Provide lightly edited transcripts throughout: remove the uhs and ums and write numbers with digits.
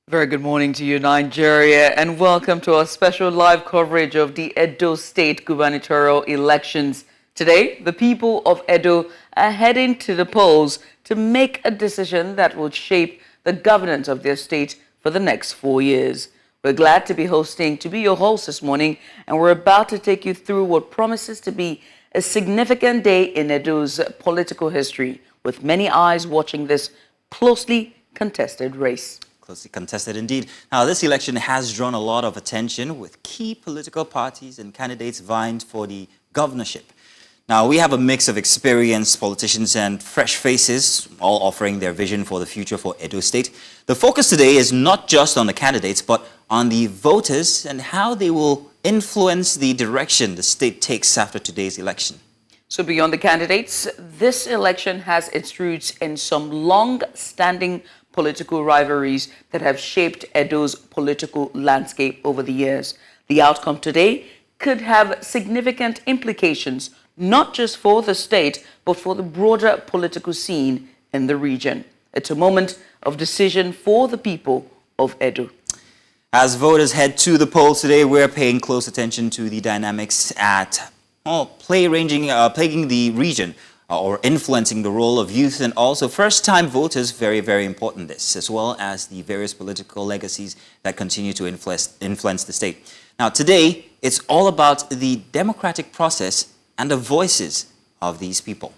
Very good morning to you, Nigeria, and welcome to our special live coverage of the Edo State Gubernatorial elections. Today, the people of Edo are heading to the polls to make a decision that will shape the governance of their state for the next 4 years. We're glad to be your host this morning, and we're about to take you through what promises to be a significant day in Edo's political history, with many eyes watching this closely contested race. Closely contested indeed. Now, this election has drawn a lot of attention with key political parties and candidates vying for the governorship. Now, we have a mix of experienced politicians and fresh faces, all offering their vision for the future for Edo State. The focus today is not just on the candidates, but on the voters and how they will influence the direction the state takes after today's election. So beyond the candidates, this election has its roots in some long-standing political rivalries that have shaped Edo's political landscape over the years. The outcome today could have significant implications, not just for the state, but for the broader political scene in the region. It's a moment of decision for the people of Edo. As voters head to the polls today, we're paying close attention to the dynamics at plaguing the region or influencing the role of youth and also first-time voters, very, very important this, as well as the various political legacies that continue to influence the state. Now, today, it's all about the democratic process and the voices of these people.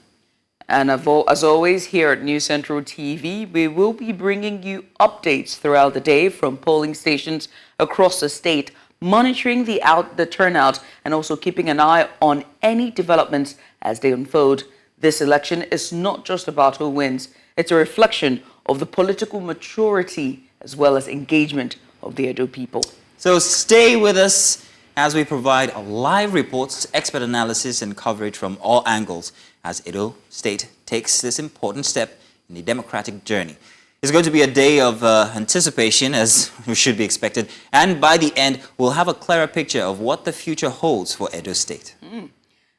And as always, here at News Central TV, we will be bringing you updates throughout the day from polling stations across the state, monitoring the turnout and also keeping an eye on any developments as they unfold. This election is not just about who wins. It's a reflection of the political maturity as well as engagement of the Edo people. So stay with us as we provide live reports, expert analysis and coverage from all angles as Edo State takes this important step in the democratic journey. It's going to be a day of anticipation, as should be expected, and by the end, we'll have a clearer picture of what the future holds for Edo State.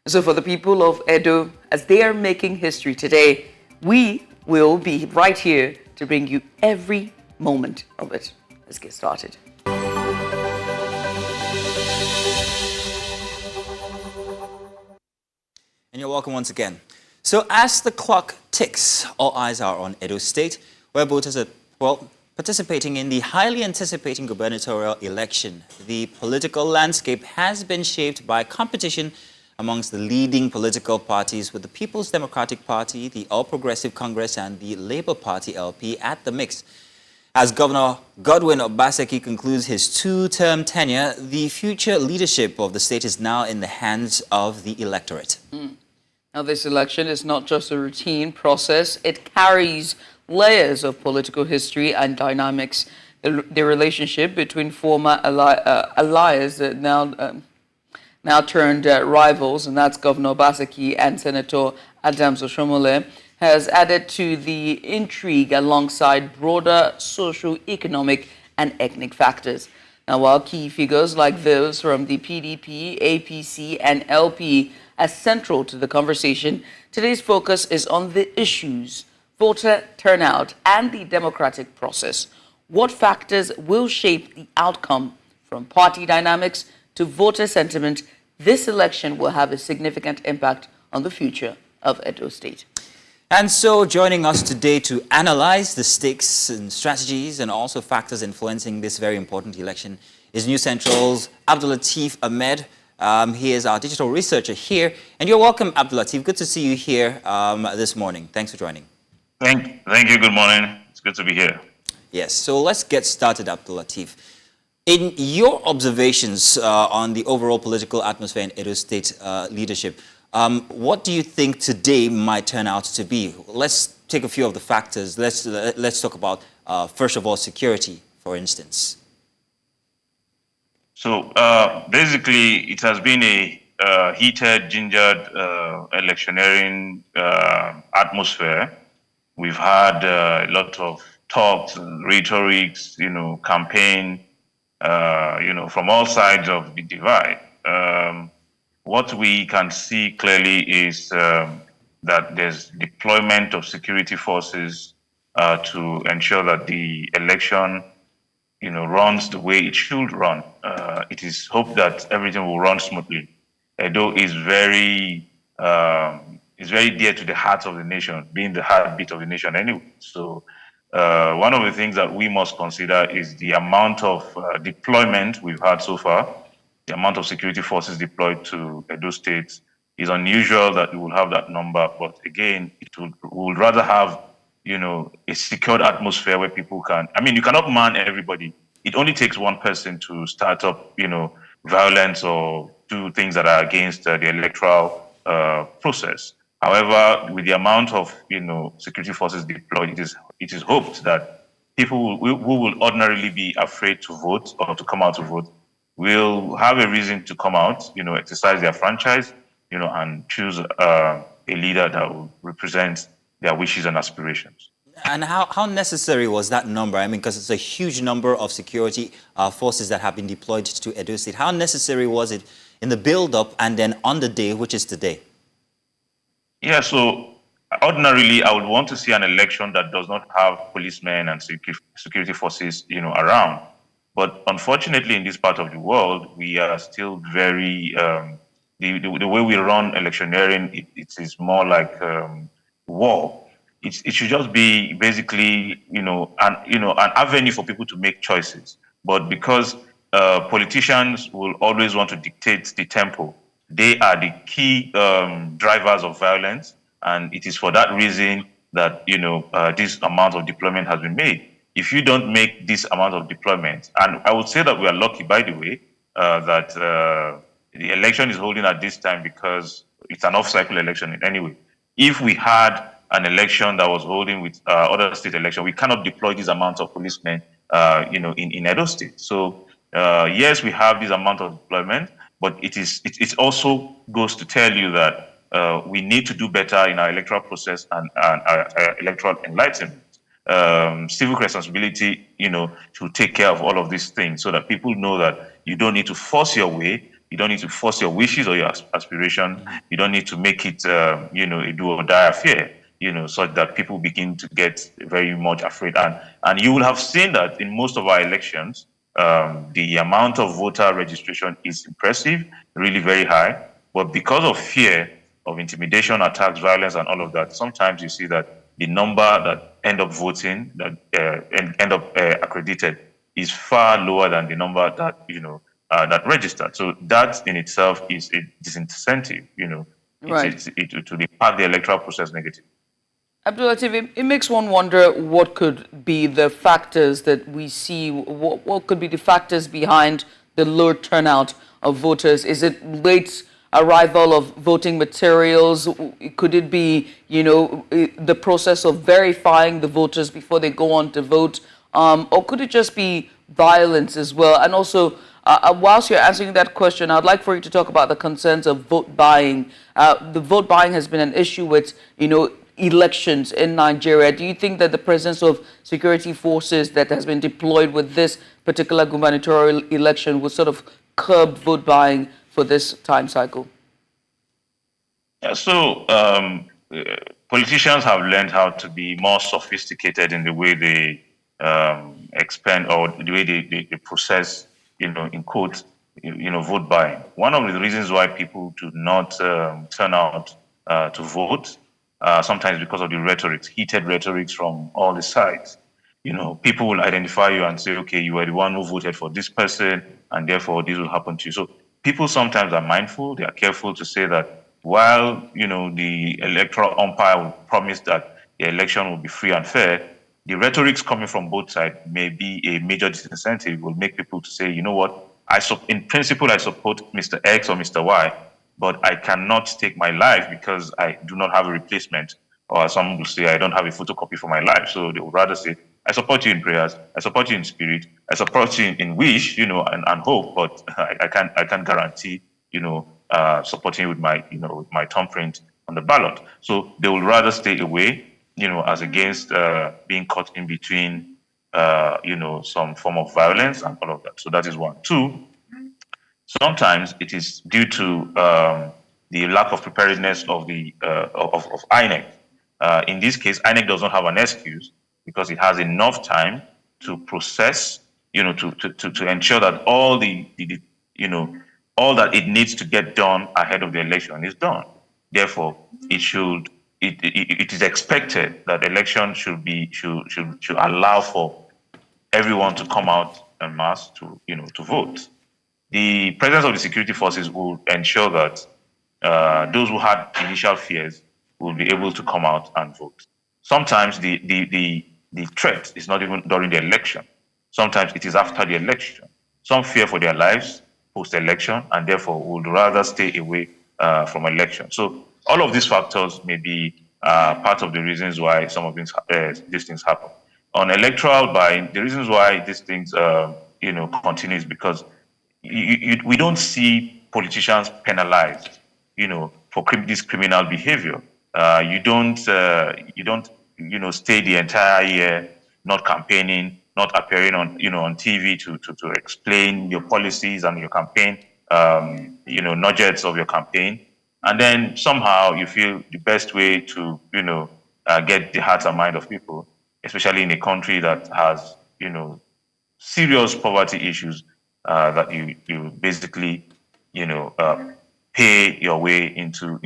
So for the people of Edo, as they are making history today, we will be right here to bring you every moment of it. Let's get started. And you're welcome once again. So as the clock ticks, all eyes are on Edo State, where voters are, participating in the highly anticipating gubernatorial election. The political landscape has been shaped by competition amongst the leading political parties, with the People's Democratic Party, the All Progressive Congress, and the Labour Party LP at the mix. As Governor Godwin Obaseki concludes his two-term tenure, the future leadership of the state is now in the hands of the electorate. Now, this election is not just a routine process. It carries layers of political history and dynamics. The relationship between former allies now turned rivals, and that's Governor Obaseki and Senator Adams Oshomole, has added to the intrigue alongside broader social, economic, and ethnic factors. Now, while key figures like those from the PDP, APC, and LP are central to the conversation, today's focus is on the issues, voter turnout, and the democratic process. What factors will shape the outcome, from party dynamics to voter sentiment? This election will have a significant impact on the future of Edo State. And so joining us today to analyze the stakes and strategies and also factors influencing this very important election is News Central's Abdulateef Ahmed. He is our digital researcher here. And you're welcome, Abdulateef. Good to see you here this morning. Thanks for joining. Thank you. Good morning. It's good to be here. Yes, so let's get started, Abdulateef. In your observations on the overall political atmosphere in Edo State leadership, what do you think today might turn out to be? Let's take a few of the factors. Let's talk about, first of all, security, for instance. So basically, it has been a heated, gingered electioneering atmosphere. We've had a lot of talks and rhetorics, campaign, from all sides of the divide. What we can see clearly is that there's deployment of security forces to ensure that the election runs the way it should run. It is hoped that everything will run smoothly. Edo is very dear to the heart of the nation, being the heartbeat of the nation anyway. So one of the things that we must consider is the amount of deployment we've had so far. The amount of security forces deployed to Edo State is unusual that we will have that number, but again, we would rather have a secured atmosphere where people can. I mean, you cannot man everybody. It only takes one person to start up, violence or do things that are against the electoral process. However, with the amount of security forces deployed, it is hoped that people who will ordinarily be afraid to vote or to come out to vote will have a reason to come out, exercise their franchise, and choose a leader that will represent their wishes and aspirations. And how necessary was that number? I mean, because it's a huge number of security forces that have been deployed to Edo State. How necessary was it in the build-up and then on the day, which is today? Yeah, so ordinarily, I would want to see an election that does not have policemen and security forces, around. But unfortunately, in this part of the world, we are still very the way we run electioneering. It is more like war. It should just be basically an avenue for people to make choices. But because politicians will always want to dictate the tempo, they are the key drivers of violence, and it is for that reason that this amount of deployment has been made. If you don't make this amount of deployment, and I would say that we are lucky, by the way, that the election is holding at this time because it's an off-cycle election in any way. If we had an election that was holding with other state election, we cannot deploy these amounts of policemen, in Edo State. So yes, we have this amount of deployment, but it also goes to tell you that we need to do better in our electoral process and our electoral enlightenment. Civic responsibility, to take care of all of these things so that people know that you don't need to force your way, you don't need to force your wishes or your aspiration, you don't need to make it, a do or die affair, so that people begin to get very much afraid. And you will have seen that in most of our elections, the amount of voter registration is impressive, really very high. But because of fear of intimidation, attacks, violence, and all of that, sometimes you see that the number that end up voting, that end up accredited, is far lower than the number that that registered. So that in itself is a disincentive. Right. To impact the electoral process negatively. Abdulatif, it makes one wonder what could be the factors that we see, what could be the factors behind the low turnout of voters. Is it late arrival of voting materials? Could it be, the process of verifying the voters before they go on to vote? Or could it just be violence as well? And also, whilst you're answering that question, I'd like for you to talk about the concerns of vote buying. The vote buying has been an issue with, elections in Nigeria. Do you think that the presence of security forces that has been deployed with this particular gubernatorial election will sort of curb vote buying for this time cycle? Yeah, so politicians have learned how to be more sophisticated in the way they expend or the way they process, in quotes, vote buying. One of the reasons why people do not turn out to vote, sometimes because of the rhetorics, heated rhetorics from all the sides. People will identify you and say, okay, you are the one who voted for this person, and therefore this will happen to you. So people sometimes are mindful, they are careful to say that while, the electoral umpire will promise that the election will be free and fair, the rhetorics coming from both sides may be a major disincentive, will make people to say, you know what, in principle, I support Mr. X or Mr. Y, but I cannot take my life because I do not have a replacement. Or some will say, I don't have a photocopy for my life. So they would rather say, I support you in prayers, I support you in spirit, I support you in wish, and hope, but I can't guarantee, supporting you with my thumbprint on the ballot. So they would rather stay away, as against being caught in between, some form of violence and all of that. So that is one. Two, sometimes it is due to the lack of preparedness of the of INEC. In this case, INEC does not have an excuse because it has enough time to process, to ensure that all all that it needs to get done ahead of the election is done. Therefore, it is expected that election should allow for everyone to come out en masse to vote. The presence of the security forces will ensure that those who had initial fears will be able to come out and vote. Sometimes the threat is not even during the election. Sometimes it is after the election. Some fear for their lives post-election and therefore would rather stay away from election. So all of these factors may be part of the reasons why some of these things happen. On electoral buying, the reasons why these things continue is because we don't see politicians penalized, for this criminal behavior. You don't stay the entire year not campaigning, not appearing on TV to explain your policies and your campaign, nuggets of your campaign, and then somehow you feel the best way to get the hearts and mind of people, especially in a country that has serious poverty issues, that you basically pay your way into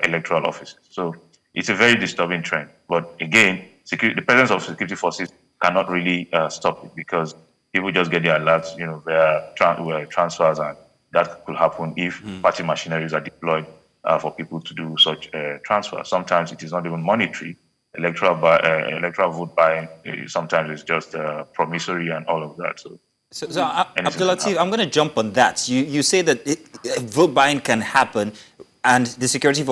electoral offices. So it's a very disturbing trend. But again, the presence of security forces cannot really stop it, because people just get their alerts, via transfers, and that could happen if party machineries are deployed for people to do such transfers. Sometimes it is not even monetary. Electoral vote buying sometimes it's just promissory and all of that. So Abdulateef, I'm going to jump on that. You say that vote buying can happen, and the security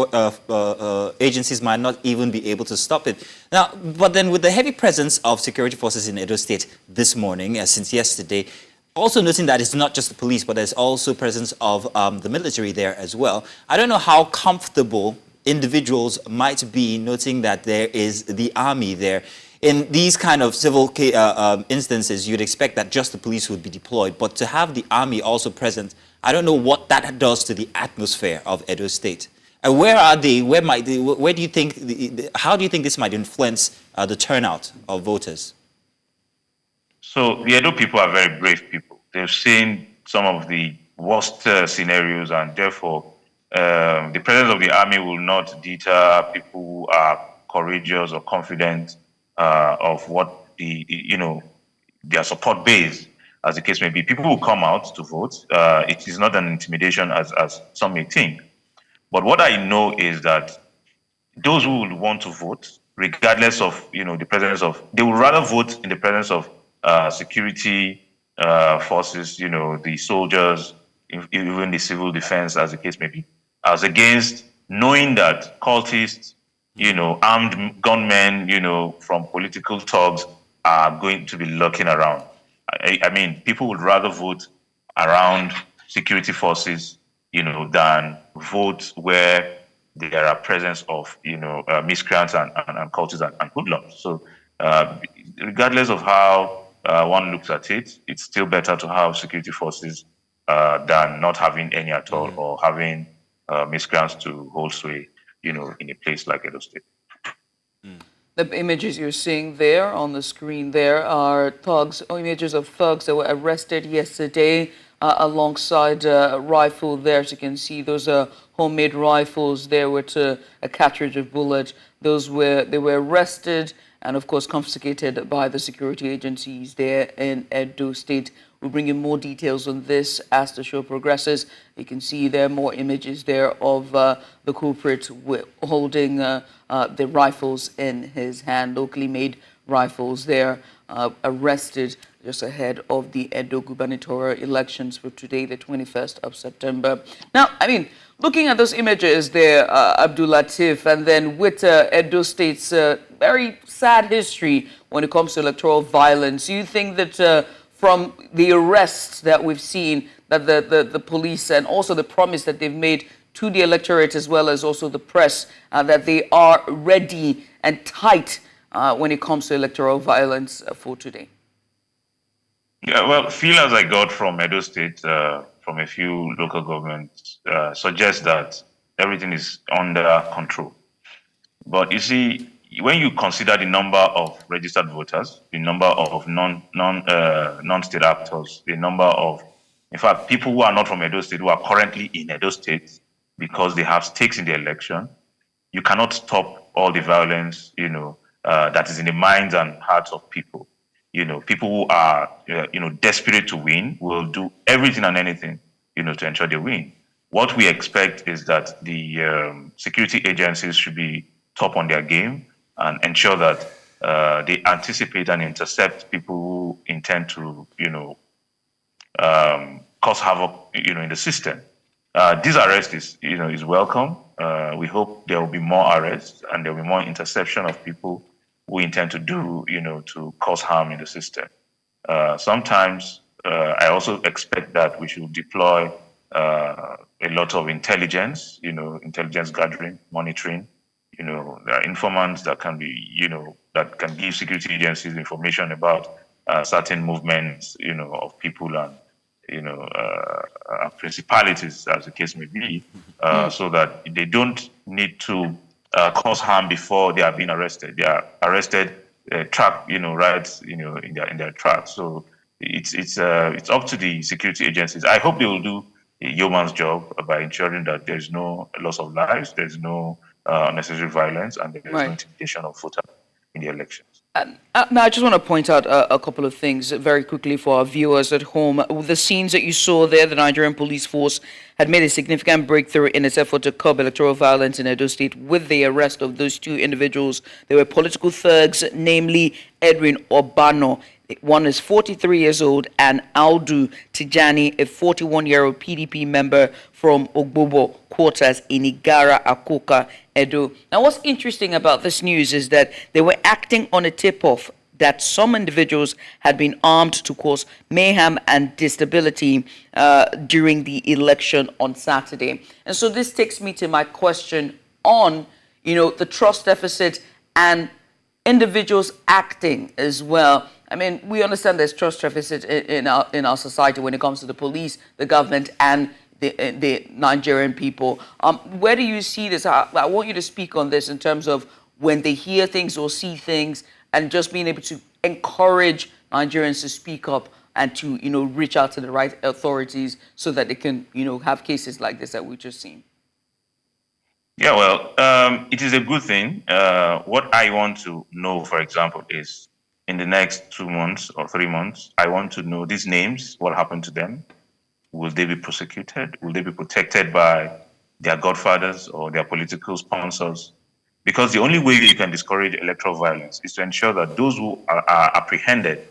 agencies might not even be able to stop it. Now, but then with the heavy presence of security forces in Edo State this morning, since yesterday, also noting that it's not just the police, but there's also presence of the military there as well. I don't know how comfortable individuals might be noting that there is the army there. In these kind of civil instances, you'd expect that just the police would be deployed, but to have the army also present, I don't know what that does to the atmosphere of Edo State. Where are they? Where might they? Where do you think? How do you think this might influence the turnout of voters? So the Edo people are very brave people. They've seen some of the worst scenarios, and therefore the presence of the army will not deter people who are courageous or confident of what their support base, as the case may be. People will come out to vote. It is not an intimidation as some may think. But what I know is that those who would want to vote, regardless of the presence of, they would rather vote in the presence of security forces, the soldiers, even the civil defense, as the case may be, as against knowing that cultists, armed gunmen, from political thugs are going to be lurking around. I mean, people would rather vote around security forces, than vote where there are presence of, miscreants and cultists and hoodlums. So regardless of how one looks at it, it's still better to have security forces than not having any at all, or having miscreants to hold sway, in a place like Edo State. The images you're seeing there on the screen there are thugs, images of thugs that were arrested yesterday alongside a rifle there. As you can see, those are homemade rifles there with a cartridge of bullet. They were arrested and, of course, confiscated by the security agencies there in Edo State. We'll bring you more details on this as the show progresses. You can see there are more images there of the culprit holding the rifles in his hand, locally made rifles there, arrested just ahead of the Edo Gubernatorial elections for today, the 21st of September. Now, I mean, looking at those images there, Abdulateef, and then with Edo State's very sad history when it comes to electoral violence, do you think that from the arrests that we've seen, that the police and also the promise that they've made to the electorate as well as also the press, that they are ready and tight when it comes to electoral violence for today? Yeah, well, feelers I got from Edo State, from a few local governments, suggest that everything is under control. But you see, when you consider the number of registered voters, the number of non-state actors, the number of, in fact, people who are not from Edo State who are currently in Edo State because they have stakes in the election, you cannot stop all the violence, that is in the minds and hearts of people. People who are, desperate to win will do everything and anything, to ensure they win. What we expect is that the security agencies should be top on their game and ensure that they anticipate and intercept people who intend to, cause havoc, in the system. This arrest is welcome. We hope there will be more arrests and there will be more interception of people who intend to do, to cause harm in the system. Sometimes I also expect that we should deploy a lot of intelligence, intelligence gathering, monitoring. There are informants that can be, that can give security agencies information about certain movements, of people and, principalities, as the case may be, so that they don't need to cause harm before they are being arrested. They are arrested, trapped, right, in their tracks. So it's up to the security agencies. I hope they will do a yeoman's job by ensuring that there's no loss of lives, there's no unnecessary violence, and there's no intimidation of voters in the elections. Now, I just want to point out a couple of things very quickly for our viewers at home. The scenes that you saw there, the Nigerian police force had made a significant breakthrough in its effort to curb electoral violence in Edo State with the arrest of those two individuals. They were political thugs, namely Edwin Obano. One is 43 years old, and Aldu Tijani, a 41-year-old PDP member from Ogbobo quarters in Igara, Akoka, Edo. Now, what's interesting about this news is that they were acting on a tip-off that some individuals had been armed to cause mayhem and instability during the election on Saturday. And so this takes me to my question on, the trust deficit and individuals acting as well. I mean, we understand there's trust deficit in our society when it comes to the police, the government, and the Nigerian people. Where do you see this? I want you to speak on this in terms of when they hear things or see things, and just being able to encourage Nigerians to speak up and to reach out to the right authorities so that they can have cases like this that we've just seen. Yeah, well, it is a good thing. What I want to know, for example, is in the next 2 months or 3 months, I want to know these names, what happened to them. Will they be prosecuted? Will they be protected by their godfathers or their political sponsors? Because the only way you can discourage electoral violence is to ensure that those who are apprehended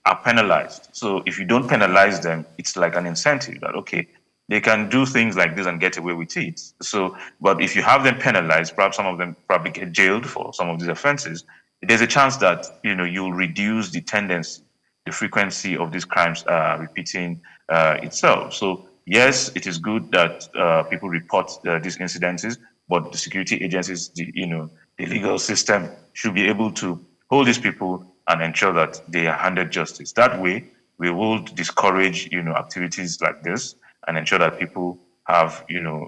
are penalized. So if you don't penalize them, it's like an incentive that, okay, they can do things like this and get away with it. So, but if you have them penalized, perhaps some of them probably get jailed for some of these offenses, there's a chance that, you'll reduce the tendency, the frequency of these crimes repeating itself. So yes, it is good that people report these incidences, but the security agencies, the legal system should be able to hold these people and ensure that they are handed justice. That way, we will discourage, activities like this and ensure that people have,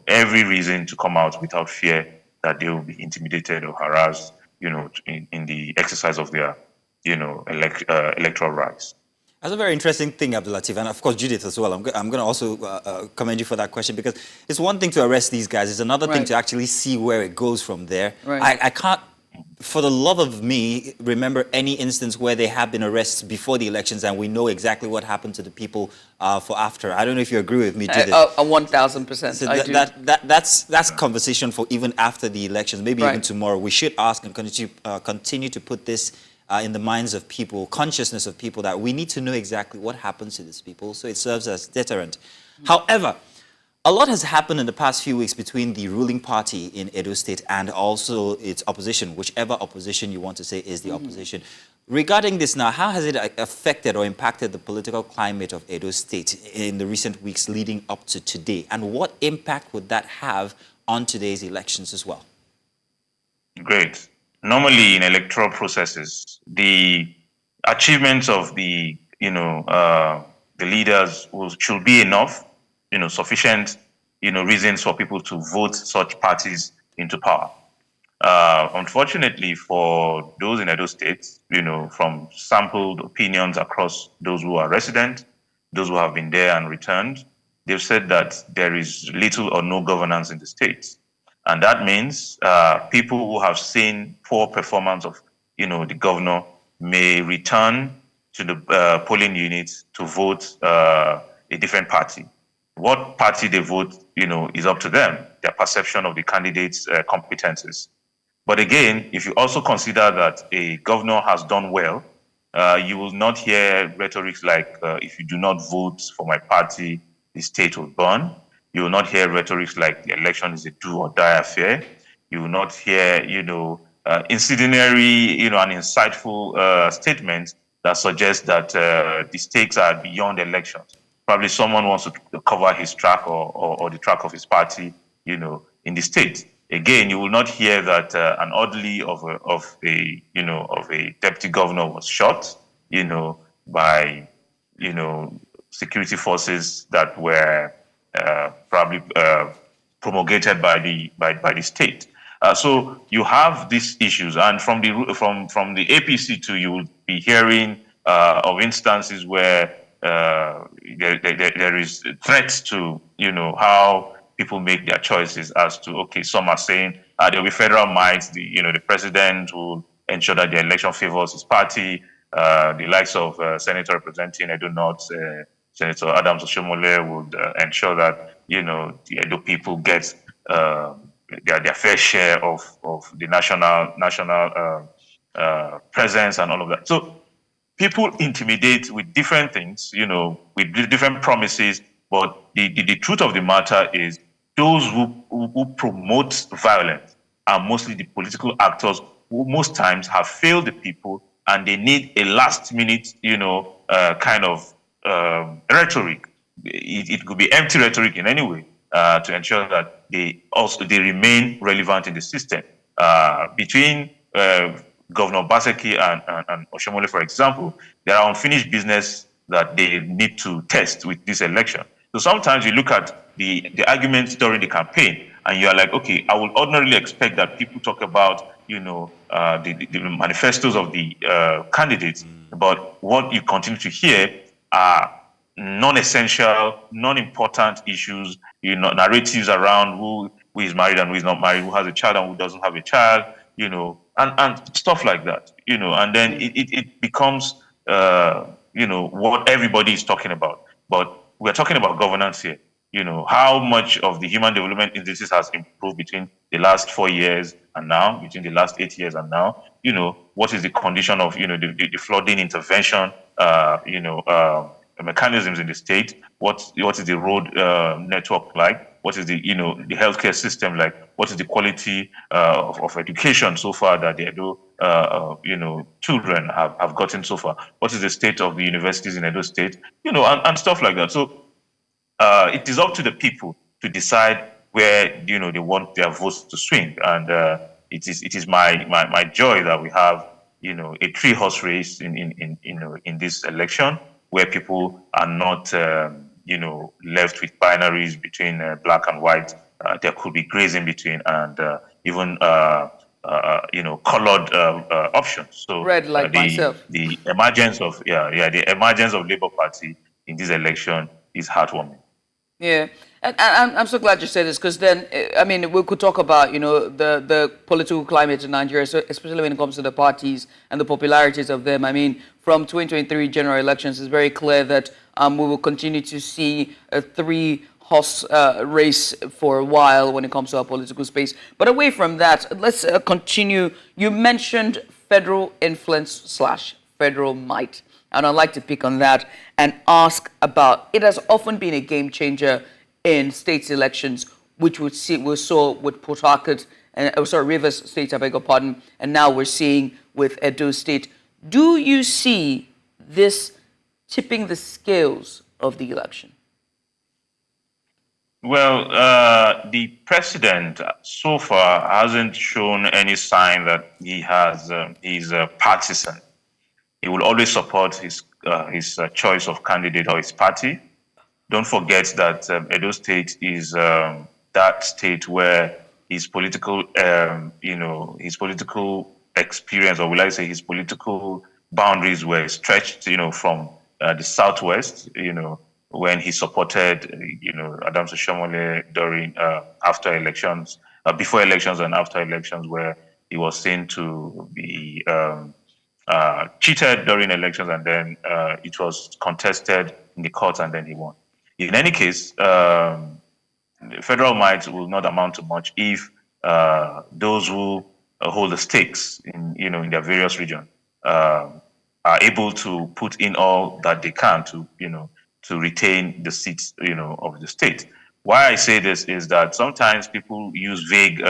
every reason to come out without fear that they will be intimidated or harassed, in the exercise of their, electoral rights. That's a very interesting thing, Abdulateef, and of course Judith as well. I'm going to also commend you for that question, because it's one thing to arrest these guys, it's another thing to actually see where it goes from there. I can't, for the love of me, remember any instance where they have been arrested before the elections and we know exactly what happened to the people for after. I don't know if you agree with me, Judith. 1000%. So that's conversation for even after the elections, maybe even tomorrow. We should ask and continue to put this in the minds of people, consciousness of people, that we need to know exactly what happens to these people so it serves as deterrent. However, a lot has happened in the past few weeks between the ruling party in Edo State and also its opposition, whichever opposition you want to say is the opposition. Regarding this now, how has it affected or impacted the political climate of Edo State in the recent weeks leading up to today? And what impact would that have on today's elections as well? Great. Normally in electoral processes, the achievements of the leaders should be enough, sufficient, reasons for people to vote such parties into power. Unfortunately for those in Edo State, from sampled opinions across those who are resident, those who have been there and returned, they've said that there is little or no governance in the state. And that means people who have seen poor performance of, the governor may return to the polling units to vote a different party. What party they vote, is up to them, their perception of the candidate's competences. But again, if you also consider that a governor has done well, you will not hear rhetorics like, if you do not vote for my party, the state will burn. You will not hear rhetorics like the election is a do or die affair. You will not hear, incendiary, and insightful statements that suggest that the stakes are beyond elections. Probably someone wants to cover his track or the track of his party, in the state. Again, you will not hear that an orderly of a deputy governor was shot, by security forces that were probably promulgated by the state. So you have these issues, and from the APC too, you will be hearing of instances where there is threats to how people make their choices as to, okay, some are saying there will be federal might, the president will ensure that the election favors his party, the likes of Senator representing Edo North, Senator Adams Oshomole would ensure that, the Edo people get their fair share of the national presence and all of that. So people intimidate with different things, with different promises, but the truth of the matter is those who promote violence are mostly the political actors who most times have failed the people, and they need a last minute, kind of rhetoric. It could be empty rhetoric in any way to ensure that they remain relevant in the system. Between Governor Baseki and Oshomole, for example, there are unfinished business that they need to test with this election. So sometimes you look at the arguments during the campaign, and you are like, okay, I would ordinarily expect that people talk about, the manifestos of the candidates, but what you continue to hear are non-essential, non-important issues, narratives around who is married and who is not married, who has a child and who doesn't have a child, and stuff like that, and then it becomes, what everybody is talking about. But we're talking about governance here. How much of the human development indices has improved between the last 4 years and now, between the last 8 years and now? What is the condition of, the flooding intervention, mechanisms in the state? What is the road network like? What is the the healthcare system like? What is the quality of education so far that the Edo children have gotten so far? What is the state of the universities in Edo State? And stuff like that. So it is up to the people to decide where they want their votes to swing, and it is my joy that we have a three-horse race in this election, where people are not left with binaries between black and white. There could be grays in between, and even colored options. So Red like myself. the emergence of Labour Party in this election is heartwarming. Yeah, and I'm so glad you said this, because then, I mean, we could talk about, the political climate in Nigeria, so especially when it comes to the parties and the popularities of them. I mean, from 2023 general elections, it's very clear that we will continue to see a three-horse race for a while when it comes to our political space. But away from that, let's continue. You mentioned federal influence / federal might. And I'd like to pick on that and ask about, it has often been a game changer in states elections, which we saw with Port Harcourt, Rivers State, I beg your pardon, and now we're seeing with Edo State. Do you see this tipping the scales of the election? Well, the president so far hasn't shown any sign that he's partisan. He will always support his choice of candidate or his party. Don't forget that Edo State is that state where his political, his political experience, or will I say his political boundaries were stretched, from the Southwest, when he supported, Adams Oshomole during, after elections, before elections and after elections, where he was seen to be cheated during elections, and then it was contested in the courts, and then he won. In any case, federal might will not amount to much if those who hold the stakes in their various regions are able to put in all that they can to retain the seats of the state. Why I say this is that sometimes people use vague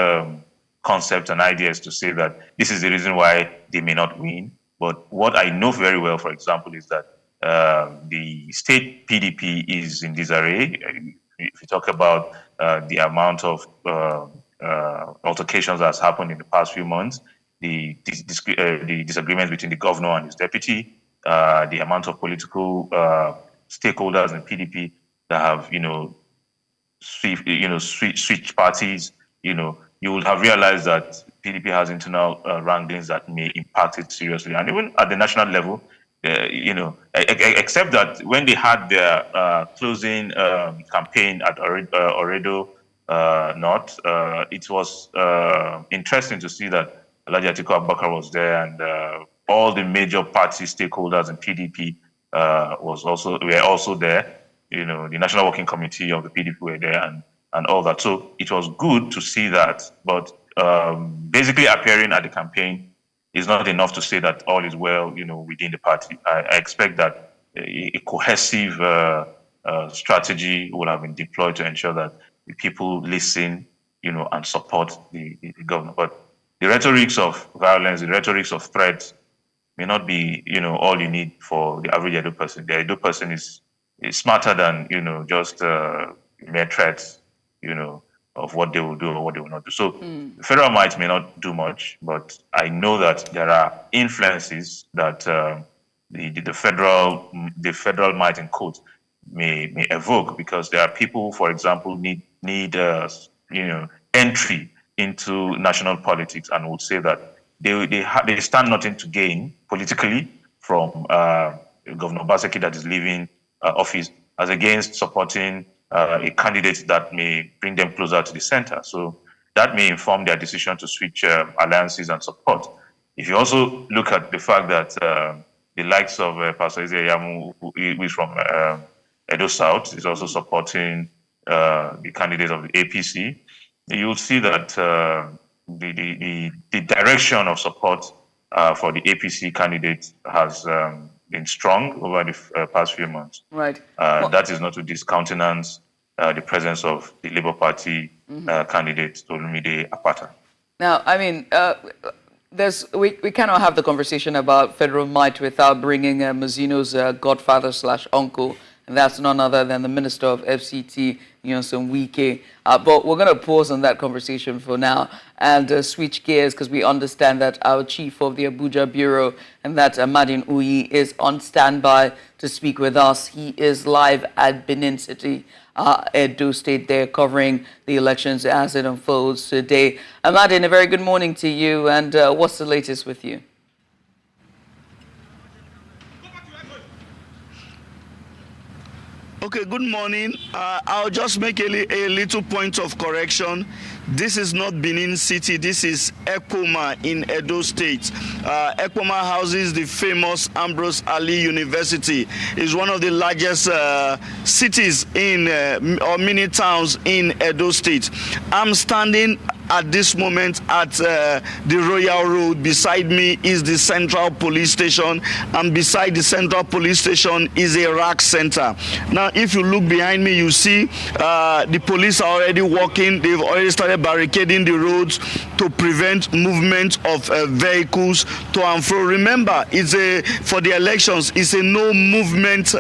concepts and ideas to say that this is the reason why they may not win. But what I know very well, for example, is that the state PDP is in disarray. If you talk about the amount of altercations that's happened in the past few months, the disagreements between the governor and his deputy, the amount of political stakeholders in PDP that have switch parties, you would have realized that PDP has internal wranglings that may impact it seriously, and even at the national level. Except that when they had their closing campaign at Oredo North, it was interesting to see that Alhaji Atiku Abubakar was there, and all the major party stakeholders in PDP were also there. The National Working Committee of the PDP were there, and all that. So it was good to see that, but basically appearing at the campaign is not enough to say that all is well, within the party. I expect that a cohesive strategy will have been deployed to ensure that the people listen, and support the governor. But the rhetorics of violence, the rhetorics of threats may not be, all you need for the average Edo person. The Edo person is smarter than, just mere threats, of what they will do or what they will not do. So federal might may not do much, but I know that there are influences that the federal might in quote may evoke, because there are people, for example, need entry into national politics, and would say that they stand nothing to gain politically from Governor Obaseki that is leaving office, as against supporting a candidate that may bring them closer to the center. So that may inform their decision to switch alliances and support. If you also look at the fact that the likes of Pastor Yamu, who is from Edo South, is also supporting the candidate of the APC, you'll see that the direction of support for the APC candidate has been strong over the past few months. Right. That is not to discountenance the presence of the Labour Party candidate, Olumide Apata. Now, I mean, we cannot have the conversation about federal might without bringing Mazino's godfather / uncle, and that's none other than the Minister of FCT, Nyesom Wike. But we're going to pause on that conversation for now and switch gears, because we understand that our chief of the Abuja Bureau, and that's Amadin Uyi, is on standby to speak with us. He is live at Benin City, Edo State, there covering the elections as it unfolds today. Amadin, a very good morning to you, and what's the latest with you? Okay, good morning. I'll just make a little point of correction. This is not Benin City. This is Ekpoma in Edo State. Ekpoma houses the famous Ambrose Ali University. It's one of the largest cities or mini towns in Edo State. I'm standing at this moment at the Royal Road. Beside me is the Central Police Station, and beside the Central Police Station is a rack center. Now, if you look behind me, you see the police are already walking. They've already started barricading the roads to prevent movement of vehicles to and fro. Remember, for the elections, it's a no movement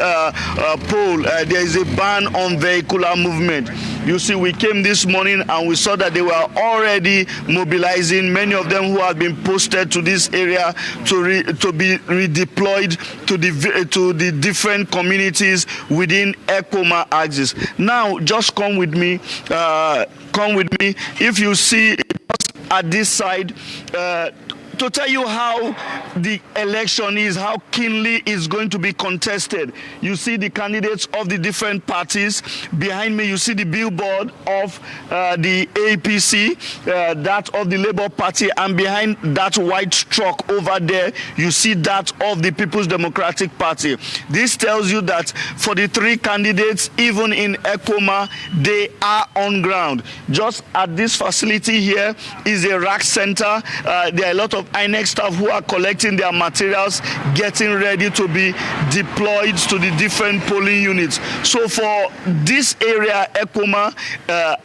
poll. There is a ban on vehicular movement. You see, we came this morning and we saw that they were already mobilizing, many of them who had been posted to this area to be redeployed to the different communities within Ekoma axis. Now, just come with me. If you see at this side, to tell you how the election is, how keenly it's going to be contested. You see the candidates of the different parties. Behind me, you see the billboard of the APC, that of the Labour Party, and behind that white truck over there, you see that of the People's Democratic Party. This tells you that for the three candidates, even in Ekoma, they are on ground. Just at this facility here is a rack center. There are a lot of INEC staff who are collecting their materials, getting ready to be deployed to the different polling units. So for this area, Ekoma,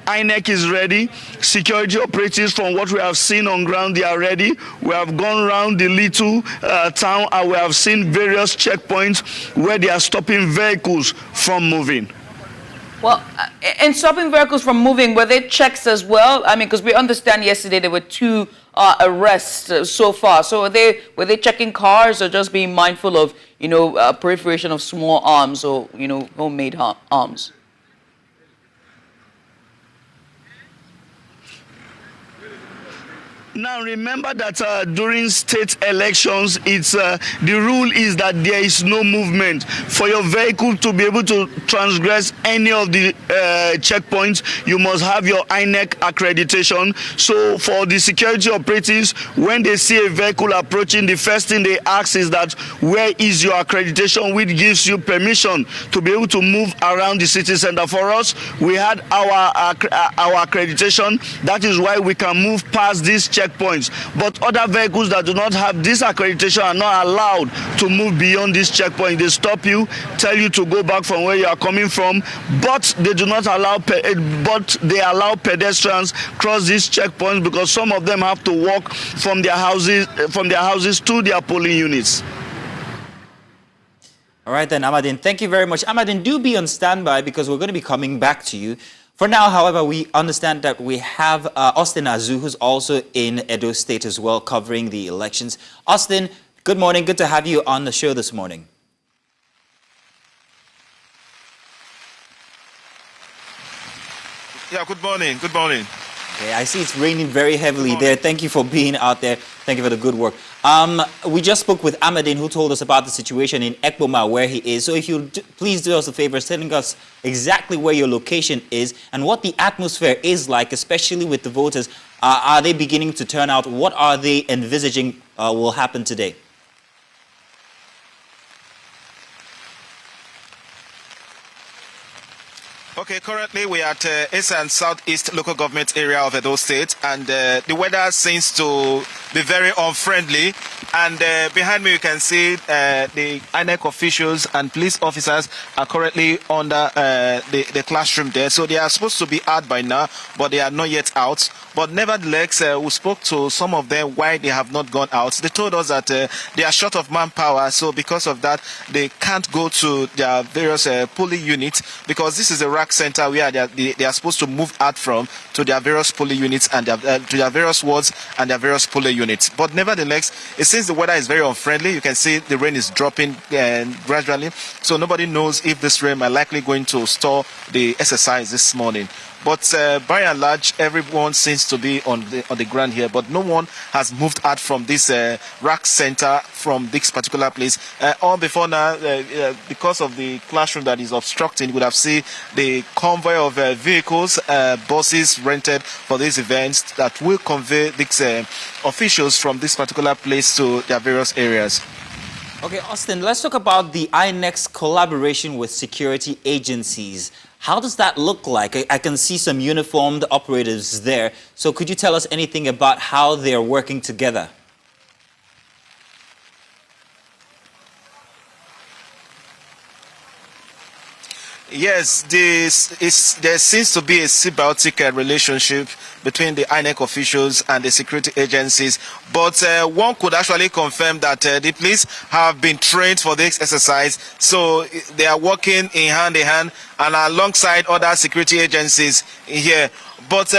INEC is ready. Security operatives, from what we have seen on ground, they are ready. We have gone around the little town and we have seen various checkpoints where they are stopping vehicles from moving. Well, in stopping vehicles from moving, were there checks as well? I mean, because we understand yesterday there were 2 arrests so far. So were they checking cars or just being mindful of, proliferation of small arms or, homemade arms? Now remember that during state elections, the rule is that there is no movement. For your vehicle to be able to transgress any of the checkpoints, you must have your INEC accreditation. So for the security operatives, when they see a vehicle approaching, the first thing they ask is that, where is your accreditation, which gives you permission to be able to move around the city center. For us, we had our accreditation. That is why we can move past these checkpoints. But other vehicles that do not have this accreditation are not allowed to move beyond this checkpoint. They stop you, tell you to go back from where you are coming from, but they do not allow, but they allow pedestrians cross these checkpoints because some of them have to walk from their houses to their polling units. All right then, Amadin, thank you very much. Amadin, do be on standby because we're going to be coming back to you. For now, however, we understand that we have Austin Azu, who's also in Edo State as well, covering the elections. Austin, good morning. Good to have you on the show this morning. Yeah, good morning. Good morning. Okay, I see it's raining very heavily there. Thank you for being out there. Thank you for the good work. We just spoke with Amadin, who told us about the situation in Ekpoma, where he is. So if you please do us a favor, telling us exactly where your location is and what the atmosphere is like, especially with the voters. Are they beginning to turn out? What are they envisaging will happen today? Okay, currently we are at East and Southeast local government area of Edo State, and the weather seems to be very unfriendly. And behind me you can see the INEC officials and police officers are currently under the classroom there. So they are supposed to be out by now, but they are not yet out. But nevertheless, we spoke to some of them why they have not gone out. They told us that they are short of manpower, so because of that, they can't go to their various polling units, because this is a rack center where they are supposed to move out from to their various polling units and to their various wards and their various polling units. But nevertheless, since the weather is very unfriendly, you can see the rain is dropping gradually, so nobody knows if this rain are likely going to stall the exercise this morning. But by and large, everyone seems to be on the ground here, but no one has moved out from this rack center from this particular place. All before now, because of the classroom that is obstructing, you would have seen the convoy of vehicles, buses rented for these events that will convey these officials from this particular place to their various areas. Okay, Austin, let's talk about the INEC's collaboration with security agencies. How does that look like? I can see some uniformed operatives there. So could you tell us anything about how they're working together? Yes, there seems to be a symbiotic relationship between the INEC officials and the security agencies. But one could actually confirm that the police have been trained for this exercise. So they are working in hand and alongside other security agencies here. But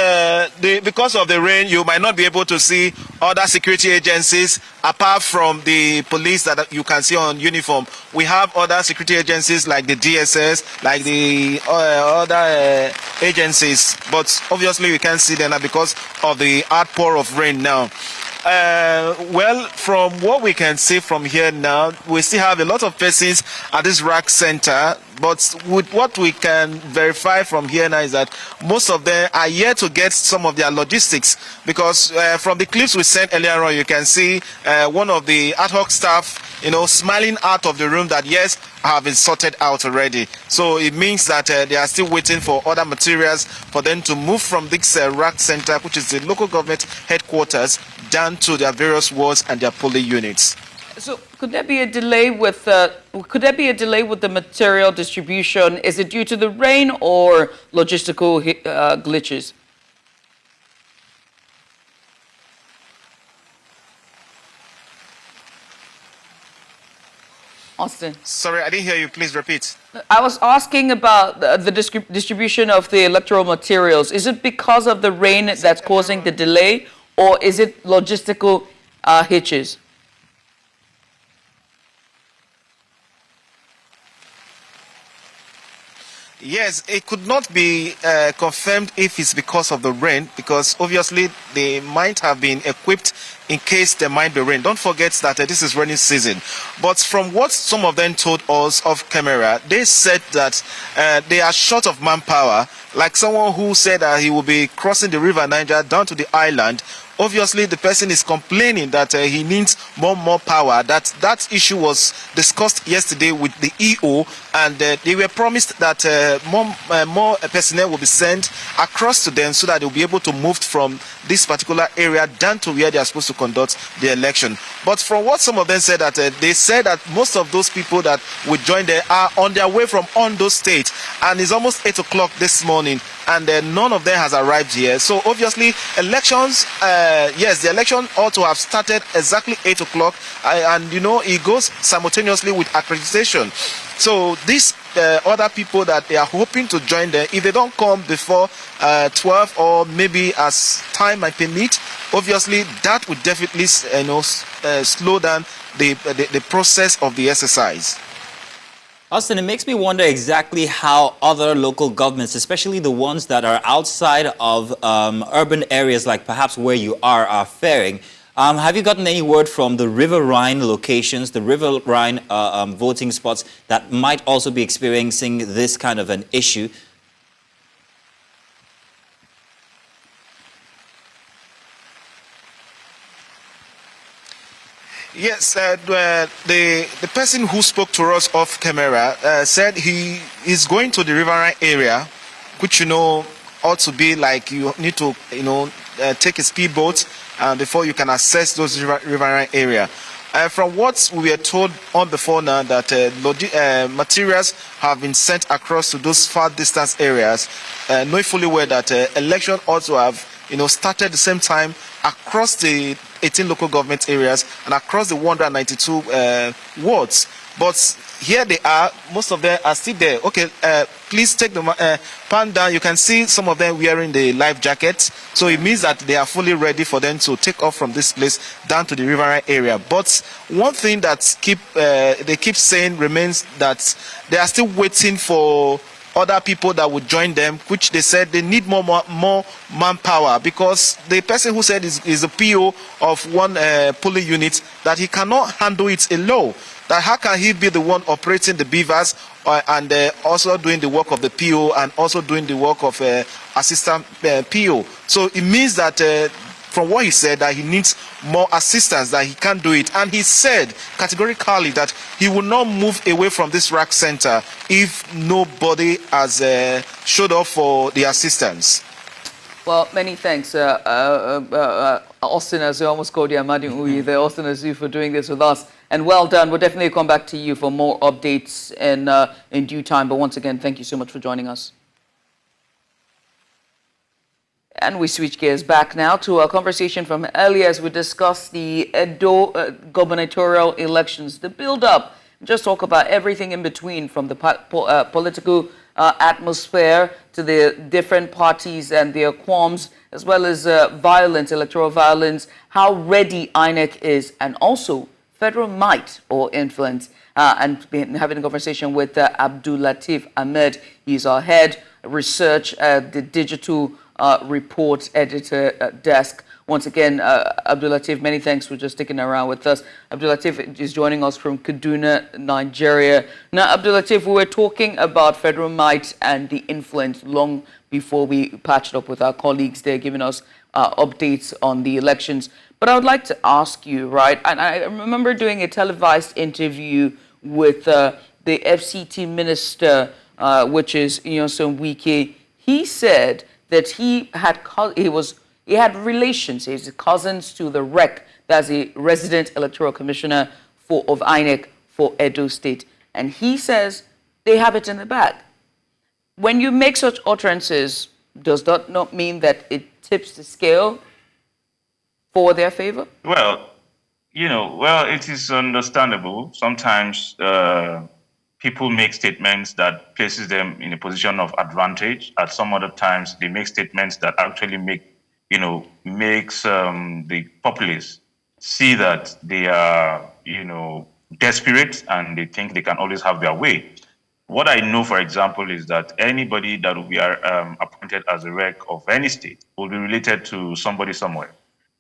because of the rain, you might not be able to see other security agencies apart from the police that you can see on uniform. We have other security agencies like the DSS, like the other agencies. But obviously, we can't see them now because of the outpour of rain now. Well, from what we can see from here now, we still have a lot of persons at this rack center. But with what we can verify from here now is that most of them are yet to get some of their logistics, because from the clips we sent earlier on, you can see one of the ad hoc staff, smiling out of the room that yes, have been sorted out already. So it means that they are still waiting for other materials for them to move from this rack center, which is the local government headquarters, down to their various wards and their polling units. So could there be a delay with the material distribution? Is it due to the rain or logistical glitches? Austin. Sorry, I didn't hear you. Please repeat. I was asking about the distribution of the electoral materials. Is it because of the rain that's causing the delay, or is it logistical hitches? Yes, it could not be confirmed if it's because of the rain, because obviously they might have been equipped in case there might be rain. Don't forget that this is rainy season. But from what some of them told us off camera, they said that they are short of manpower, like someone who said that he will be crossing the river Niger down to the island. Obviously, the person is complaining that he needs more power. That issue was discussed yesterday with the EO, and they were promised that more personnel will be sent across to them so that they'll be able to move from this particular area down to where they are supposed to conduct the election. But from what some of them said, that they said that most of those people that would join there are on their way from Edo State, and it's almost 8 o'clock this morning, and none of them has arrived here. So obviously, elections. Yes, the election ought to have started exactly 8 o'clock, and it goes simultaneously with accreditation. So these other people that they are hoping to join there, if they don't come before 12 or maybe as time might permit, obviously that would definitely slow down the process of the exercise. Austin, it makes me wonder exactly how other local governments, especially the ones that are outside of urban areas like perhaps where you are faring. Have you gotten any word from the riverine locations, the riverine voting spots that might also be experiencing this kind of an issue? Yes, the person who spoke to us off camera said he is going to the riverine area, which ought to be like you need to take a speedboat before you can access those riverine area. From what we were told on before now, that materials have been sent across to those far distance areas, knowing fully well that election also have started the same time across the 18 local government areas and across the 192 wards. But here they are, most of them are still there. Okay, please take the pan down. You can see some of them wearing the life jackets. So it means that they are fully ready for them to take off from this place down to the riverine area. But one thing that they keep saying remains, that they are still waiting for other people that would join them, which they said they need more manpower, because the person who said is a PO of one polling unit, that he cannot handle it alone. That how can he be the one operating the beavers and also doing the work of the PO and also doing the work of assistant PO? So it means that from what he said, that he needs more assistance, that he can't do it. And he said categorically that he will not move away from this rack center if nobody has showed up for the assistance. Well, many thanks, Austin, as we almost called you, Amadou Uyi there, Austin Azu, for doing this with us. And well done. We'll definitely come back to you for more updates in due time. But once again, thank you so much for joining us. And we switch gears back now to our conversation from earlier as we discuss the Edo gubernatorial elections, the build-up, just talk about everything in between, from the political atmosphere to the different parties and their qualms, as well as violence, electoral violence, how ready INEC is, and also federal might or influence. And been having a conversation with Abdul Latif Ahmed. He's our head research, the digital report editor desk. Once again, Abdul Latif, many thanks for just sticking around with us. Abdul Latif is joining us from Kaduna, Nigeria. Now, Abdul Latif, we were talking about federal might and the influence long before we patched up with our colleagues there, giving us updates on the elections. But I would like to ask you, right, and I remember doing a televised interview with the FCT minister, which is Nyesom Wike. He said that he had relations, his cousins to the REC, that's a resident electoral commissioner of INEC for Edo State. And he says they have it in the bag. When you make such utterances, does that not mean that it tips the scale for their favor? Well, it is understandable. Sometimes people make statements that places them in a position of advantage. At some other times, they make statements that actually makes the populace see that they are, desperate and they think they can always have their way. What I know, for example, is that anybody that will be appointed as a rec of any state will be related to somebody somewhere.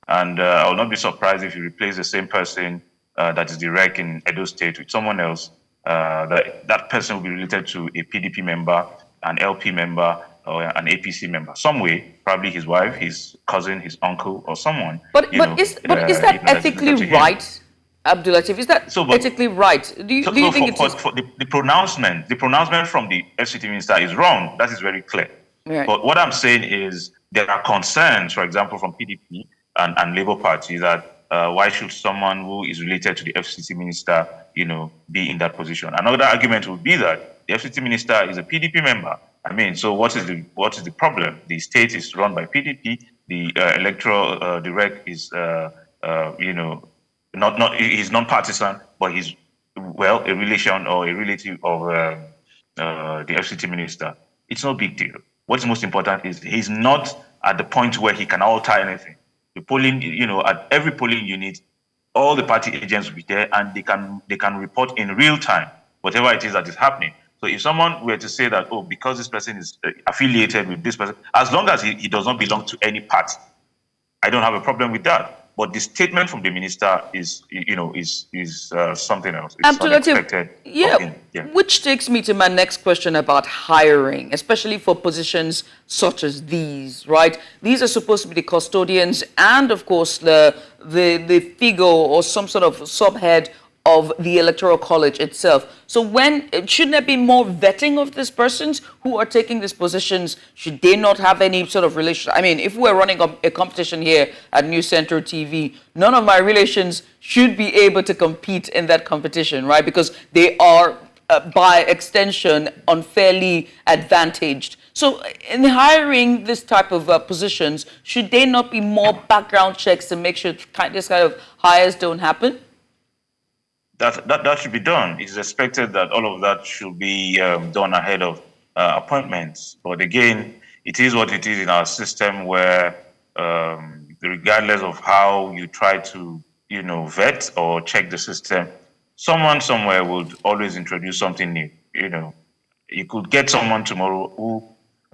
And I will not be surprised if you replace the same person that is the rec in Edo State with someone else. That person will be related to a PDP member, an LP member, or an APC member. Some way, probably his wife, his cousin, his uncle, or someone. But is that ethically right, Abdul Latif? Is that ethically right? Do you think it is? The pronouncement from the FCT minister is wrong. That is very clear. Right. But what I'm saying is there are concerns, for example, from PDP and Labour Party that why should someone who is related to the FCT minister, be in that position? Another argument would be that the FCT minister is a PDP member. I mean, so what is the problem? The state is run by PDP. The electoral direct is, he's non-partisan, but he's a relation or a relative of the FCT minister. It's no big deal. What's most important is he's not at the point where he can alter anything. The polling, at every polling unit, all the party agents will be there, and they can report in real time whatever it is that is happening. So if someone were to say that, because this person is affiliated with this person, as long as he does not belong to any party, I don't have a problem with that. But the statement from the minister is something else. It's unexpected. Yeah, which takes me to my next question about hiring, especially for positions such as these, right? These are supposed to be the custodians and, of course, the figure or some sort of subhead of the Electoral College itself. So shouldn't there be more vetting of these persons who are taking these positions? Should they not have any sort of relation? I mean, if we're running a competition here at News Center TV, none of my relations should be able to compete in that competition, right? Because they are, by extension, unfairly advantaged. So in hiring this type of positions, should there not be more background checks to make sure this kind of hires don't happen? That should be done. It's expected that all of that should be done ahead of appointments. But again, it is what it is in our system, where regardless of how you try to, vet or check the system, someone somewhere would always introduce something new. You could get someone tomorrow who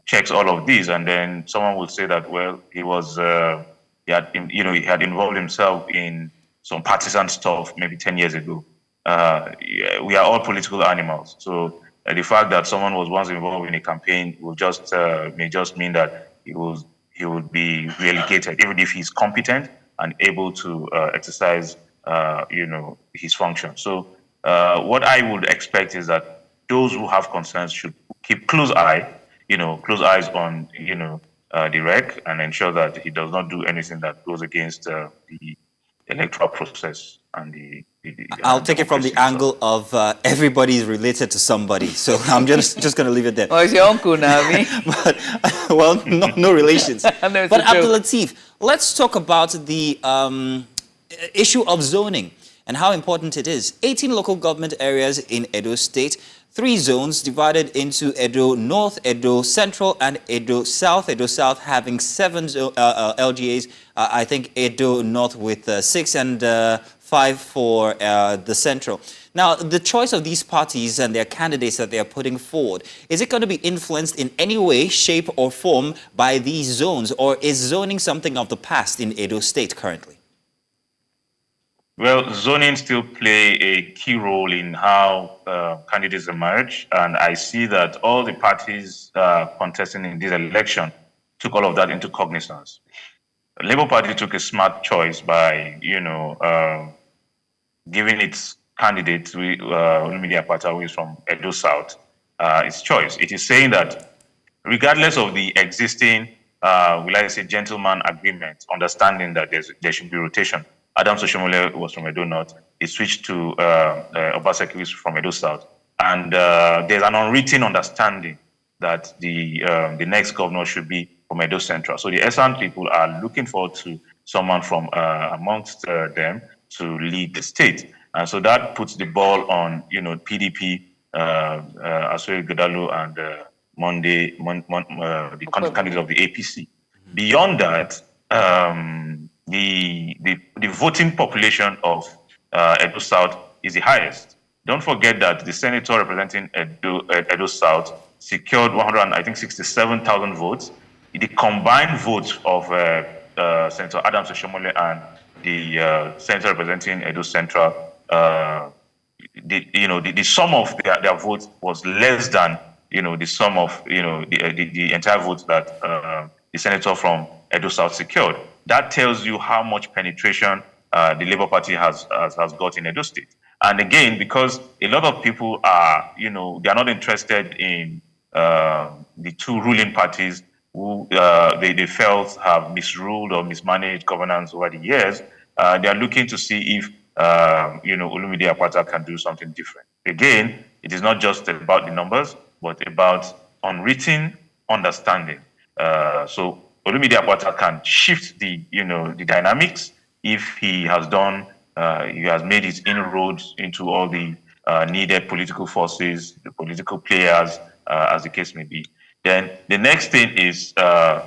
checks all of these, and then someone would say that, well, he had involved himself in some partisan stuff maybe 10 years ago. We are all political animals, so the fact that someone was once involved in a campaign may just mean that he would be relegated, even if he's competent and able to exercise, his function. So what I would expect is that those who have concerns should keep close eyes on the rec, and ensure that he does not do anything that goes against the electoral process and the I'll take it from the democracy. angle of everybody is related to somebody. So I'm just going to leave it there. Oh, it's your uncle now, me. But, well, no relations. No, it's But a joke. Abdul Latif, let's talk about the issue of zoning and how important it is. 18 local government areas in Edo State, 3 zones divided into Edo North, Edo Central, and Edo South. Edo South having 7 LGAs. I think Edo North with 6 and 5 for the Central. Now, the choice of these parties and their candidates that they are putting forward, is it going to be influenced in any way, shape, or form by these zones, or is zoning something of the past in Edo State currently? Well, zoning still play a key role in how candidates emerge, and I see that all the parties contesting in this election took all of that into cognizance. The Labour Party took a smart choice by, giving its candidate, Olumide Akpata, who is from Edo South, its choice. It is saying that regardless of the existing, will I say, gentleman agreement, understanding that there should be rotation. Adam Soshomole was from Edo North. He switched to Obaseki, who is from Edo South. And there's an unwritten understanding that the next governor should be from Edo Central. So the Esan people are looking forward to someone from amongst them to lead the state. And so that puts the ball on, PDP, Aswe Godalo, and the candidates of the APC. Beyond that, the voting population of Edo South is the highest. Don't forget that the senator representing Edo South secured 67,000 votes. The combined votes of Senator Adam Soshomole and the senator representing Edo Central, the sum of their votes was less than the sum of the entire votes that the senator from Edo South secured. That tells you how much penetration the Labour Party has got in Edo State. And again, because a lot of people are, they are not interested in the 2 ruling parties who they felt have misruled or mismanaged governance over the years. They are looking to see if, Olumide Akpata can do something different. Again, it is not just about the numbers, but about unwritten understanding. So Olumide Akpata can shift the dynamics if he has made his inroads into all the needed political forces, the political players, as the case may be. Then the next thing is, the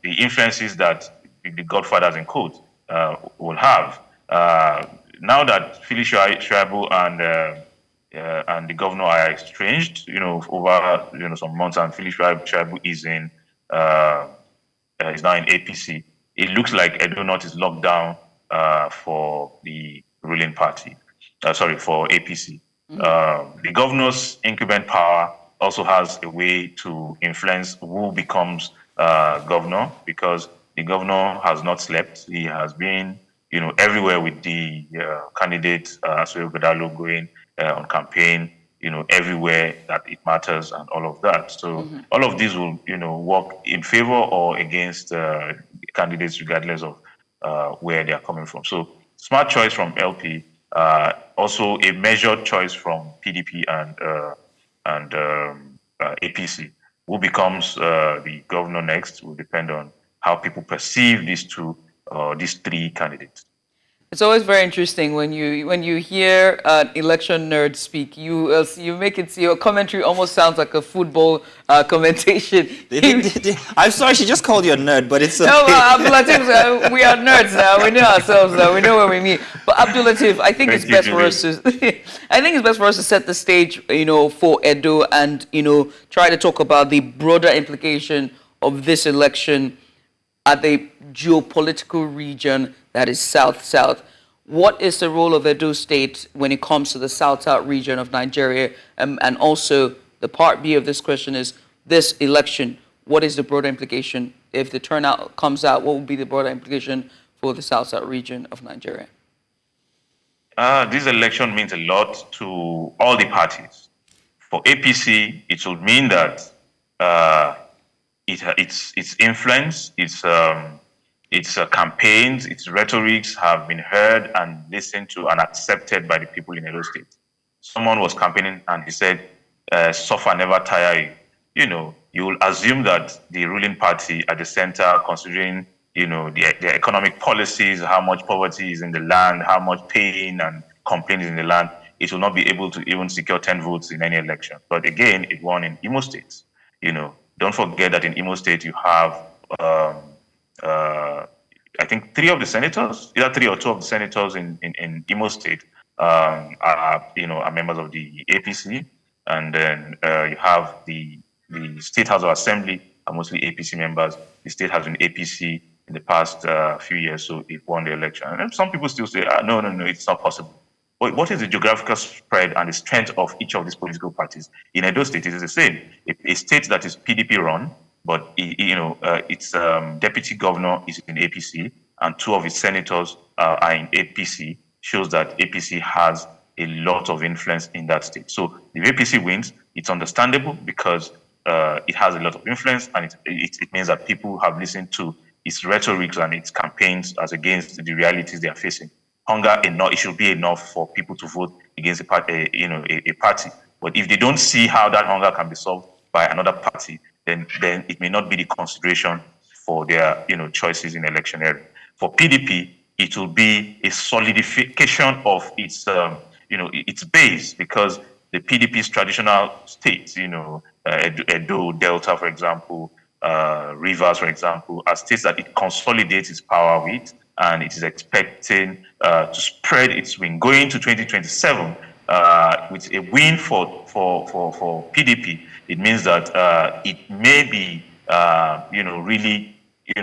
influences that the godfathers in quote will have. Now that Philly Shuaibu and the governor are estranged, over some months, and Philly Shuaibu is is now in APC. It looks like Edo North is locked down for the ruling party. For APC. The governor's incumbent power also has a way to influence who becomes governor, because the governor has not slept. He has been, everywhere with the candidate, Aswe Godalo, going on campaign, everywhere that it matters and all of that. So all of these will, work in favor or against candidates, regardless of where they are coming from. So smart choice from LP, also a measured choice from PDP and APC. Who becomes the governor next will depend on how people perceive these 3 candidates. It's always very interesting when you hear an election nerd speak. You make it, your commentary almost sounds like a football commentation. I'm sorry, she just called you a nerd, but it's okay. No, Abdul Latif, we are nerds now. We know ourselves now. We know what we mean. But Abdul Latif, I think it's best for us to. I think it's best for us to set the stage, for Edo, and try to talk about the broader implication of this election at the geopolitical region that is South-South. What is the role of Edo State when it comes to the South-South region of Nigeria? And also, the part B of this question is, this election, what is the broader implication? If the turnout comes out, what will be the broader implication for the South-South region of Nigeria? This election means a lot to all the parties. For APC, it would mean that its influence, its its campaigns, its rhetorics have been heard and listened to and accepted by the people in Edo State. Someone was campaigning and he said, suffer, never tire you. You will assume that the ruling party at the center, considering, the economic policies, how much poverty is in the land, how much pain and complaint is in the land, it will not be able to even secure 10 votes in any election. But again, it won in Imo State. Don't forget that in Imo State you have, I think, three of the senators, either three or two of the senators in Imo State are members of the APC, and then you have the State House of Assembly are mostly APC members. The state has been APC in the past few years, so it won the election. And some people still say, no, it's not possible. But what is the geographical spread and the strength of each of these political parties? In Edo State, it is the same. A state that is PDP run, but its deputy governor is in APC, and two of its senators are in APC, shows that APC has a lot of influence in that state. So if APC wins, it's understandable because it has a lot of influence, and it means that people have listened to its rhetoric and its campaigns as against the realities they are facing. Hunger enough, it should be enough for people to vote against a party. But if they don't see how that hunger can be solved by another party, then it may not be the consideration for their choices in electioneering. For PDP, it will be a solidification of its its base, because the PDP's traditional states, Edo, Delta, for example, Rivers, for example, are states that it consolidates its power with, and it is expecting to spread its wing. Going to 2027 with a win for PDP, it means that it may be really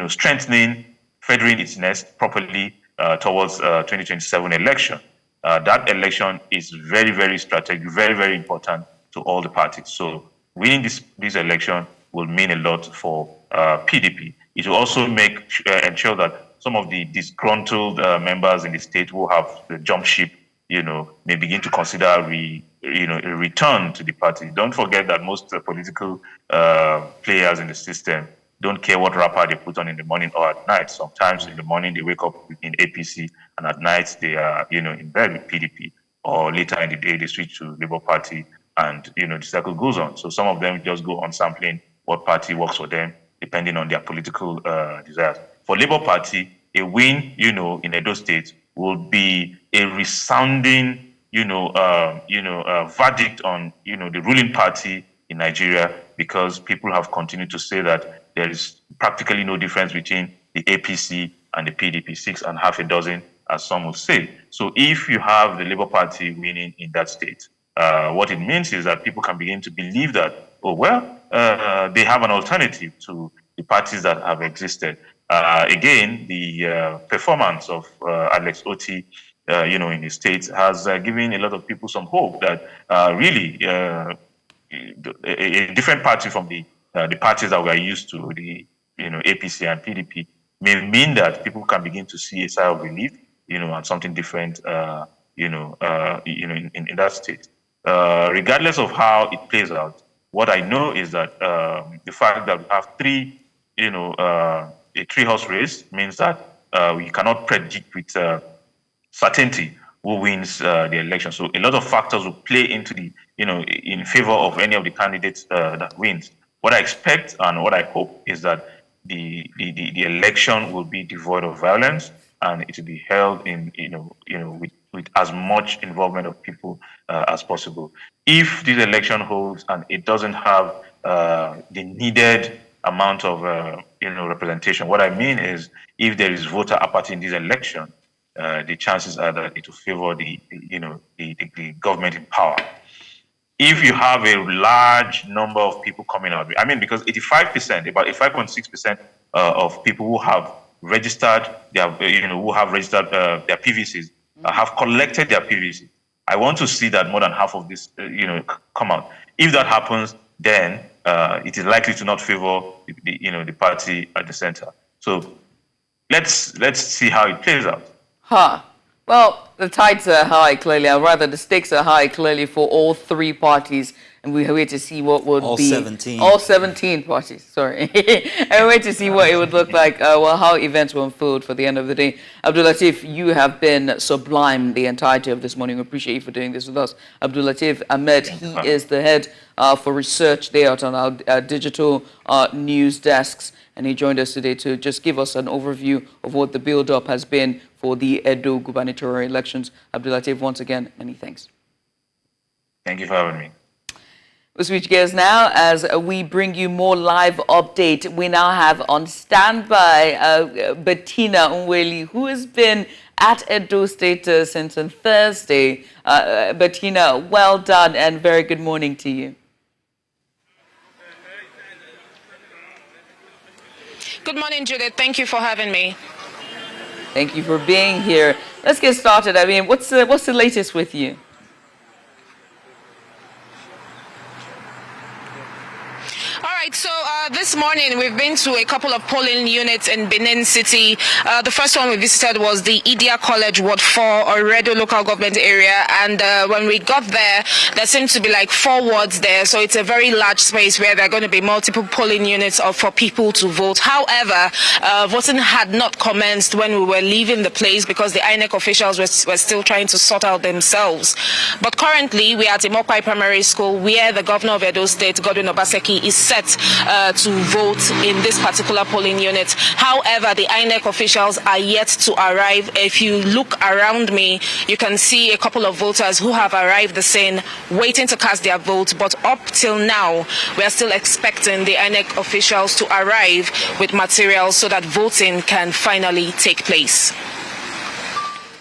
strengthening, feathering its nest properly towards 2027 election. That election is very, very strategic, very, very important to all the parties. So winning this election will mean a lot for PDP. It will also ensure that some of the disgruntled members in the state who have jumped ship, may begin to consider a return to the party. Don't forget that most political players in the system don't care what wrapper they put on in the morning or at night. Sometimes in the morning they wake up in APC, and at night they are, in bed with PDP, or later in the day they switch to Labour Party, and the cycle goes on. So some of them just go on sampling what party works for them, depending on their political desires. For Labour Party, a win, in Edo State will be a resounding, verdict on, the ruling party in Nigeria, because people have continued to say that there is practically no difference between the APC and the PDP, 6.5 dozen, as some would say. So if you have the Labour Party winning in that state, what it means is that people can begin to believe that, they have an alternative to the parties that have existed. Again, the performance of Alex Otti, in the States has given a lot of people some hope that really a different party from the parties that we are used to, the APC and PDP, may mean that people can begin to see a sigh of relief, and something different, in that state. Regardless of how it plays out, what I know is that the fact that we have a three-horse race means that we cannot predict with certainty who wins the election. So a lot of factors will play into the, in favor of any of the candidates that wins. What I expect and what I hope is that the election will be devoid of violence, and it will be held in, with as much involvement of people as possible. If this election holds and it doesn't have the needed amount of representation, what I mean is, if there is voter apathy in this election, the chances are that it will favor the government in power. If you have a large number of people coming out, because 85%, about 85.6% of people who have registered their PVCs have collected their PVC. I want to see that more than half of this, come out. If that happens, then it is likely to not favor the party at the center. So let's see how it plays out. Well, the tides are high, clearly, or rather the stakes are high, clearly, for all three parties and we wait to see what would all be 17. all 17 parties. Sorry, and we wait to see what it would look like. Well, how events will unfold for the end of the day. Abdul Latif, you have been sublime the entirety of this morning. We appreciate you for doing this with us. Abdul Latif Ahmed, he is the head for research there on our digital news desks, and he joined us today to just give us an overview of what the build-up has been for the Edo gubernatorial elections. Abdul Latif, once again, many thanks. Thank you for having me. We'll switch gears now as we bring you more live update. We now have on standby Bettina Nweli, who has been at Edo State since on Thursday. Bettina, well done and very good morning to you. Good morning, Judith. Thank you for having me. Thank you for being here. Let's get started. I mean, what's the latest with you? All right, so this morning we've been to a couple of polling units in Benin City. The first one we visited was the Idia College Ward 4 or Edo local government area, and when we got there, there seemed to be like 4 wards there, so it's a very large space where there are going to be multiple polling units for people to vote. However, voting had not commenced when we were leaving the place because the INEC officials were still trying to sort out themselves. But currently, we are at Imokwai Primary School where the governor of Edo State, Godwin Obaseki, is set to vote in this particular polling unit. However, the INEC officials are yet to arrive. If you look around me, you can see a couple of voters who have arrived the scene waiting to cast their vote. But up till now, we are still expecting the INEC officials to arrive with materials so that voting can finally take place.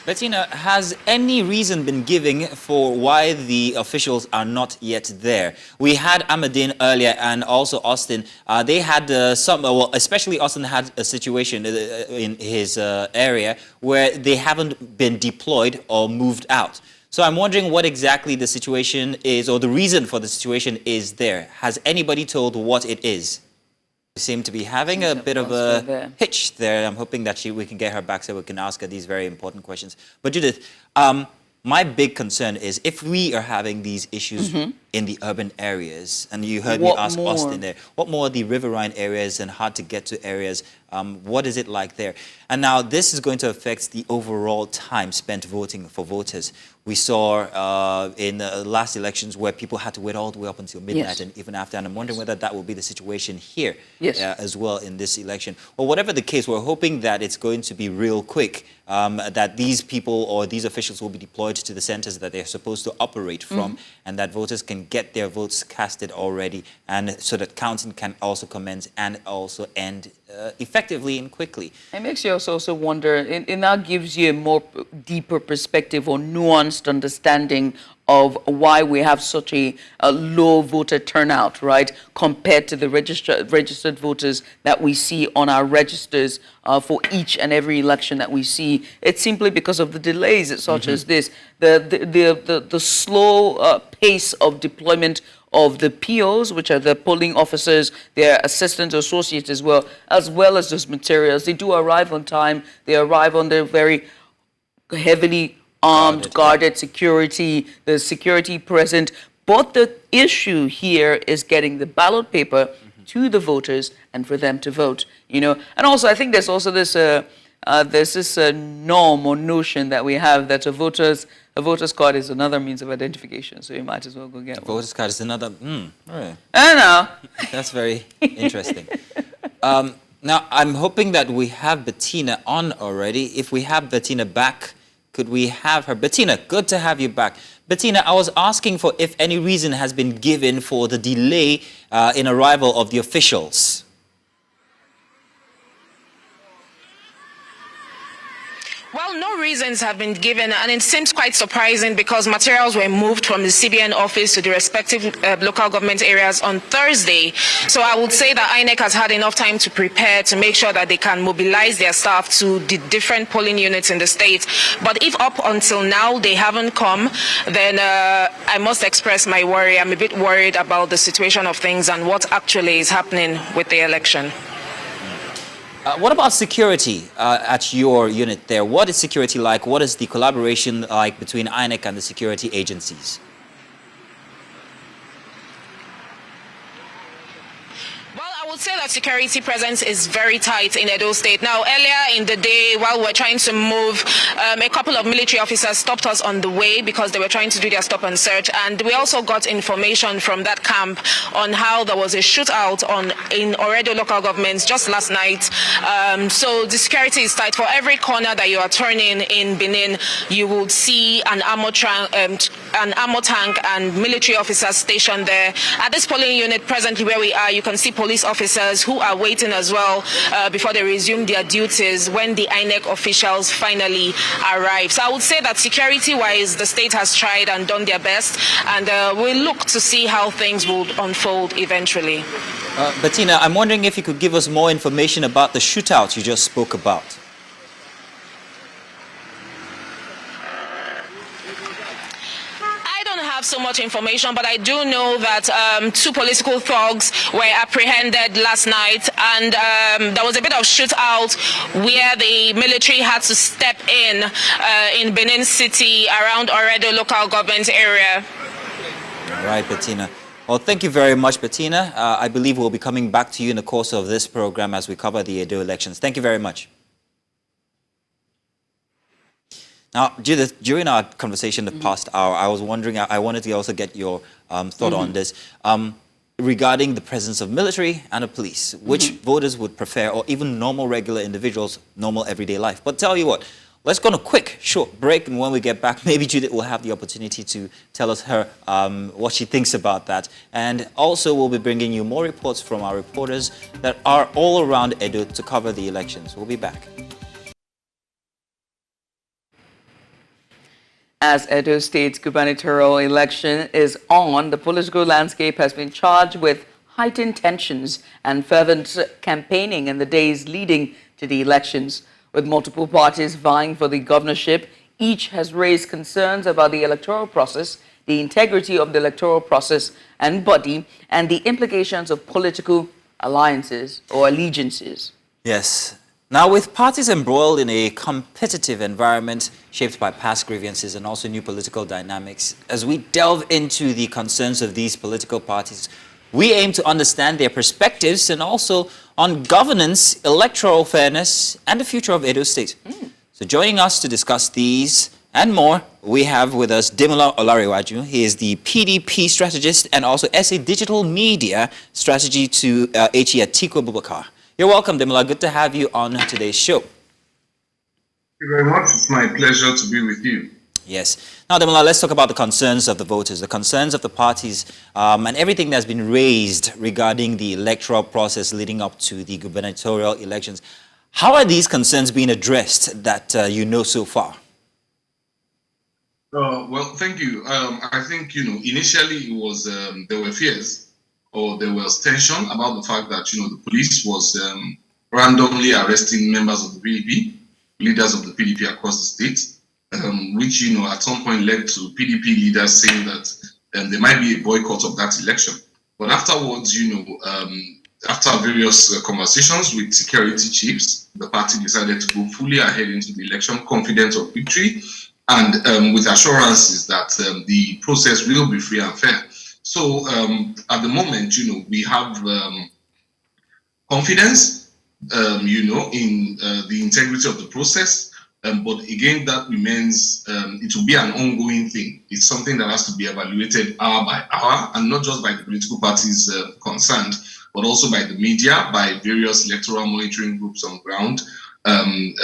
Bettina, has any reason been given for why the officials are not yet there? We had Ahmadine earlier and also Austin. They had well, especially Austin had a situation in his area where they haven't been deployed or moved out. So I'm wondering what exactly the situation is, or the reason for the situation is there. Has anybody told what it is? We seem to be having a bit of a hitch there. I'm hoping that we can get her back so we can ask her these very important questions. But Judith, my big concern is if we are having these issues in the urban areas, and you heard me ask Austin there, what more the riverine areas and hard to get to areas, what is it like there? And now this is going to affect the overall time spent voting for voters. We saw in the last elections where people had to wait all the way up until midnight and even after, and I'm wondering whether that will be the situation here as well in this election. Well, whatever the case, we're hoping that it's going to be real quick, that these people or these officials will be deployed to the centers that they're supposed to operate from, and that voters can get their votes casted already, and so that counting can also commence and also end effectively and quickly. It makes you also wonder, it now gives you a more deeper perspective or nuanced understanding of why we have such a low voter turnout, right, compared to the registered voters that we see on our registers for each and every election that we see. It's simply because of the delays such as this, the slow pace of deployment of the POs, which are the polling officers, their assistant associates as well as those materials. They do arrive on time. They arrive on their very heavily armed, guarded security, the security present. But the issue here is getting the ballot paper to the voters and for them to vote, you know. And also, I think there's also this norm or notion that we have that a voter's card is another means of identification, so you might as well go get one. Voter's card is another, right. I know. That's very interesting. Now, I'm hoping that we have Bettina on already. If we have Bettina back, could we have her? Bettina, good to have you back. Bettina, I was asking for if any reason has been given for the delay in arrival of the officials. Well, no reasons have been given, and it seems quite surprising because materials were moved from the CBN office to the respective local government areas on Thursday. So I would say that INEC has had enough time to prepare to make sure that they can mobilize their staff to the different polling units in the state. But if up until now they haven't come, then I must express my worry. I'm a bit worried about the situation of things and what actually is happening with the election. What about security at your unit there? What is security like? What is the collaboration like between INEC and the security agencies? I would say that security presence is very tight in Edo State. Now, earlier in the day, while we're trying to move, a couple of military officers stopped us on the way because they were trying to do their stop and search. And we also got information from that camp on how there was a shootout in Oredo local government just last night. So the security is tight. For every corner that you are turning in Benin, you will see an armor tank and military officers stationed there. At this polling unit presently where we are, you can see police officers who are waiting as well before they resume their duties when the INEC officials finally arrive. So I would say that security-wise, the state has tried and done their best, and we'll look to see how things will unfold eventually. Bettina, I'm wondering if you could give us more information about the shootout you just spoke about. Have so much information, but I do know that two political thugs were apprehended last night, and there was a bit of shootout where the military had to step in Benin City around Oredo local government area. All right, Bettina. Well, thank you very much, Bettina. I believe we'll be coming back to you in the course of this program as we cover the Edo elections. Thank you very much. Now, during our conversation the past hour, I was wondering, I wanted to also get your thought on this, regarding the presence of military and the police, which voters would prefer, or even normal, regular individuals, normal everyday life. But tell you what, let's go on a quick, short break, and when we get back, maybe Judith will have the opportunity to tell us what she thinks about that. And also, we'll be bringing you more reports from our reporters that are all around Edo to cover the elections. We'll be back. As Edo State's gubernatorial election is on, the political landscape has been charged with heightened tensions and fervent campaigning in the days leading to the elections. With multiple parties vying for the governorship, each has raised concerns about the electoral process, the integrity of the electoral process and body, and the implications of political alliances or allegiances. Yes. Now, with parties embroiled in a competitive environment shaped by past grievances and also new political dynamics, as we delve into the concerns of these political parties, we aim to understand their perspectives and also on governance, electoral fairness, and the future of Edo State. So joining us to discuss these and more, we have with us Demola Olariwaju. He is the PDP strategist and also SA Digital Media Strategy to HE Atiku Abubakar. You're welcome, Demola. Good to have you on today's show. Thank you very much. It's my pleasure to be with you. Yes. Now, Demola, let's talk about the concerns of the voters, the concerns of the parties, and everything that's been raised regarding the electoral process leading up to the gubernatorial elections. How are these concerns being addressed that you know so far? Well, thank you. I think, initially it was, there were fears or there was tension about the fact that, the police was randomly arresting members of the PDP, leaders of the PDP across the state, which, at some point led to PDP leaders saying that there might be a boycott of that election. But afterwards, after various conversations with security chiefs, the party decided to go fully ahead into the election, confident of victory, and with assurances that the process will be free and fair. So at the moment, we have confidence, in the integrity of the process. But again, that remains, it will be an ongoing thing. It's something that has to be evaluated hour by hour, and not just by the political parties concerned, but also by the media, by various electoral monitoring groups on ground, and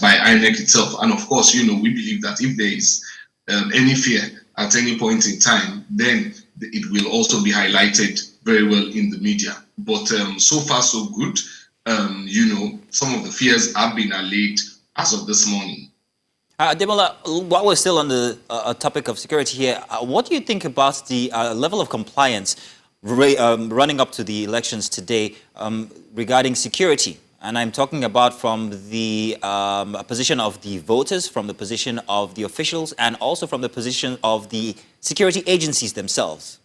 by INEC itself. And of course, we believe that if there is any fear at any point in time, then it will also be highlighted very well in the media. But so far, so good. Some of the fears have been allayed as of this morning. Demola, while we're still on the topic of security here, what do you think about the level of compliance running up to the elections today regarding security? And I'm talking about from the position of the voters, from the position of the officials, and also from the position of the security agencies themselves.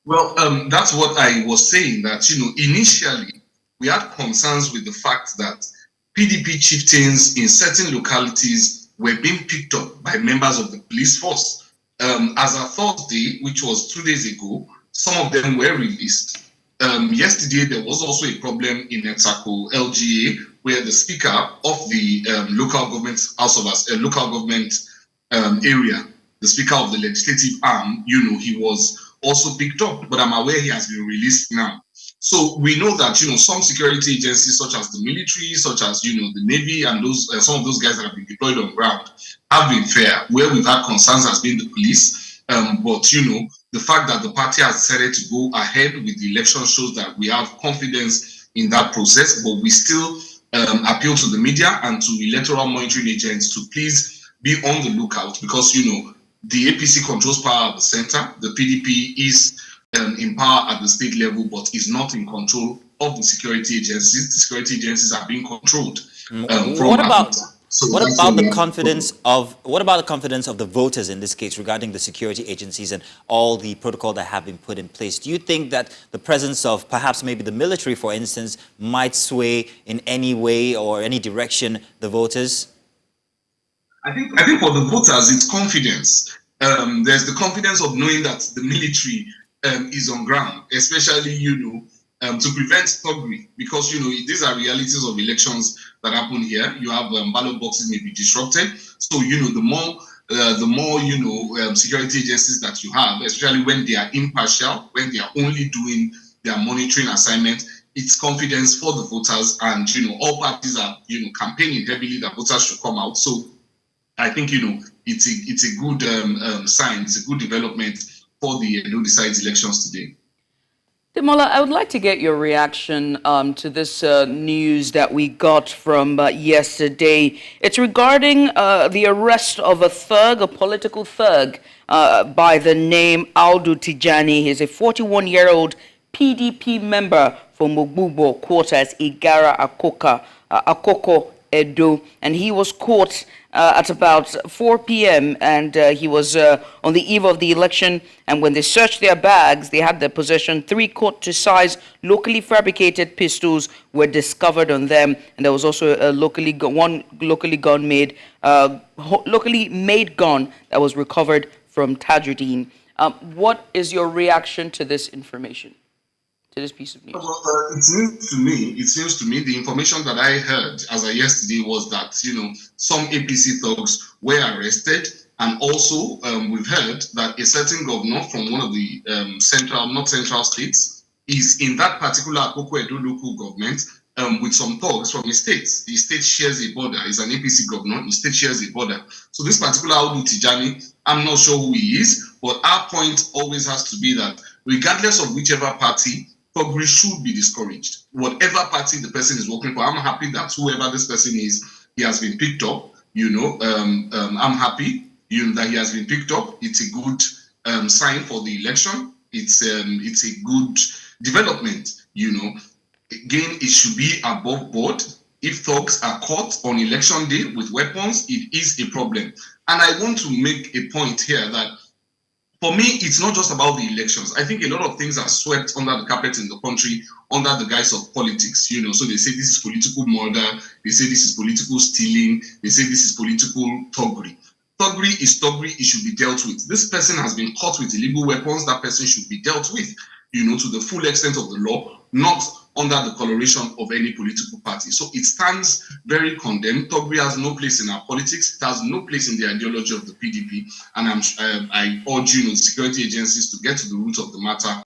Well, that's what I was saying, that, initially we had concerns with the fact that PDP chieftains in certain localities were being picked up by members of the police force. As of Thursday, which was 2 days ago, some of them were released. Yesterday, there was also a problem in Etako LGA where the speaker of the local government area, the speaker of the legislative arm, he was also picked up. But I'm aware he has been released now. So we know that some security agencies, such as the military, such as the Navy, and those some of those guys that have been deployed on ground, have been fair. Where we've had concerns has been the police. But the fact that the party has decided to go ahead with the election shows that we have confidence in that process. But we still appeal to the media and to electoral monitoring agents to please be on the lookout, because the APC controls power at the center. The PDP is in power at the state level, but is not in control of the security agencies. The security agencies are being controlled. What about the confidence of the voters in this case regarding the security agencies and all the protocol that have been put in place? Do you think that the presence of perhaps maybe the military, for instance, might sway in any way or any direction the voters? I think for the voters, it's confidence. There's the confidence of knowing that the military is on ground, especially, to prevent thuggery, because, these are realities of elections that happen here. You have ballot boxes may be disrupted. So, the more security agencies that you have, especially when they are impartial, when they are only doing their monitoring assignment, it's confidence for the voters. And, all parties are, campaigning heavily that voters should come out. So I think, it's a good sign, it's a good development for the Edo State elections today. Demola, I would like to get your reaction to this news that we got from yesterday. It's regarding the arrest of a political thug by the name Audu Tijani. He's a 41-year-old PDP member from Mogbubo quarters, Igara Akoko, Edo, and he was caught at about 4 p.m. and he was on the eve of the election, and when they searched their bags, they had their possession 3 cut-to-size locally fabricated pistols were discovered on them, and there was also a locally made gun that was recovered from Tajuddin. What is your reaction to this information? To this piece of news? Well, it seems to me the information that I heard as of yesterday was that some APC thugs were arrested, and also we've heard that a certain governor from one of the north central states is in that particular Akoko Edo local government with some thugs from his state. The state shares a border. He's an APC governor. The state shares a border. So this particular Audu Tijani, I'm not sure who he is, but our point always has to be that regardless of whichever party, thuggery should be discouraged. Whatever party the person is working for, I'm happy that whoever this person is, he has been picked up. I'm happy that he has been picked up. It's a good sign for the election. It's a good development. Again, it should be above board. If thugs are caught on election day with weapons, it is a problem. And I want to make a point here that for me, it's not just about the elections. I think a lot of things are swept under the carpet in the country under the guise of politics. So they say this is political murder. They say this is political stealing. They say this is political thuggery. Thuggery is thuggery. It should be dealt with. This person has been caught with illegal weapons. That person should be dealt with, to the full extent of the law, not under the coloration of any political party. So it stands very condemned. Thuggery has no place in our politics. It has no place in the ideology of the PDP. And I urge the security agencies to get to the root of the matter,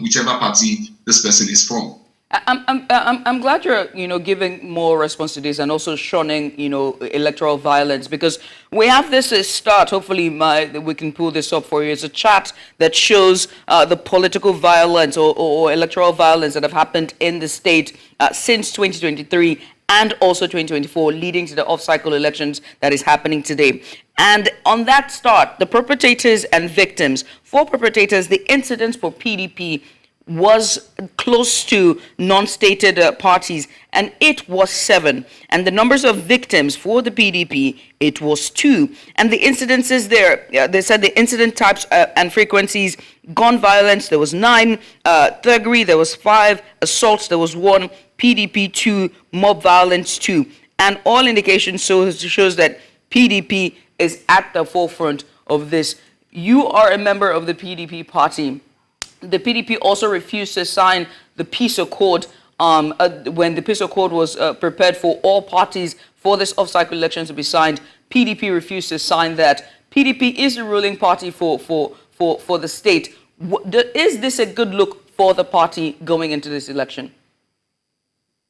whichever party this person is from. I'm glad you're giving more response to this and also shunning electoral violence, because we have this start. Hopefully we can pull this up for you. It's a chart that shows the political violence or electoral violence that have happened in the state since 2023 and also 2024, leading to the off-cycle elections that is happening today. And on that start, the perpetrators and victims. For perpetrators, the incidents for PDP was close to non-stated parties, and it was 7. And the numbers of victims for the PDP, it was 2. And the incidences there, they said the incident types and frequencies: gun violence, there was 9, thuggery, there was 5, assaults, there was 1, PDP 2, mob violence 2. And all indications shows that PDP is at the forefront of this. You are a member of the PDP party. the PDP also refused to sign the peace accord when the peace accord was prepared for all parties for this off-cycle election to be signed. PDP refused to sign that. PDP is the ruling party for the state. Is this a good look for the party going into this election?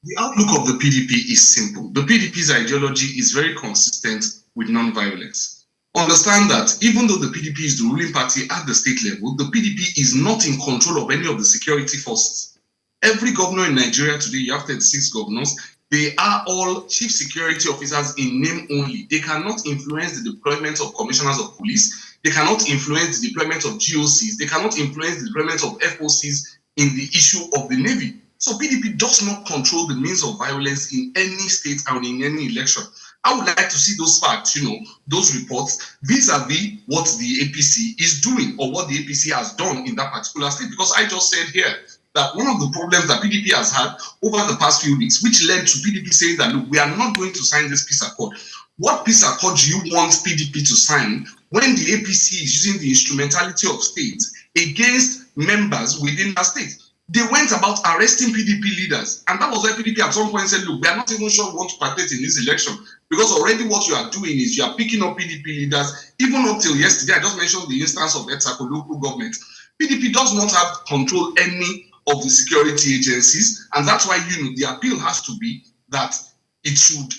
The outlook of the PDP is simple. The PDP's ideology is very consistent with non-violence. Understand that even though the PDP is the ruling party at the state level, the PDP is not in control of any of the security forces. Every governor in Nigeria today, you have 36 governors, they are all chief security officers in name only. They cannot influence the deployment of commissioners of police. They cannot influence the deployment of GOCs. They cannot influence the deployment of FOCs in the issue of the Navy. So PDP does not control the means of violence in any state and in any election. I would like to see those facts, those reports vis-a-vis what the APC is doing or what the APC has done in that particular state. Because I just said here that one of the problems that PDP has had over the past few weeks, which led to PDP saying that, look, we are not going to sign this peace accord. What peace accord do you want PDP to sign when the APC is using the instrumentality of states against members within that state? They went about arresting PDP leaders. And that was why PDP at some point said, look, we are not even sure we want to participate in this election. Because already what you are doing is you are picking up PDP leaders. Even up till yesterday, I just mentioned the instance of Etsako local government. PDP does not have control any of the security agencies. And that's why, the appeal has to be that they should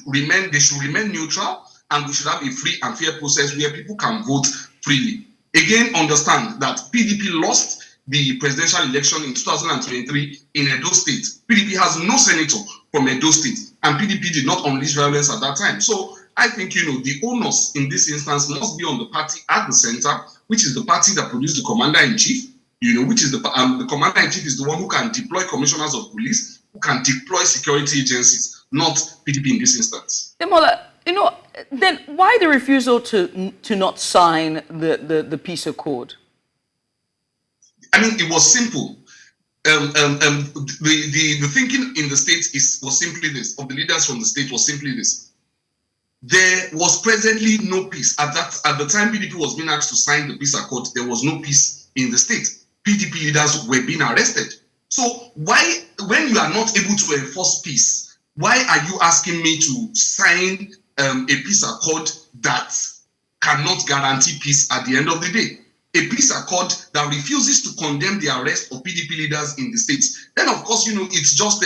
remain neutral, and we should have a free and fair process where people can vote freely. Again, understand that PDP lost the presidential election in 2023 in Edo State. PDP has no senator from Edo State, and PDP did not unleash violence at that time. So I think, the onus in this instance must be on the party at the center, which is the party that produced the commander-in-chief, which is the commander-in-chief is the one who can deploy commissioners of police, who can deploy security agencies, not PDP in this instance. Demola, then why the refusal to not sign the peace accord? I mean, it was simple. The thinking in the state was simply this, of the leaders from the state was simply this. There was presently no peace. At the time PDP was being asked to sign the peace accord, there was no peace in the state. PDP leaders were being arrested. So why, when you are not able to enforce peace, why are you asking me to sign a peace accord that cannot guarantee peace at the end of the day? A peace accord that refuses to condemn the arrest of PDP leaders in the states, then of course, it's just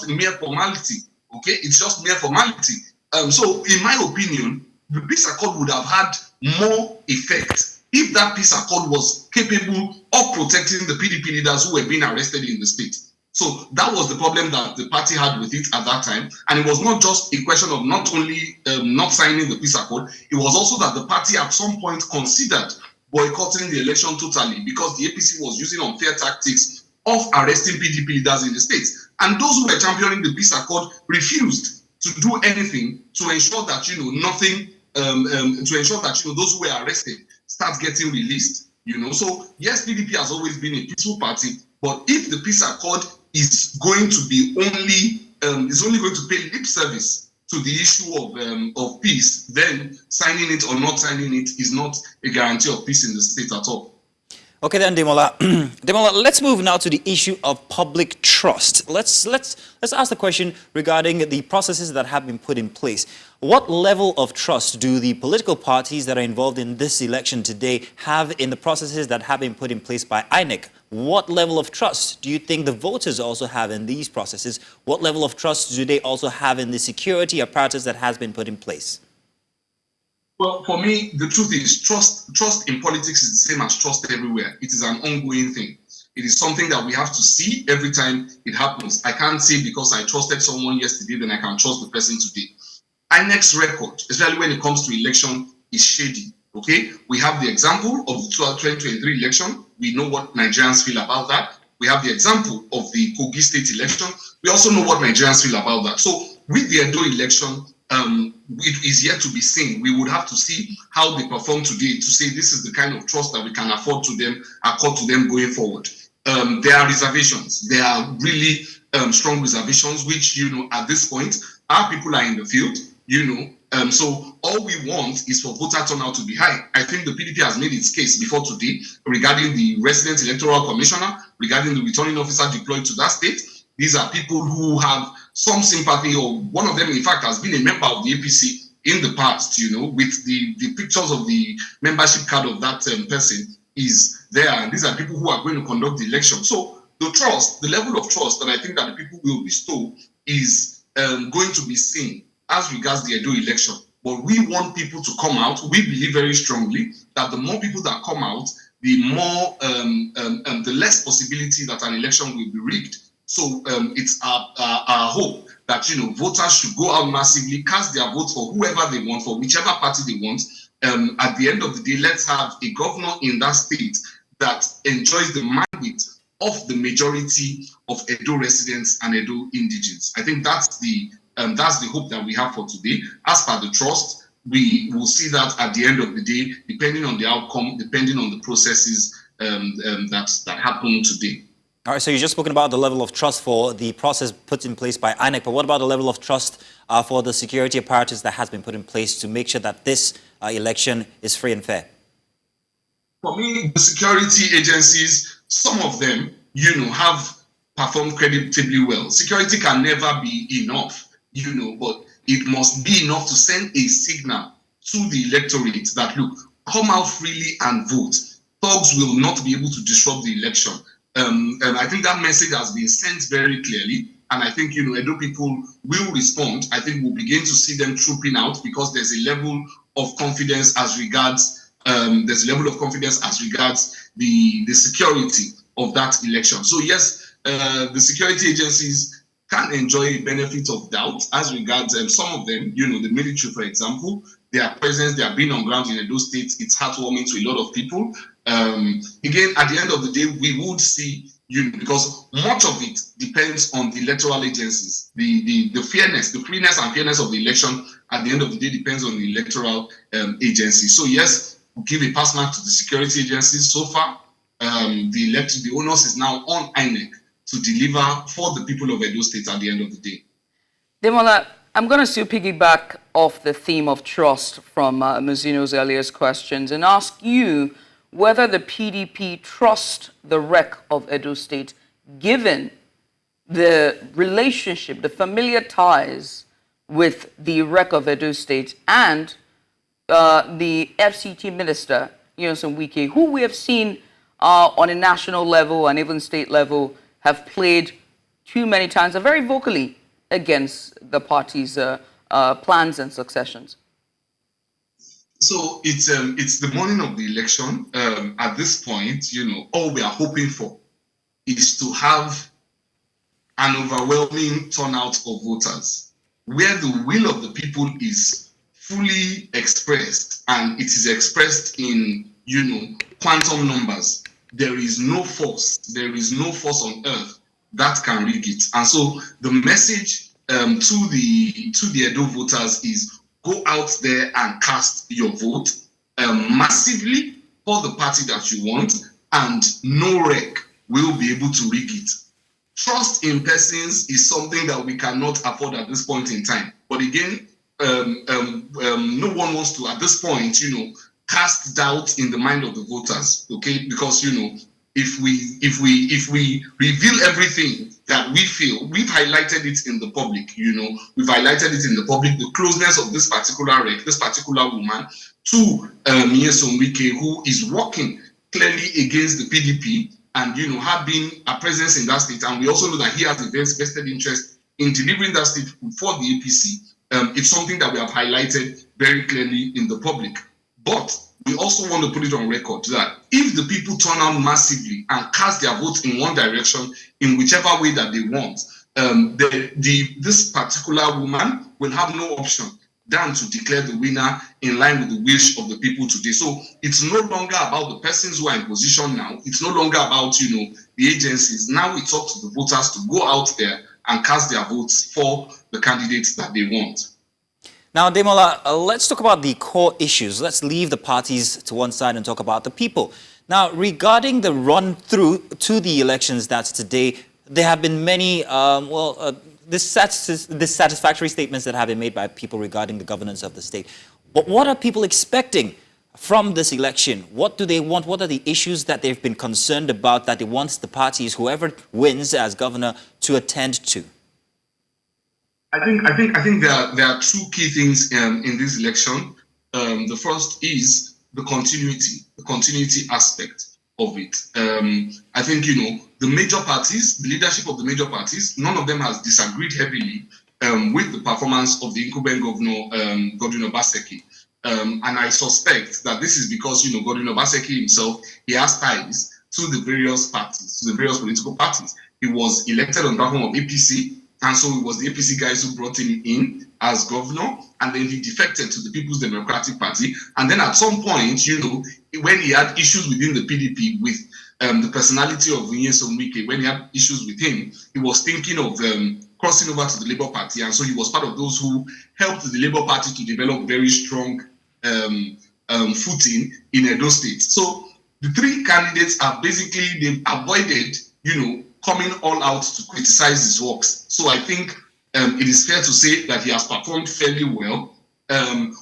a mere formality. Okay, it's just mere formality. So in my opinion, the peace accord would have had more effect if that peace accord was capable of protecting the PDP leaders who were being arrested in the state. So that was the problem that the party had with it at that time. And it was not just a question of not only not signing the peace accord, it was also that the party at some point considered boycotting the election totally because the APC was using unfair tactics of arresting PDP leaders in the states. And those who were championing the peace accord refused to do anything to ensure that, those who were arrested start getting released. So yes, PDP has always been a peaceful party, but if the peace accord is going to be is only going to pay lip service to the issue of peace, then signing it or not signing it is not a guarantee of peace in the state at all. Okay then, Demola. Demola, let's move now to the issue of public trust. Let's ask the question regarding the processes that have been put in place. What level of trust do the political parties that are involved in this election today have in the processes that have been put in place by INEC? What level of trust do you think the voters also have in these processes? What level of trust do they also have in the security apparatus that has been put in place? Well, for me, the truth is trust in politics is the same as trust everywhere. It is an ongoing thing. It is something that we have to see every time it happens. I can't say because I trusted someone yesterday, then I can trust the person today. INEC's record, especially when it comes to election, is shady. Okay, we have the example of the 2023 election. We know what Nigerians feel about that. We have the example of the Kogi State election. We also know what Nigerians feel about that. So with the Edo election, it is yet to be seen. We would have to see how they perform today to say this is the kind of trust that we can accord to them going forward. There are reservations. There are really strong reservations, which, at this point, our people are in the field. So all we want is for voter turnout to be high. I think the PDP has made its case before today regarding the resident electoral commissioner, regarding the returning officer deployed to that state. These are people who have some sympathy, or one of them, in fact, has been a member of the APC in the past, with the pictures of the membership card of that person is there. And these are people who are going to conduct the election. So the level of trust that I think that the people will bestow is going to be seen as regards the Edo election. But we want people to come out. We believe very strongly that the more people that come out, the more, the less possibility that an election will be rigged. So it's our hope that, voters should go out massively, cast their vote for whoever they want, for whichever party they want. At the end of the day, let's have a governor in that state that enjoys the mandate of the majority of Edo residents and Edo indigenes. I think that's the hope that we have for today. As per the trust, we will see that at the end of the day, depending on the outcome, depending on the processes that happen today. All right, so you've just spoken about the level of trust for the process put in place by INEC, but what about the level of trust for the security apparatus that has been put in place to make sure that this election is free and fair? For me, the security agencies, some of them, have performed creditably well. Security can never be enough, but it must be enough to send a signal to the electorate that, look, come out freely and vote. Thugs will not be able to disrupt the election. And I think that message has been sent very clearly. And I think, Edo people will respond. I think we'll begin to see them trooping out because there's a level of confidence as regards the security of that election. So yes, the security agencies can enjoy a benefit of doubt as regards some of them, the military, for example, their presence, they have been on ground in Edo State. It's heartwarming to a lot of people. Again, at the end of the day, we would see, because much of it depends on the electoral agencies. The freeness and fairness of the election at the end of the day depends on the electoral agency. So yes, we'll give a pass mark to the security agencies. So far, the onus is now on INEC to deliver for the people of Edo State at the end of the day. Demola, I'm going to still piggyback off the theme of trust from Mazino's earliest questions and ask you whether the PDP trust the rec of Edo State, given the relationship, the familiar ties with the rec of Edo State and the FCT minister, Nyesom Wike, who we have seen on a national level and even state level have played too many times and very vocally against the party's plans and successions. So it's the morning of the election. At this point, all we are hoping for is to have an overwhelming turnout of voters, where the will of the people is fully expressed, and it is expressed in, quantum numbers. There is no force on earth that can rig it. And so the message to the Edo voters is, go out there and cast your vote massively for the party that you want, and no rec will be able to rig it. Trust in persons is something that we cannot afford at this point in time. But again, no one wants to, at this point, cast doubt in the mind of the voters, okay? Because, if we reveal everything that we feel, we've highlighted it in the public, we've highlighted it in the public, the closeness of this particular rec, this particular woman, to Nyesom Wike, who is working clearly against the PDP and, have been a presence in that state. And we also know that he has a vested interest in delivering that state for the APC. It's something that we have highlighted very clearly in the public. But we also want to put it on record that if the people turn out massively and cast their votes in one direction, in whichever way that they want, this particular woman will have no option than to declare the winner in line with the wish of the people today. So it's no longer about the persons who are in position now. It's no longer about, the agencies. Now it's up to the voters to go out there and cast their votes for the candidates that they want. Now, Demola, let's talk about the core issues. Let's leave the parties to one side and talk about the people. Now, regarding the run-through to the elections that's today, there have been many, dissatisfactory statements that have been made by people regarding the governance of the state. But what are people expecting from this election? What do they want? What are the issues that they've been concerned about that they want the parties, whoever wins as governor, to attend to? I think there are two key things in this election. The first is the continuity aspect of it. I think, the major parties, the leadership of the major parties, none of them has disagreed heavily with the performance of the incumbent governor, Godwin Obaseki. And I suspect that this is because, Godwin Obaseki himself, he has ties to the various parties, to the various political parties. He was elected on the platform of APC, and so it was the APC guys who brought him in as governor, and then he defected to the People's Democratic Party. And then at some point, when he had issues within the PDP with the personality of Nyesom Wike, when he had issues with him, he was thinking of crossing over to the Labour Party. And so he was part of those who helped the Labour Party to develop very strong footing in Edo State. So the three candidates are basically, they've avoided, coming all out to criticize his works. So I think it is fair to say that he has performed fairly well.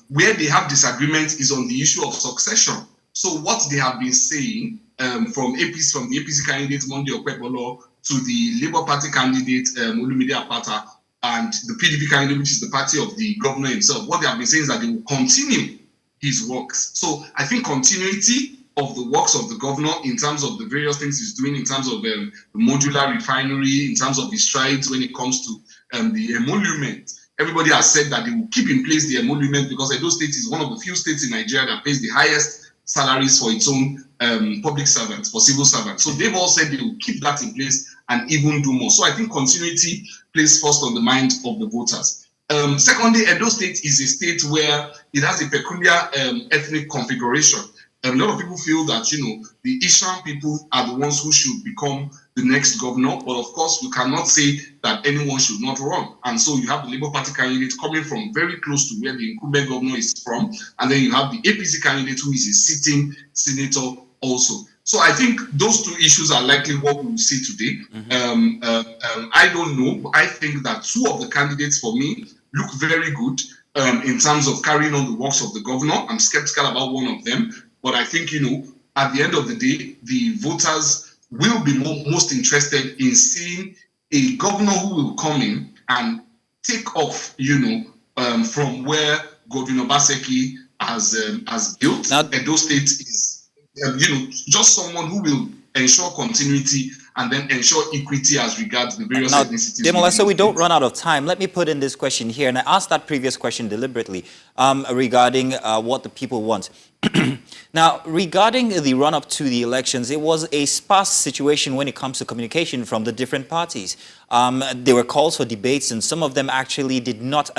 Where they have disagreement is on the issue of succession. So what they have been saying from the APC candidate Monday Okpebolo to the Labour Party candidate Olumide Apata and the PDP candidate, which is the party of the governor himself, what they have been saying is that they will continue his works. So I think continuity of the works of the governor in terms of the various things he's doing, in terms of the modular refinery, in terms of his strides when it comes to the emolument. Everybody has said that they will keep in place the emolument because Edo State is one of the few states in Nigeria that pays the highest salaries for its own public servants, for civil servants. So they've all said they will keep that in place and even do more. So I think continuity plays first on the mind of the voters. Secondly, Edo State is a state where it has a peculiar ethnic configuration. A lot of people feel that, the Ishan people are the ones who should become the next governor. But of course, you cannot say that anyone should not run. And so you have the Labour Party candidate coming from very close to where the incumbent governor is from. And then you have the APC candidate who is a sitting senator also. So I think those two issues are likely what we will see today. I don't know. I think that two of the candidates for me look very good in terms of carrying on the works of the governor. I'm skeptical about one of them. But I think, at the end of the day, the voters will be most interested in seeing a governor who will come in and take off, from where Godwin Obaseki has built. Now, Edo State is, just someone who will ensure continuity and then ensure equity as regards the various ethnicities. Demola, so we don't run out of time, let me put in this question here, and I asked that previous question deliberately regarding what the people want. Now, regarding the run-up to the elections, it was a sparse situation when it comes to communication from the different parties. There were calls for debates, and some of them actually did not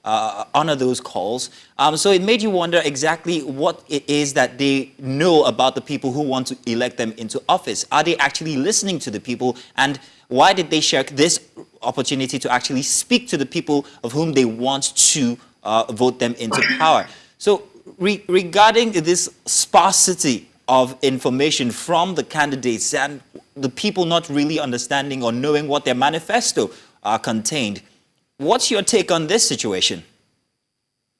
honor those calls. So it made you wonder exactly what it is that they know about the people who want to elect them into office. Are they actually listening to the people, and why did they shirk this opportunity to actually speak to the people of whom they want to vote them into power? So regarding this sparsity of information from the candidates and the people not really understanding or knowing what their manifesto contained, what's your take on this situation?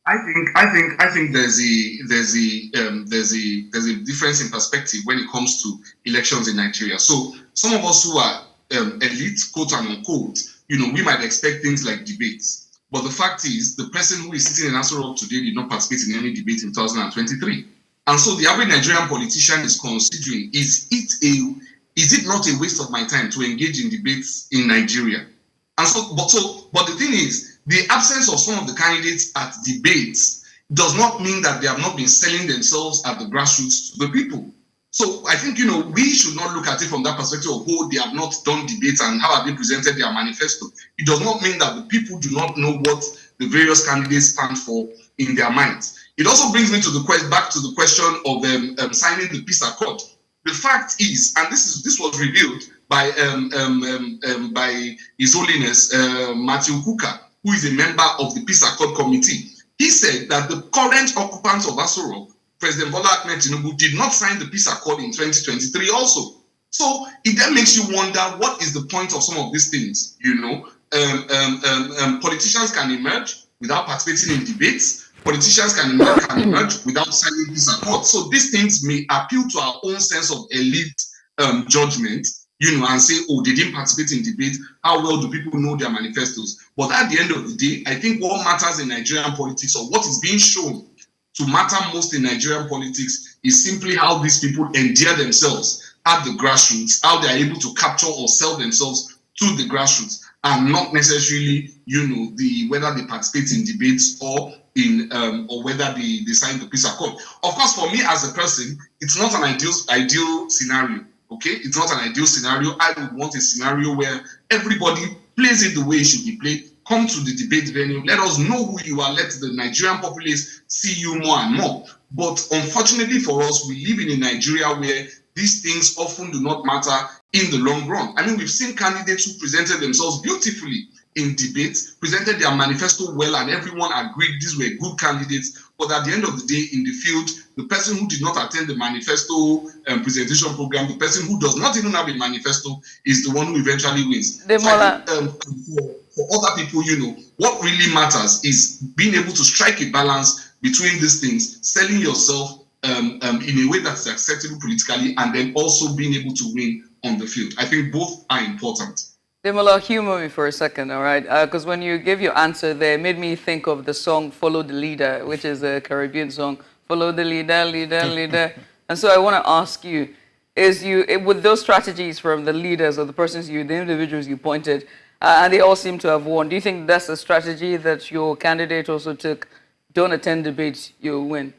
I think there's a difference in perspective when it comes to elections in Nigeria. So some of us who are elite, quote unquote, we might expect things like debates. But the fact is, the person who is sitting in Aso Rock today did not participate in any debate in 2023. And so the average Nigerian politician is considering, is it not a waste of my time to engage in debates in Nigeria? And but the thing is, the absence of some of the candidates at debates does not mean that they have not been selling themselves at the grassroots to the people. So I think, we should not look at it from that perspective of, they have not done debates and how have they presented their manifesto. It does not mean that the people do not know what the various candidates stand for in their minds. It also brings me to back to the question of signing the peace accord. The fact is, and this was revealed by His Holiness Matthew Kuka, who is a member of the Peace Accord Committee. He said that the current occupants of Aso Rock, President Bola Ahmed Tinubu, did not sign the peace accord in 2023 also. So it then makes you wonder, what is the point of some of these things, politicians can emerge without participating in debates. Politicians can emerge without signing peace accords. So these things may appeal to our own sense of elite judgment, and say, oh, they didn't participate in debate. How well do people know their manifestos? But at the end of the day, I think what matters in Nigerian politics, or what is being shown to matter most in Nigerian politics, is simply how these people endear themselves at the grassroots, how they are able to capture or sell themselves to the grassroots, and not necessarily, whether they participate in debates or whether they sign the peace accord. Of course, for me as a person, it's not an ideal scenario. Okay, it's not an ideal scenario. I would want a scenario where everybody plays it the way it should be played. Come to the debate venue. Let us know who you are. Let the Nigerian populace see you more and more. But unfortunately for us, we live in a Nigeria where these things often do not matter in the long run. I mean, we've seen candidates who presented themselves beautifully in debates, presented their manifesto well, and everyone agreed these were good candidates. But at the end of the day, in the field, the person who did not attend the manifesto presentation program, the person who does not even have a manifesto, is the one who eventually wins. So I think, for other people, what really matters is being able to strike a balance between these things, selling yourself in a way that's acceptable politically, and then also being able to win on the field. I think both are important. Demola, humor me for a second, all right? Because when you gave your answer there, it made me think of the song Follow the Leader, which is a Caribbean song. Follow the leader, leader, leader. And so I want to ask you, with those strategies from the leaders or the individuals you pointed, and they all seem to have won, do you think that's a strategy that your candidate also took? Don't attend debates, you'll win.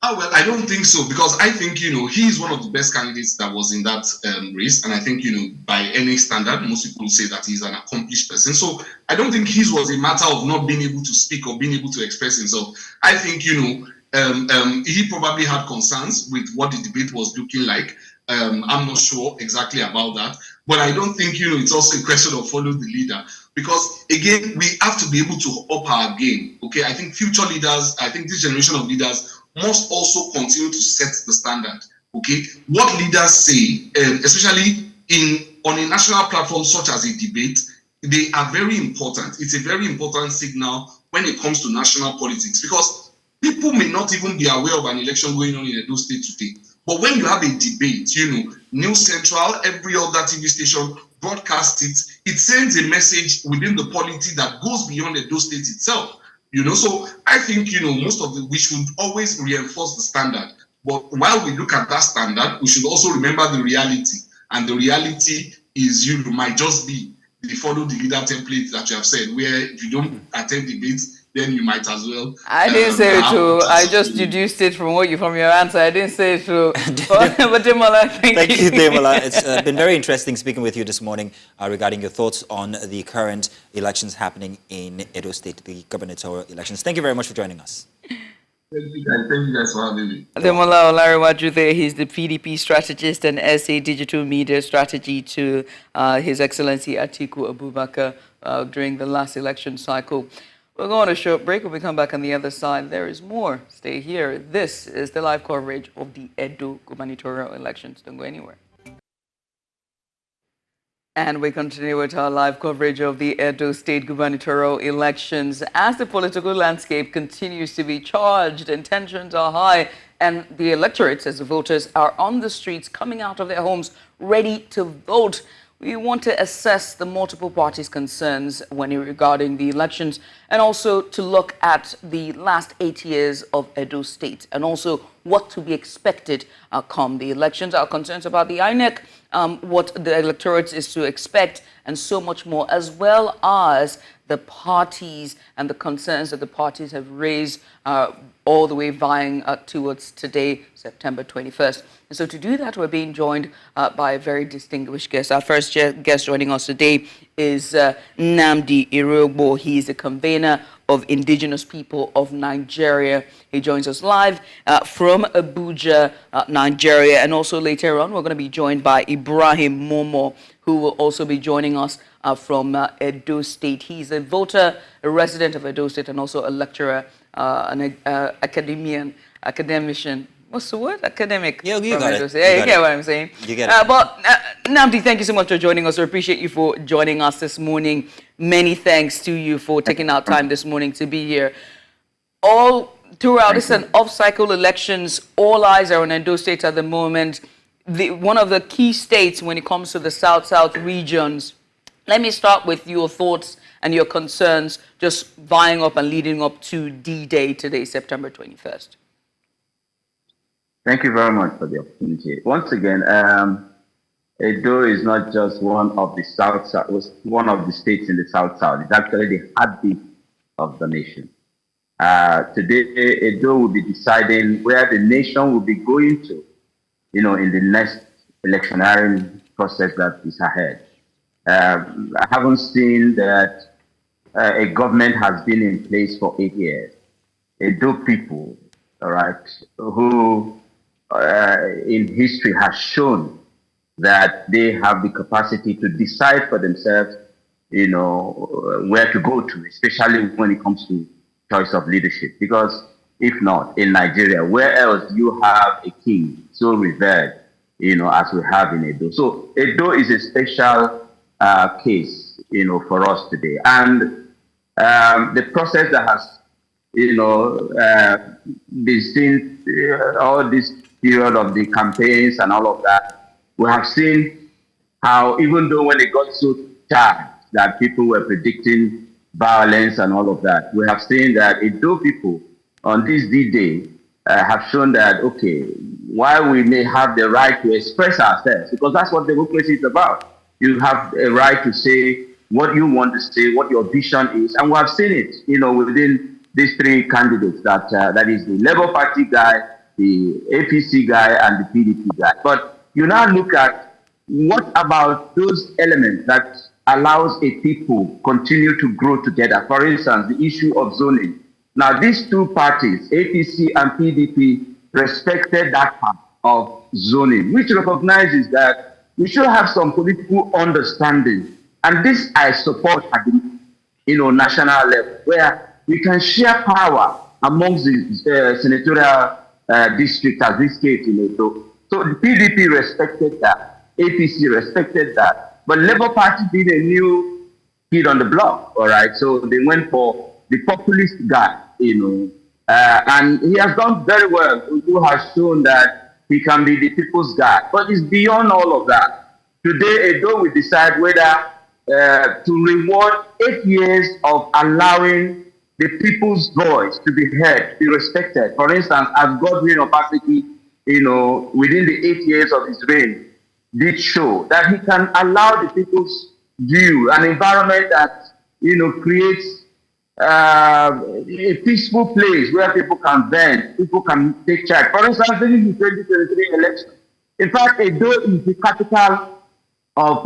Oh, well, I don't think so, because I think, he's one of the best candidates that was in that race. And I think, by any standard, most people say that he's an accomplished person. So I don't think his was a matter of not being able to speak or being able to express himself. I think, he probably had concerns with what the debate was looking like. I'm not sure exactly about that. But I don't think, it's also a question of follow the leader. Because, again, we have to be able to up our game. Okay, I think future leaders, I think this generation of leaders must also continue to set the standard. Okay, what leaders say, especially on a national platform such as a debate, they are very important. It's a very important signal when it comes to national politics, because people may not even be aware of an election going on in Edo State today. But when you have a debate, News Central, every other TV station broadcast it, it sends a message within the polity that goes beyond Edo State itself. So I think, we should always reinforce the standard. But while we look at that standard, we should also remember the reality. And the reality is, might just be the follow the leader template that you have said, where if you don't attend debates, then you might as well. I didn't say it true. I just deduced it from your answer. I didn't say it true. But Demola, thank you. Demola. It's been very interesting speaking with you this morning regarding your thoughts on the current elections happening in Edo State, the gubernatorial elections. Thank you very much for joining us. Thank you guys for having me. Demola Olariwaju there, he's the PDP strategist and SA digital media strategy to His Excellency Atiku Abubakar during the last election cycle. We'll go on a short break. When we come back on the other side, there is more. Stay here. This is the live coverage of the Edo gubernatorial elections. Don't go anywhere. And we continue with our live coverage of the Edo State gubernatorial elections. As the political landscape continues to be charged and tensions are high, and the electorates, as the voters, are on the streets, coming out of their homes, ready to vote. We want to assess the multiple parties' concerns regarding the elections, and also to look at the last 8 years of Edo State, and also what to be expected come the elections, our concerns about the INEC, what the electorate is to expect, and so much more, as well as the parties and the concerns that the parties have raised all the way vying towards today, September 21st. And so to do that, we're being joined by a very distinguished guest. Our first guest joining us today is Nnamdi Irogbo. He is the convener of Indigenous People of Nigeria. He joins us live from Abuja, Nigeria. And also later on, we're going to be joined by Ibrahim Momo, who will also be joining us from Edo State. He's a voter, a resident of Edo State, and also a lecturer, an academician, what's the word? Academic. Yeah, you from got Edo it. State. Yeah, You you got get it. what I'm saying. You get it. But Nnamdi, thank you so much for joining us. We appreciate you for joining us this morning. Many thanks to you for taking out time this morning to be here. All throughout this and off-cycle elections, all eyes are on Edo State at the moment. One of the key states when it comes to the South-South regions. Let me start with your thoughts and your concerns just vying up and leading up to D-Day today, September 21st. Thank you very much for the opportunity. Once again, Edo is not just one of the South-South, one of the states in the South-South. It's actually the heartbeat of the nation. Today, Edo will be deciding where the nation will be going to, in the next electionary process that is ahead. I haven't seen that a government has been in place for 8 years. Edo people, all right, who in history has shown that they have the capacity to decide for themselves, where to go to, especially when it comes to choice of leadership. Because if not, in Nigeria, where else do you have a king so revered, as we have in Edo? So Edo is a special case, for us today. And the process that has, been seen all this period of the campaigns and all of that, we have seen how even though when it got so charged that people were predicting violence and all of that, we have seen that Edo people on this D-Day have shown that, okay, while we may have the right to express ourselves, because that's what democracy is about. You have a right to say what you want to say, what your vision is, and we have seen it, within these three candidates, that is the Labour Party guy, the APC guy, and the PDP guy. But you now look at what about those elements that allows a people continue to grow together. For instance, the issue of zoning. Now, these two parties, APC and PDP, respected that part of zoning, which recognizes that we should have some political understanding. And this I support at the national level, where we can share power amongst the senatorial district as this case in Edo. So the PDP respected that, APC respected that, but Labour Party being a new kid on the block, all right? So they went for the populist guy, and he has done very well, who has shown that he can be the people's guy. But it's beyond all of that. Today, Edo will decide whether to reward 8 years of allowing the people's voice to be heard, to be respected. For instance, as Godwin Obaseki, within the 8 years of his reign, did show that he can allow the people's view, an environment that, creates a peaceful place where people can vent, people can take charge. For instance, this is the 2023 election. In fact, Edo is the capital of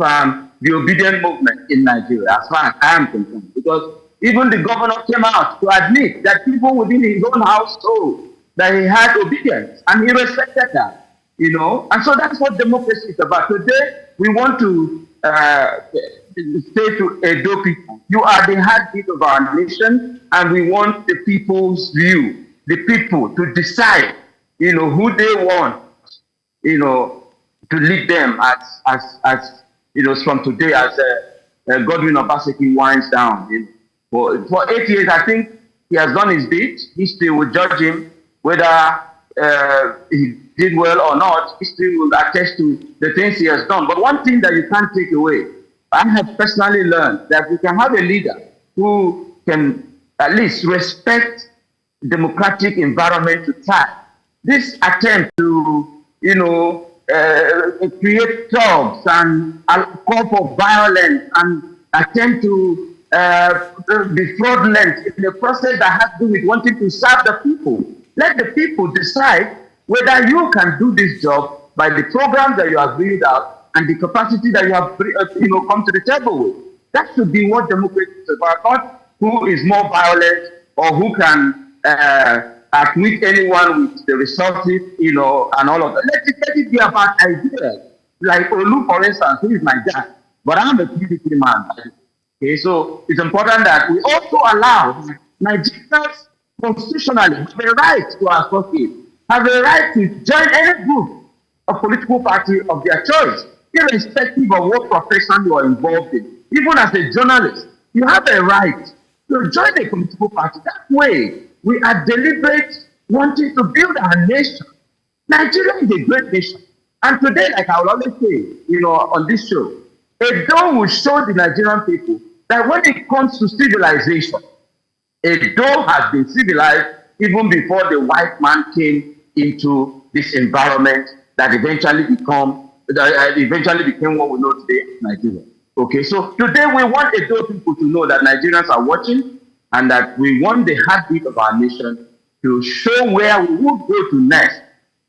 the obedient movement in Nigeria, as far as I am concerned, because even the governor came out to admit that people within his own household, that he had obedience, and he respected that, and so that's what democracy is about. Today, we want to say to Edo people, you are the heartbeat of our nation, and we want the people's view, the people to decide, who they want, to lead them as from today, as Godwin Obaseki winds down. For 8 years, I think he has done his bit. History will judge him whether he did well or not. History will attest to the things he has done. But one thing that you can't take away, I have personally learned that we can have a leader who can at least respect democratic environment to thrive. This attempt to, create thugs and call for violence and attempt to be fraudulent in a process that has to do with wanting to serve the people. Let the people decide whether you can do this job by the programs that you have built out and the capacity that you have come to the table with. That should be what democracy is about, not who is more violent or who can admit anyone with the resources, and all of that. Let it be about ideas. Like Olu, for instance, who is my dad, but I'm a PDP man. Okay, so it's important that we also allow Nigerians constitutionally the right to associate. have a right to join any group or political party of their choice, irrespective of what profession you are involved in. Even as a journalist, you have a right to join a political party. That way, we are deliberate wanting to build our nation. Nigeria is a great nation. And today, like I will always say, on this show, Edo will show the Nigerian people that when it comes to civilization, Edo has been civilized even before the white man came into this environment that eventually became what we know today as Nigeria. Okay, so today we want Edo people to know that Nigerians are watching and that we want the heartbeat of our nation to show where we would go to next.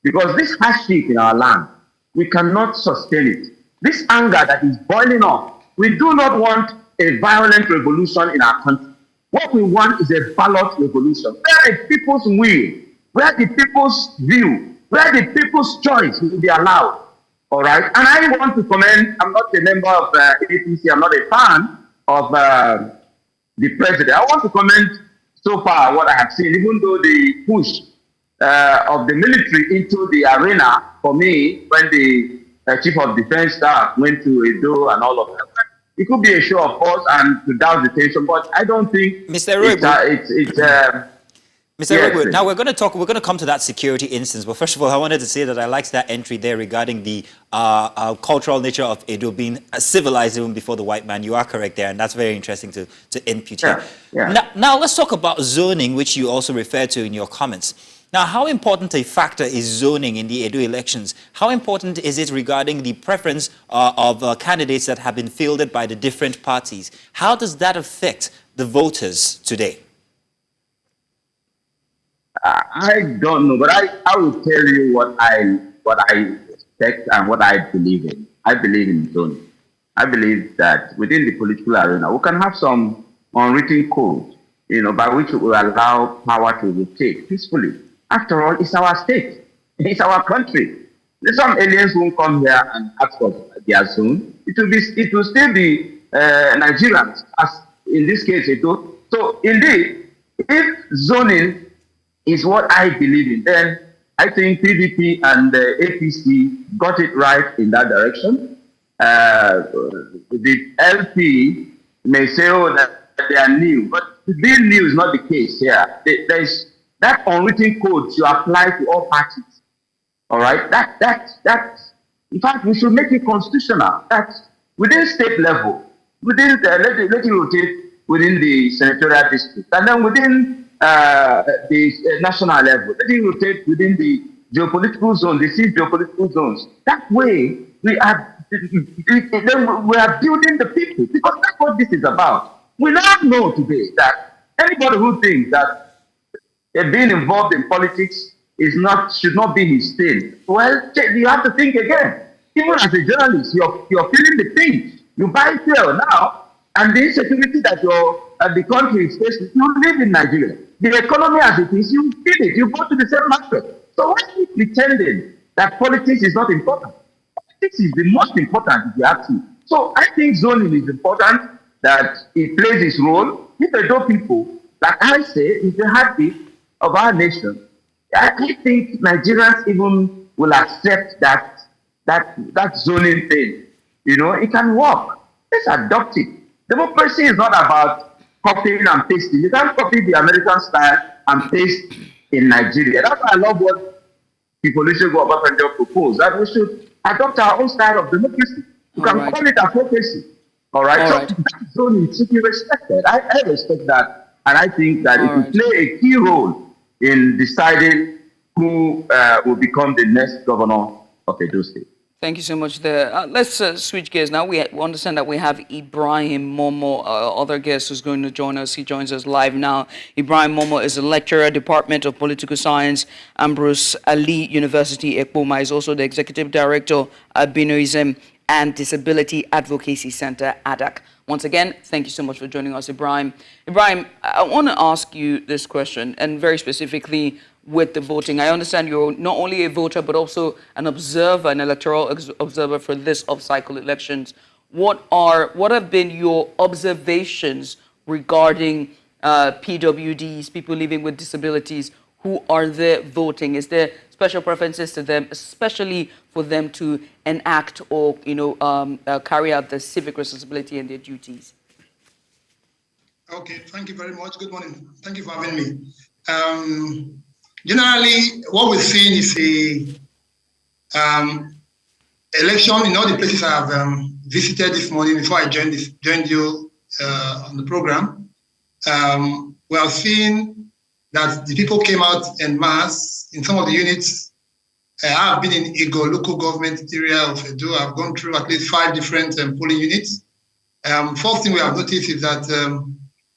Because this hardship in our land, we cannot sustain it. This anger that is boiling up, we do not want a violent revolution in our country. What we want is a ballot revolution, where the people's will, where the people's view, where the people's choice will be allowed. All right? And I want to commend, I'm not a member of APC, I'm not a fan of the president. I want to comment so far what I have seen, even though the push of the military into the arena, for me, when the chief of defense staff went to Edo and all of that, it could be a show of force and to douse the tension, but I don't think Mr. Roywood, Mr. Yes, Roywood, now we're going to come to that security instance, but first of all, I wanted to say that I liked that entry there regarding the cultural nature of Edo being civilized even before the white man. You are correct there, and that's very interesting to impute here. Yeah. Now, let's talk about zoning, which you also referred to in your comments. Now, how important a factor is zoning in the Edo elections? How important is it regarding the preference of candidates that have been fielded by the different parties? How does that affect the voters today? I don't know, but I will tell you what I expect and what I believe in. I believe in zoning. I believe that within the political arena, we can have some unwritten code, by which we will allow power to rotate peacefully. After all, it's our state. It's our country. There's some aliens who come here and ask for their zone. It will still be Nigerians, as in this case, Edo. So indeed, if zoning is what I believe in, then I think PDP and APC got it right in that direction. The LP may say, that they are new, but being new is not the case here. There is that unwritten code to apply to all parties. All right? That in fact, we should make it constitutional. That within state level, let it rotate within the senatorial district, and then within the national level, let it rotate within the geopolitical zone, the 6 geopolitical zones. That way, we are building the people, because that's what this is about. We now know today that anybody who thinks that being involved in politics should not be his thing, well, you have to think again. Even as a journalist, you're feeling the pinch. You buy fuel now, and the insecurity that the country is facing, you live in Nigeria. The economy as it is, you feel it. You go to the same market. So why are you pretending that politics is not important? Politics is the most important, if you ask me. So I think zoning is important, that it plays its role. If Edo people, like I say, is the heartbeat of our nation, I think Nigerians even will accept that zoning thing. It can work. Let's adopt it. Democracy is not about copying and pasting. You can't copy the American style and paste in Nigeria. That's why I love what people Obasanjo proposed, that we should adopt our own style of democracy. You can call it advocacy. All right? So that zoning should be respected. I respect that. And I think that it will play a key role in deciding who will become the next governor of Edo State. Thank you so much there. Let's switch gears now. We understand that we have Ibrahim Momo, other guest who's going to join us. He joins us live now. Ibrahim Momo is a lecturer, Department of Political Science, Ambrose Ali University, Ekpoma. He's also the Executive Director at Binoism and Disability Advocacy Center, ADAC. Once again, thank you so much for joining us, Ibrahim. Ibrahim, I want to ask you this question, and very specifically with the voting. I understand you're not only a voter, but also an observer, an electoral observer for this off-cycle elections. What have been your observations regarding PWDs, people living with disabilities, who are there voting? Is there special preferences to them, especially for them to enact or, carry out their civic responsibility and their duties? Okay, thank you very much. Good morning. Thank you for having me. Generally, what we're seeing is a election in all the places I have visited this morning before I joined you on the program. We have seen that the people came out en masse in some of the units. I have been in Ego, local government area of Edo. I've gone through at least 5 different polling units. First thing we have noticed is that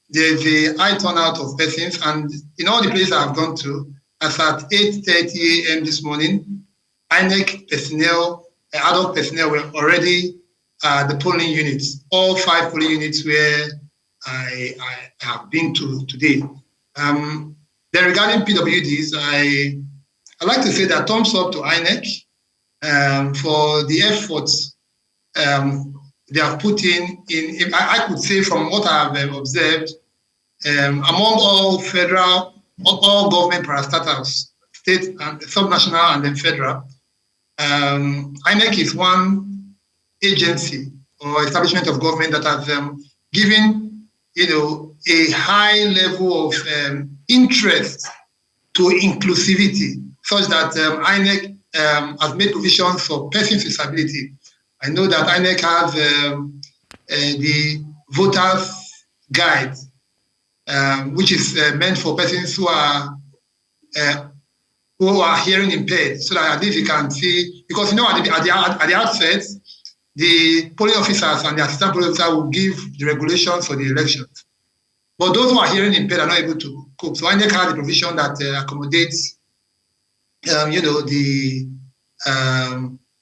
there's a high turnout of persons, and in all the places I've gone to, as at 8:30 a.m. this morning, INEC personnel, adult personnel were already the polling units, all 5 polling units where I have been to today. Then regarding PWDs, I like to say that thumbs up to INEC for the efforts they have put in. I could say from what I have observed, among all government parastatals, state and subnational and then federal, INEC is one agency or establishment of government that has given, a high level of interest to inclusivity, such that INEC has made provisions for persons with disability. I know that INEC has the voters guide, which is meant for persons who are hearing impaired, so that at least you can see, because at the outset, the polling officers and the assistant polling officer will give the regulations for the elections. But those who are hearing impaired are not able to cope. So INEC has the provision that accommodates,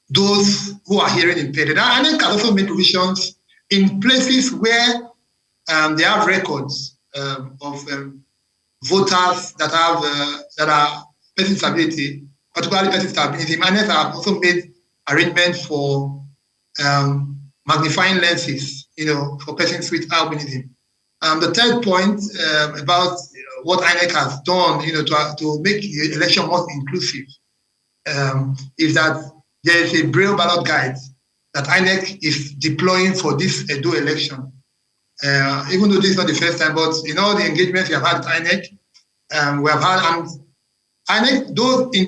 those who are hearing impaired. And INEC has also made provisions in places where they have records of voters that are persons with disability, particularly persons with disability. INEC have also made arrangements for magnifying lenses, for persons with albinism. The third point about what INEC has done, to make the election more inclusive, is that there is a Braille ballot guide that INEC is deploying for this Edo election. Even though this is not the first time, but in all the engagements we have had with INEC, we have had, and INEC,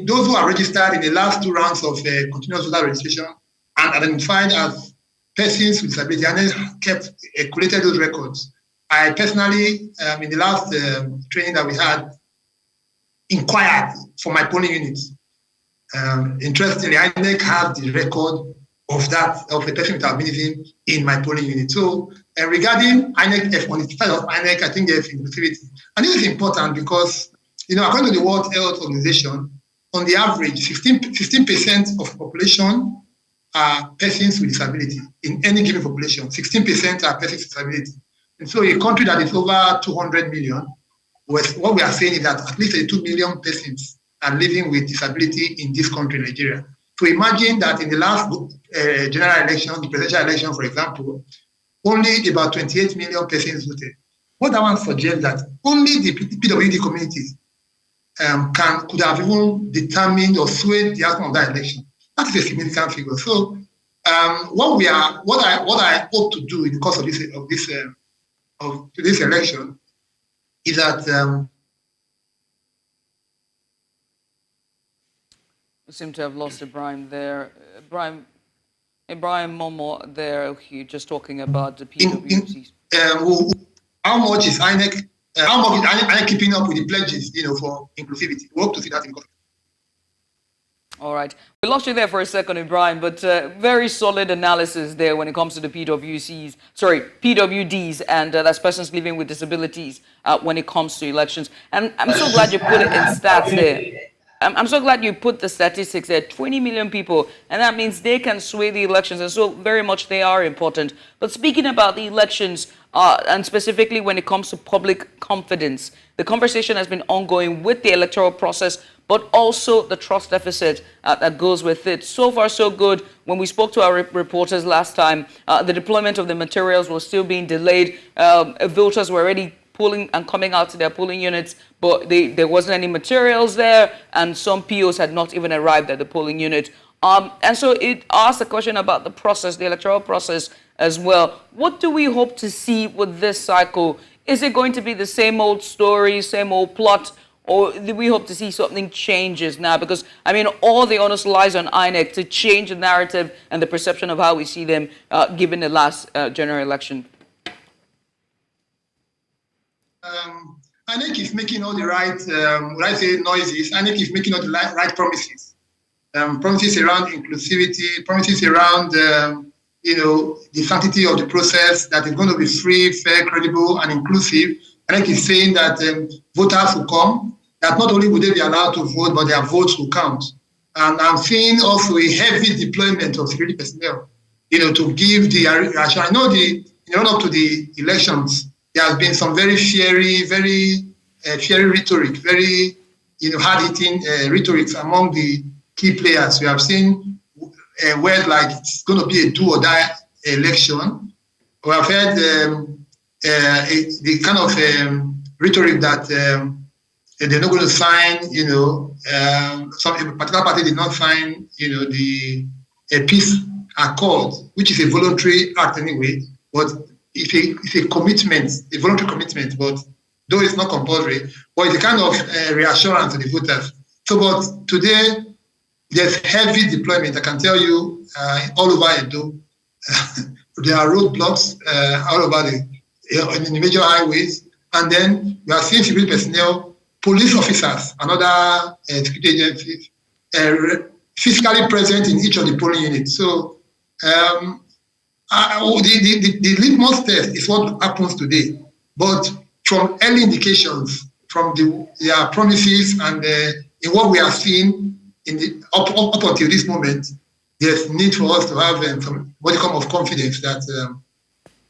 those who are registered in the last 2 rounds of continuous voter registration and identified as persons with disability, INEC collated those records. I personally, in the last training that we had, inquired for my polling units. Interestingly, INEC has the record of a person with albinism in my polling unit. So regarding INEC, on the side of INEC, I think there's inclusivity. And this is important because, according to the World Health Organization, on the average, 16% of population are persons with disability. In any given population, 16% are persons with disability. And so a country that is over 200 million, what we are saying is that at least 2 million persons are living with disability in this country, Nigeria. So imagine that in the last general election, the presidential election, for example, only about 28 million persons voted. What that one suggests that only the PWD communities could have even determined or swayed the outcome of that election. That is a significant figure. So what I hope to do in the course of this election is that we seem to have lost Ibrahim there. Ibrahim Momo there, just talking about the PWCs. How much is INEC keeping up with the pledges, for inclusivity? We hope to see that in court. All right. We lost you there for a second, Ibrahim, but very solid analysis there when it comes to the PWDs, and that's persons living with disabilities when it comes to elections. And I'm so glad you put it in stats there. I'm so glad you put the statistics there. 20 million people, and that means they can sway the elections, and so very much they are important. But speaking about the elections, and specifically when it comes to public confidence, the conversation has been ongoing with the electoral process, but also the trust deficit that goes with it. So far, so good. When we spoke to our reporters last time, the deployment of the materials was still being delayed. Voters were already polling and coming out to their polling units, but there wasn't any materials there, and some POs had not even arrived at the polling unit. And so it asks a question about the process, the electoral process as well. What do we hope to see with this cycle? Is it going to be the same old story, same old plot, or do we hope to see something changes now? Because, I mean, all the onus lies on INEC to change the narrative and the perception of how we see them given the last general election. INEC is making all the right, when I say noises, INEC is making all the right promises. Promises around inclusivity, promises around, the sanctity of the process, that is going to be free, fair, credible, and inclusive. INEC is saying that voters will come, that not only will they be allowed to vote, but their votes will count. And I'm seeing also a heavy deployment of security personnel, to give the reaction. I know in the run up to the elections, there has been some very fiery rhetoric, very hard-hitting rhetorics among the key players. We have seen words like it's going to be a do or die election. We have heard the kind of rhetoric that they're not going to sign, some particular party did not sign, the peace accord, which is a voluntary act anyway, but it's a commitment, a voluntary commitment, but though it's not compulsory, but it's a kind of reassurance to the voters. So, but today, there's heavy deployment, I can tell you, all over Edo. There are roadblocks all over in the major highways. And then we are seeing civil personnel, police officers, and other security agencies physically present in each of the polling units. So the litmus test is what happens today. But from early indications, from their promises and in what we are seeing up until this moment, there's need for us to have some modicum of confidence that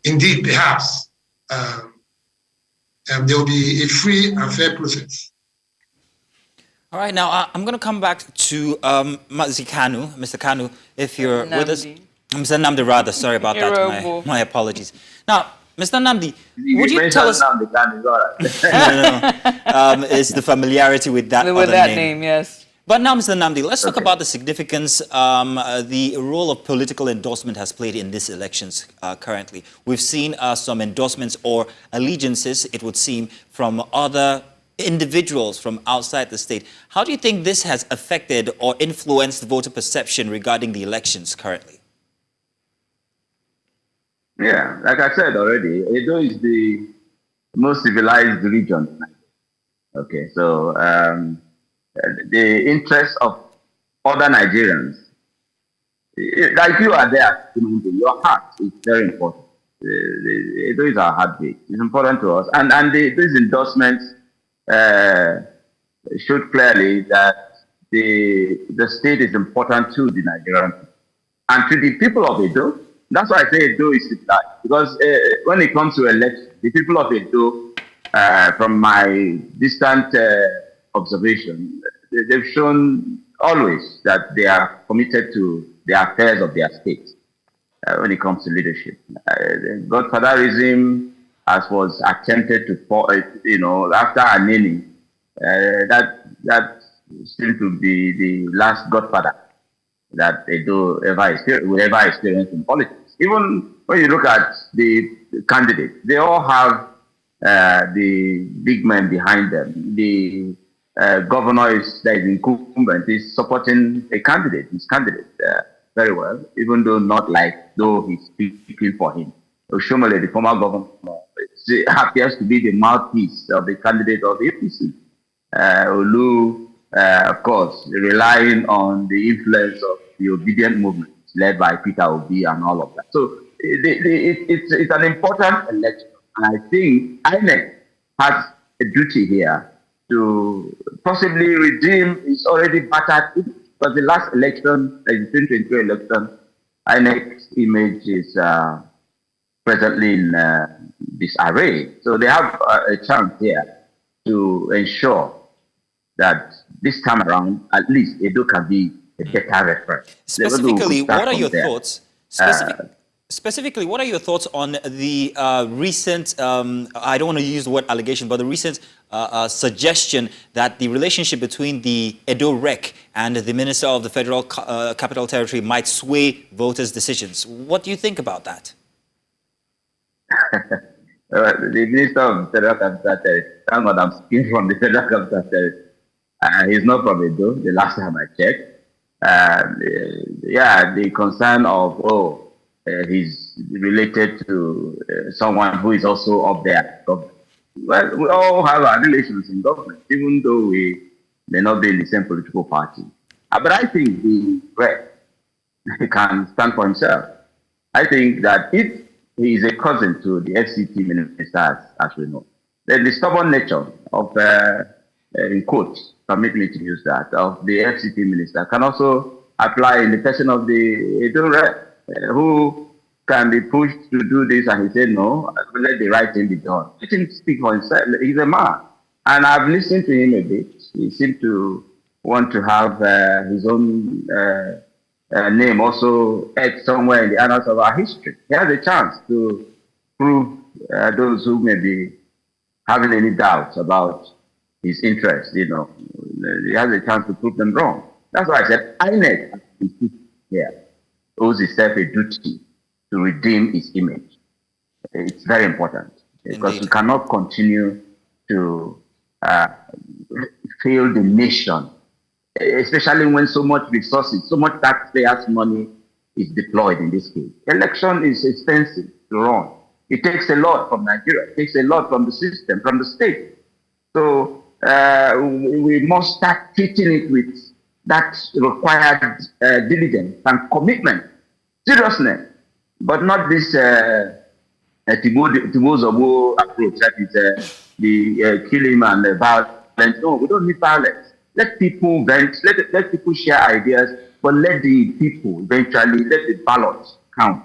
indeed, perhaps, there will be a free and fair process. All right, now I'm going to come back to Mr. Kanu, if you're with us. Mr. Namdi, rather, sorry about that, my apologies. Now, Mr. Namdi, would you tell us... It's the familiarity with that with that name, yes. But now, Mr. Namdi, let's talk about the significance the role of political endorsement has played in these elections currently. We've seen some endorsements or allegiances, it would seem, from other individuals from outside the state. How do you think this has affected or influenced voter perception regarding the elections currently? Yeah, like I said already, Edo is the most civilized region. Okay, so the interests of other Nigerians, like you are there, your heart is very important. Edo is our heartbeat. It's important to us. And these endorsements showed clearly that the state is important to the Nigerian people. And to the people of Edo, that's why I say Edo is civilized. Because when it comes to election, the people of Edo, from my distant observation, they've shown always that they are committed to the affairs of their state when it comes to leadership. Godfatherism, as was attempted to, after Anini, that seemed to be the last godfather that Edo will ever experience in politics. Even when you look at the candidates, they all have the big men behind them. The governor that is incumbent is supporting his candidate very well, even though he's speaking for him. Oshomole, the former governor, appears to be the mouthpiece of the candidate of the APC. Olu, of course, relying on the influence of the obedient movement led by Peter Obi and all of that. So it's an important election. And I think INEC has a duty here to possibly redeem its already battered image. Because the last election, the 2022 election, INEC's image is presently in disarray. So they have a chance here to ensure that this time around, at least Edo can be a better reference. Specifically, what are your thoughts? Specifically, what are your thoughts on the recent, I don't want to use the word allegation, but the recent suggestion that the relationship between the Edo Rec and the Minister of the Federal Capital Territory might sway voters' decisions? What do you think about that? The Minister of Federal Capital Territory, thank God I'm speaking from the Federal Capital Territory. He's not from Edo, the last time I checked. Yeah, the concern of, he's related to someone who is also up there. Well, we all have our relations in government, even though we may not be in the same political party. But I think the rep can stand for himself. I think that if he is a cousin to the FCT minister, as we know, then the stubborn nature of, in quotes, permit me to use that, of the FCT minister can also apply in the person of the Edo rep, who can be pushed to do this, and he said, no, let the right thing be done. Let him speak for himself. He's a man. And I've listened to him a bit. He seemed to want to have his own name also etched somewhere in the annals of our history. He has a chance to prove those who may be having any doubts about his interest, you know. He has a chance to prove them wrong. That's why I said, INEC here owes itself a duty to redeem its image. It's very important because we cannot continue to fail the nation, especially when so much resources, so much taxpayers' money is deployed in this case. Election is expensive to run. It takes a lot from Nigeria. It takes a lot from the system, from the state. So we must start treating it with that required diligence and commitment, seriousness, but not this Tibozobo approach, that is the killing and the violence. No, we don't need violence. Let people vent, let people share ideas, but let the people eventually, let the ballots count.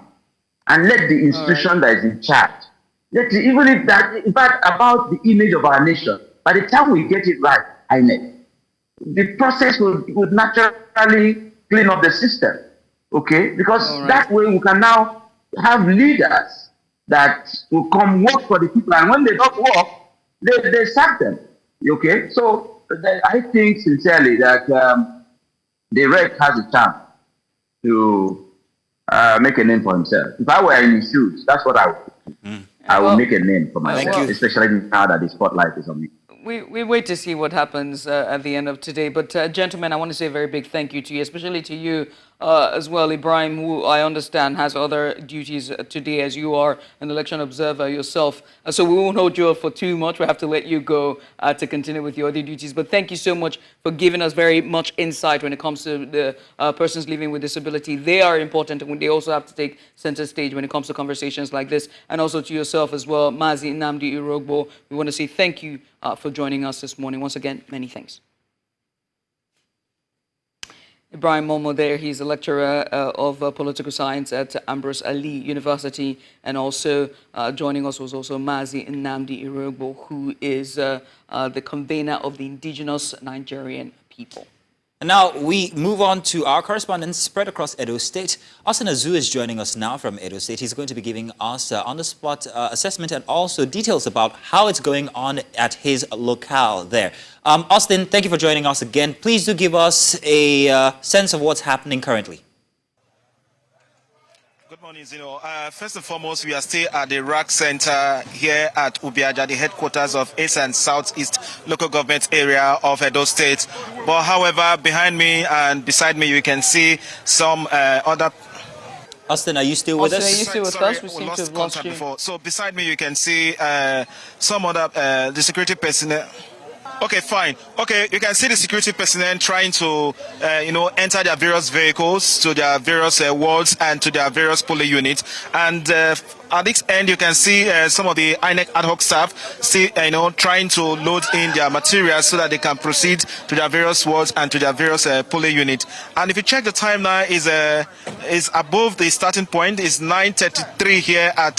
And let the institution that is in charge, even if that, in fact, about the image of our nation, by the time we get it right, INEC, the process would naturally clean up the system, okay? Because that way we can now have leaders that will come work for the people, and when they don't work, they sack them, okay? So I think sincerely that the Red has a chance to make a name for himself. If I were in his shoes, that's what I would do. I would make a name for myself, especially now that the spotlight is on me. We wait to see what happens at the end of today. But gentlemen, I want to say a very big thank you to you, especially to you as well, Ibrahim, who I understand has other duties today, as you are an election observer yourself. So we won't hold you up for too much. We have to let you go to continue with your other duties. But thank you so much for giving us very much insight when it comes to the persons living with disability. They are important, and they also have to take center stage when it comes to conversations like this. And also to yourself as well, Mazi Nnamdi Irogbo. We want to say thank you for joining us this morning. Once again, many thanks. Ibrahim Momo there, he's a lecturer of political science at Ambrose Ali University, and also joining us was also Mazi Nnamdi Irogbo, who is the convener of the indigenous Nigerian people. And now we move on to our correspondents spread across Edo State. Austin Azu is joining us now from Edo State. He's going to be giving us on-the-spot assessment and also details about how it's going on at his locale there. Austin, thank you for joining us again. Please do give us a sense of what's happening currently. Good morning, Zino. First and foremost, we are still at the RAC Center here at Ubiaja, the headquarters of East and Southeast local government area of Edo State. But however, behind me and beside me, you can see some other... Austin, are you still with us? Austin, are you still with us? We seem to have lost you. Before. So beside me, you can see some other, the security personnel. Okay, fine. Okay, you can see the security personnel trying to, enter their various vehicles to their various wards and to their various polling units. And at this end, you can see some of the INEC ad hoc staff still, trying to load in their materials so that they can proceed to their various wards and to their various polling units. And if you check the time now, is above the starting point. Is 9:33 here at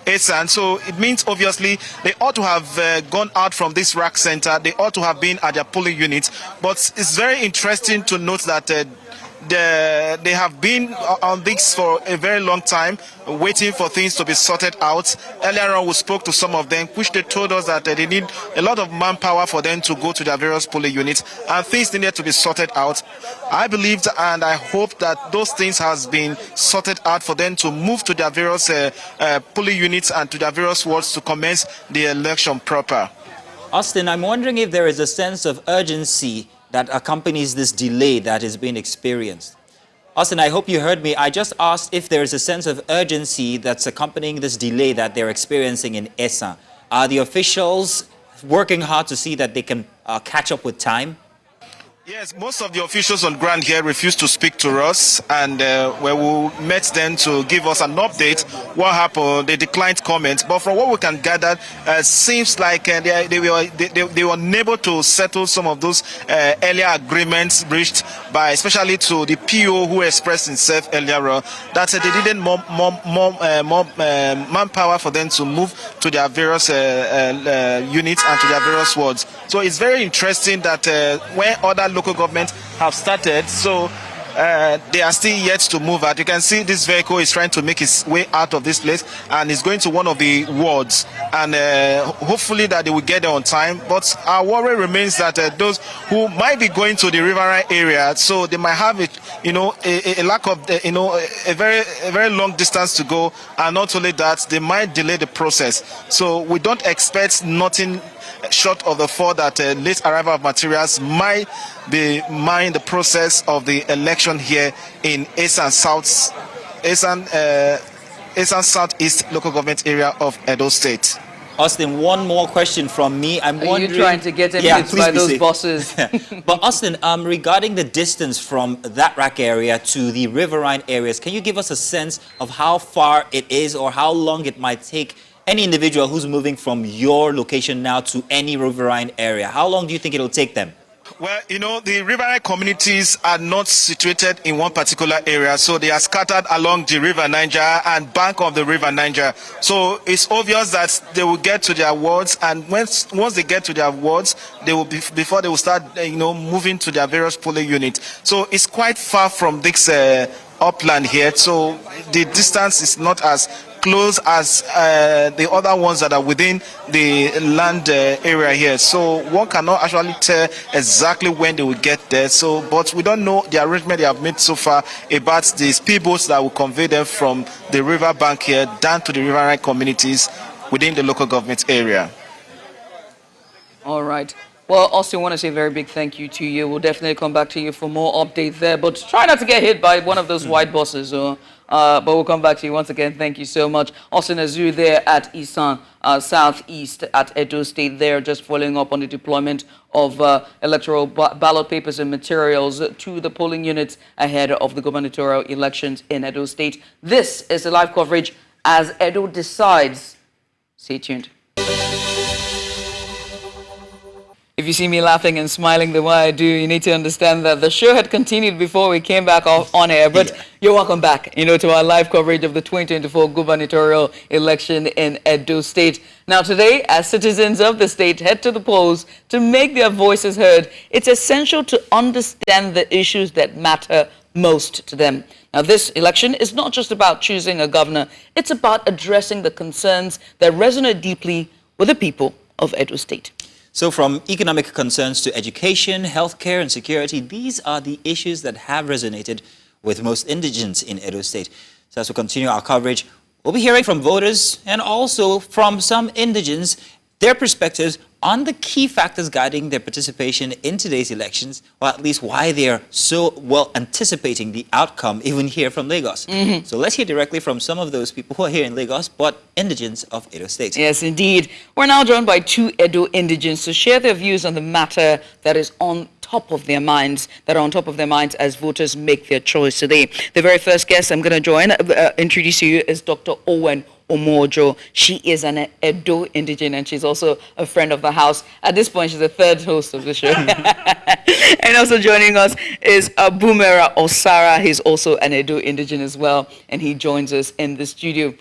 Esan. So it means obviously they ought to have gone out from this RAC center. They ought to have been at their polling units. But it's very interesting to note that they have been on this for a very long time, waiting for things to be sorted out. Earlier on, we spoke to some of them, which they told us that they need a lot of manpower for them to go to their various polling units, and things needed to be sorted out. I believed and I hope that those things has been sorted out for them to move to their various polling units and to their various wards to commence the election proper. Austin, I'm wondering if there is a sense of urgency that accompanies this delay that is being experienced. Austin, I hope you heard me. I just asked if there is a sense of urgency that's accompanying this delay that they're experiencing in Esan. Are the officials working hard to see that they can catch up with time? Yes, most of the officials on ground here refused to speak to us, and when we met them to give us an update, what happened, they declined comment. But from what we can gather, seems like they were unable to settle some of those earlier agreements reached by, especially to the PO who expressed himself earlier on, that they needed more manpower for them to move to their various units and to their various wards. So it's very interesting that when other local governments have started, so they are still yet to move out. You can see this vehicle is trying to make its way out of this place and is going to one of the wards, and hopefully that they will get there on time. But our worry remains that those who might be going to the riverine area, so they might have a lack of a very long distance to go, and not only that, they might delay the process. So we don't expect nothing short of the fact that late arrival of materials might be mind the process of the election here in Esan Southeast local government area of Edo State. Austin, one more question from me. I'm wondering... Are you trying to get him by those bosses? But Austin, regarding the distance from that rack area to the riverine areas, can you give us a sense of how far it is or how long it might take any individual who's moving from your location now to any riverine area? How long do you think it'll take them? Well, the riverine communities are not situated in one particular area, so they are scattered along the River Niger and bank of the River Niger. So it's obvious that they will get to their wards, and once they get to their wards, they will before they will start, moving to their various polling units. So it's quite far from this upland here, so the distance is not as close as the other ones that are within the land area here. So one cannot actually tell exactly when they will get there. So, but we don't know the arrangement they have made so far about the speedboats that will convey them from the river bank here down to the riverine communities within the local government area. All right. Well, Austin, I want to say a very big thank you to you. We'll definitely come back to you for more updates there. But try not to get hit by one of those white bosses. But we'll come back to you once again. Thank you so much. Austin Azu there at Esan Southeast at Edo State there, just following up on the deployment of electoral ballot papers and materials to the polling units ahead of the gubernatorial elections in Edo State. This is the live coverage as Edo decides. Stay tuned. If you see me laughing and smiling the way I do, you need to understand that the show had continued before we came back on air. But you're welcome back, to our live coverage of the 2024 gubernatorial election in Edo State. Now today, as citizens of the state head to the polls to make their voices heard, it's essential to understand the issues that matter most to them. Now, this election is not just about choosing a governor. It's about addressing the concerns that resonate deeply with the people of Edo State. So from economic concerns to education, healthcare, and security, these are the issues that have resonated with most indigents in Edo State. So as we continue our coverage, we'll be hearing from voters and also from some indigents their perspectives on the key factors guiding their participation in today's elections, or at least why they are so well anticipating the outcome, even here from Lagos. So let's hear directly from some of those people who are here in Lagos, but indigents of Edo State. Yes, indeed. We're now joined by two Edo indigents to share their views on the matter that is on top of their minds, as voters make their choice today. The very first guest I'm going to introduce to you is Dr. Owen Omojo. She is an Edo indigent and she's also a friend of the house. At this point, she's the third host of the show. And also joining us is Abumera Osara. He's also an Edo indigent as well, and he joins us in the studio.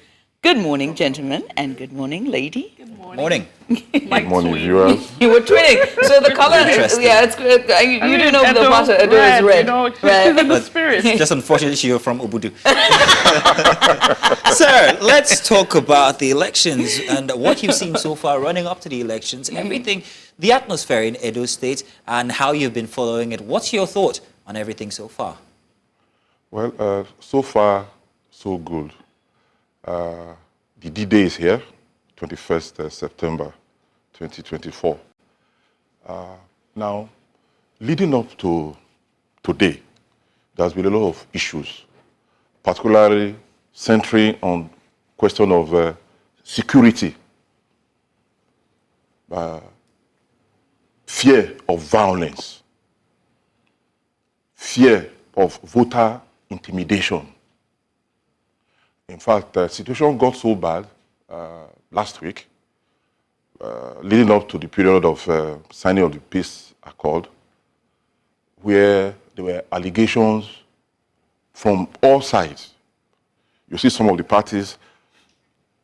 Good morning, gentlemen, and good morning, lady. Good Morning. Good morning, viewers. You were twinning. So the color is, Interesting. yeah, it's good. You didn't know the Edo, matter. Edo is red, red. you know, she's Red. in the spirit. Just unfortunately, you're from Obudu. Sir, let's talk about the elections and what you've seen so far running up to the elections, everything, the atmosphere in Edo State, and how you've been following it. What's your thought on everything so far? Well, so far, so good. The D-Day is here, 21st September 2024. Now, leading up to today, there's been a lot of issues, particularly centering on question of security, fear of violence, fear of voter intimidation. In fact, the situation got so bad last week, leading up to the period of signing of the peace accord, where there were allegations from all sides. You see some of the parties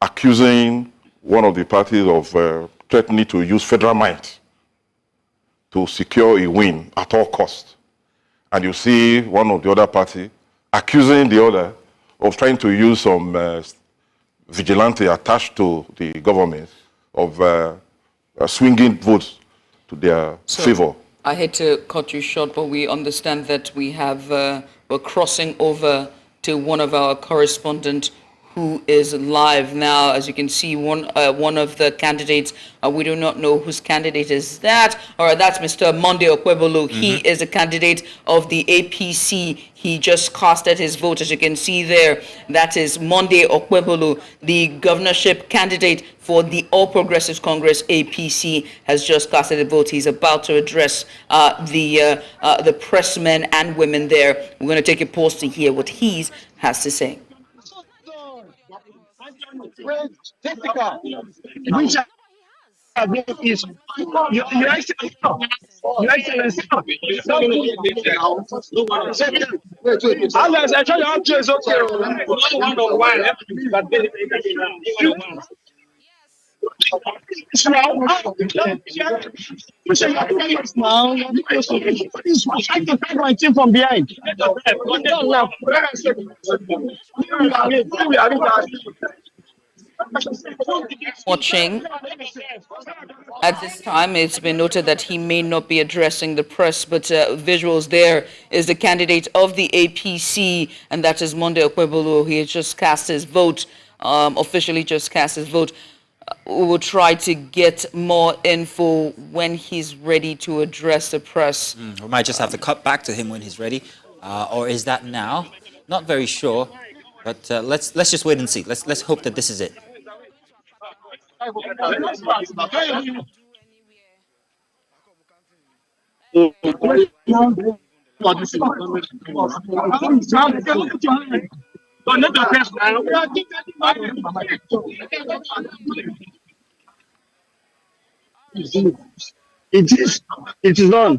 accusing one of the parties of threatening to use federal might to secure a win at all costs. And you see one of the other party accusing the other of trying to use some vigilante attached to the government of swinging votes to their favor. I hate to cut you short, but we understand that we have, we're crossing over to one of our correspondents who is live now. As you can see, one of the candidates, we do not know whose candidate is that. All right, that's Mr. Monday Okwebolo. He is a candidate of the APC. He just casted his vote, as you can see there. That is Monday Okwebolo, the governorship candidate for the All Progressives Congress, APC, has just casted a vote. He's about to address the pressmen and women there. We're going to take a pause to hear what he has to say. Jessica, which is your excellency. Unless I try to answer, it's okay. I can find my team from behind. Watching. At this time, it's been noted that he may not be addressing the press, but visuals there is the candidate of the APC, and that is Monday Okwebolo. He has just cast his vote, officially just cast his vote. We will try to get more info when he's ready to address the press. We might just have to cut back to him when he's ready, or is that now? Not very sure, but let's just wait and see. Let's hope that this is it. It is on.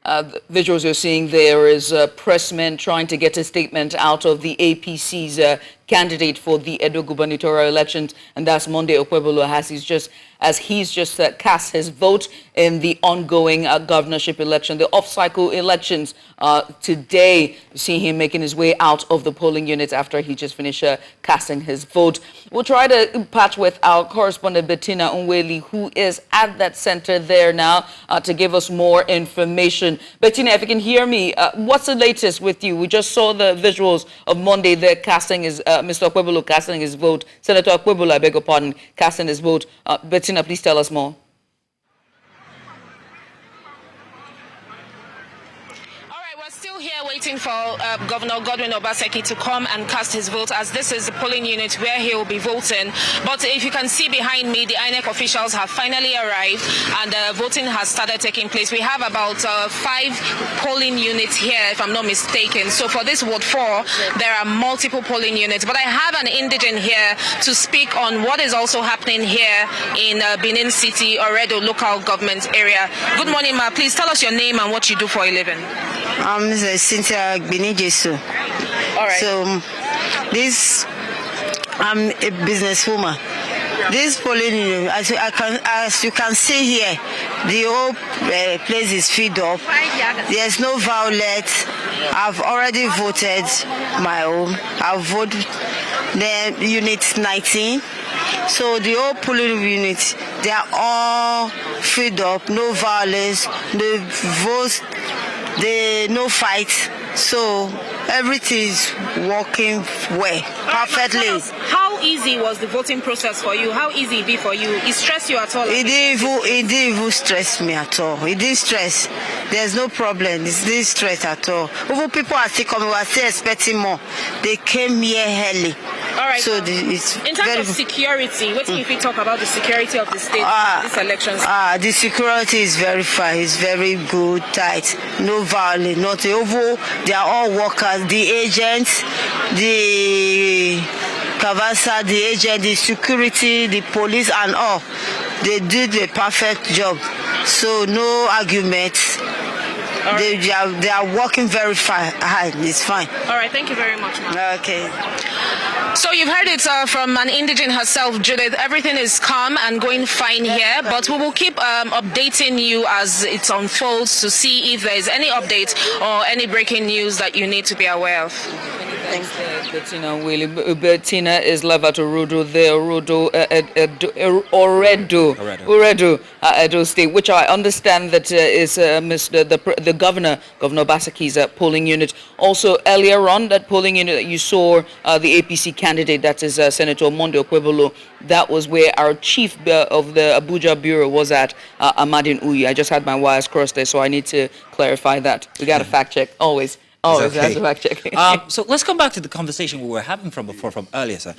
The visuals you're seeing there is pressmen trying to get a statement out of the APC's candidate for the Edo Gubernatorial elections, and that's Monday Okwebolo, as he's just cast his vote in the ongoing governorship election, the off-cycle elections. Today, you see him making his way out of the polling unit after he just finished casting his vote. We'll try to patch with our correspondent Bettina Unweli, who is at that center there now to give us more information. Bettina, if you can hear me, what's the latest with you? We just saw the visuals of Monday there casting his, Mr. Okwebolo casting his vote. Senator Okwebolo, I beg your pardon, casting his vote. Bettina, please tell us more. All right, we're still here waiting waiting for Governor Godwin Obaseki to come and cast his vote, as this is the polling unit where he will be voting. But if you can see behind me, the INEC officials have finally arrived and voting has started taking place. We have about 5 polling units here, if I'm not mistaken. So for this Ward 4, there are multiple polling units. But I have an indigent here to speak on what is also happening here in Benin City, Oredo local government area. Good morning, ma. Please tell us your name and what you do for a living. I'm Cynthia Benijesu. All right. So I'm a businesswoman. This polling unit, as you can see here, the whole place is filled up. There's no violence. I've already voted my own. I've voted the unit 19. So the whole polling unit, they are all filled up. No violence, no votes, no fight. So everything is working well, perfectly. How easy was the voting process for you? How easy it be for you? It stressed you at all? It didn't even stress me at all. It didn't stress. There's no problem. It didn't stress at all. Even people are still coming, we are still expecting more. They came here early. All right. So it's in terms of security, what if we talk about the security of the state this elections? The security is very fine. It's very good, tight. No violence, not over. They are all workers. The agents, the Kavasa, the agent, the security, the police, and all. They did a perfect job. So no arguments. Right. They are working very fine. It's fine. All right. Thank you very much, ma'am. Okay. So you've heard it from an indigent herself, Judith. Everything is calm and going fine here, but we will keep updating you as it unfolds to see if there is any update or any breaking news that you need to be aware of. Thanks, Bettina Willie. Bettina is live at Oredo, Edo State, which I understand that is Mr. the Governor Obaseki's polling unit. Also, earlier on, that polling unit that you saw, the APC candidate, that is Senator Monde Okwebolo, that was where our chief of the Abuja Bureau was at, Amadin Uyi. I just had my wires crossed there, so I need to clarify that. We got to fact check, always. Okay. So let's come back to the conversation we were having from earlier, sir.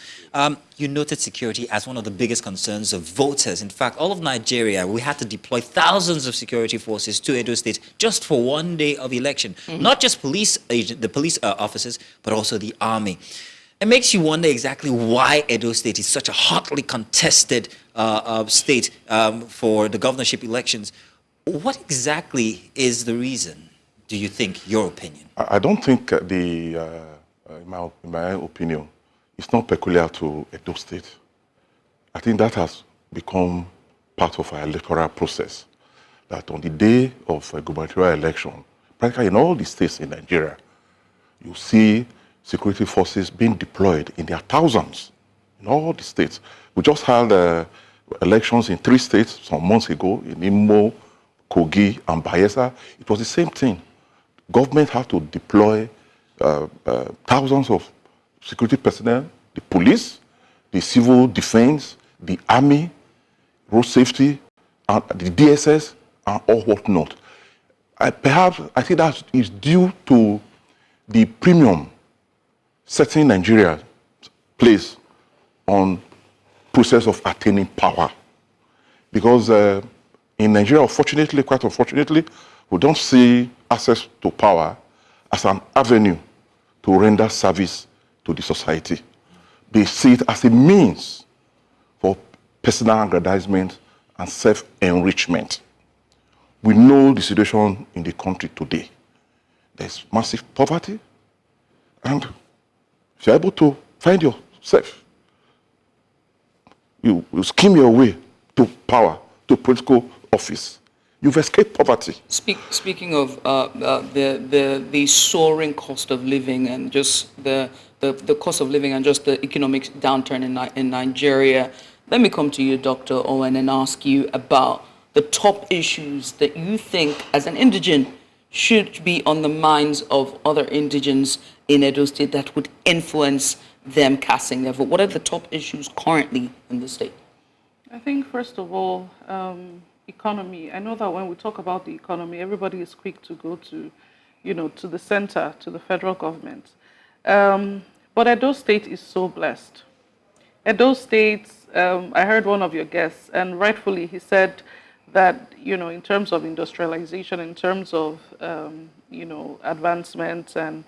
You noted security as one of the biggest concerns of voters. In fact, all of Nigeria, we had to deploy thousands of security forces to Edo State just for one day of election. Mm-hmm. Not just the police officers, but also the army. It makes you wonder exactly why Edo State is such a hotly contested state for the governorship elections. What exactly is the reason? Do you think, your opinion? I don't think in my opinion, it's not peculiar to Edo State. I think that has become part of our electoral process. That on the day of a gubernatorial election, practically in all the states in Nigeria, you see security forces being deployed in their thousands in all the states. We just had elections in 3 states some months ago, in Imo, Kogi, and Bayelsa. It was the same thing. Government had to deploy thousands of security personnel, the police, the civil defense, the army, road safety, and the DSS, and all whatnot. Perhaps I think that is due to the premium setting Nigeria place on process of attaining power. Because in Nigeria, unfortunately, quite unfortunately, we don't see access to power as an avenue to render service to the society. They see it as a means for personal aggrandizement and self-enrichment. We know the situation in the country today. There's massive poverty, and if you're able to find yourself, you scheme your way to power, to political office. You've escaped poverty. Speaking of the soaring cost of living and just the cost of living and just the economic downturn in Nigeria, let me come to you, Dr. Owen, and ask you about the top issues that you think, as an indigent, should be on the minds of other indigents in Edo State that would influence them casting their vote. What are the top issues currently in the state? I think, first of all, economy. I know that when we talk about the economy, everybody is quick to go to, to the center, to the federal government. But Edo State is so blessed. Edo State, I heard one of your guests, and rightfully he said that, in terms of industrialization, in terms of, advancement and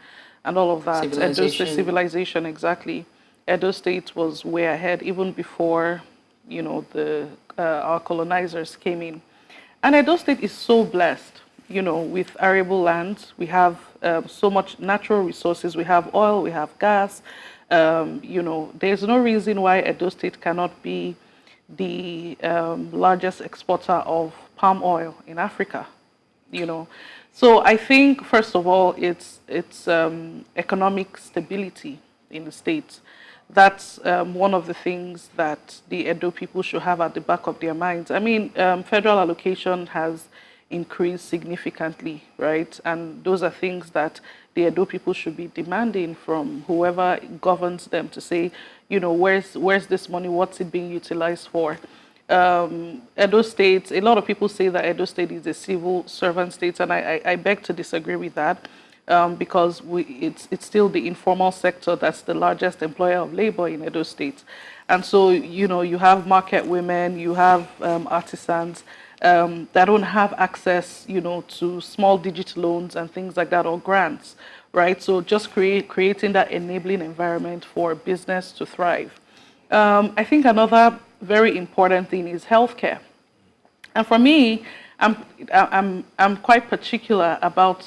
all of that, civilization, exactly. Edo State was way ahead even before, our colonizers came in. And Edo State is so blessed, with arable lands. We have so much natural resources. We have oil, we have gas. There's no reason why Edo State cannot be the largest exporter of palm oil in Africa, So I think, first of all, it's economic stability in the state. That's one of the things that the Edo people should have at the back of their minds. I mean, federal allocation has increased significantly, right? And those are things that the Edo people should be demanding from whoever governs them to say, where's this money? What's it being utilized for? Edo State, a lot of people say that Edo State is a civil servant state, and I beg to disagree with that. Because it's still the informal sector that's the largest employer of labor in Edo State. And so, you have market women, you have artisans that don't have access, to small digital loans and things like that, or grants, right? So just creating that enabling environment for business to thrive. I think another very important thing is healthcare. And for me, I'm quite particular about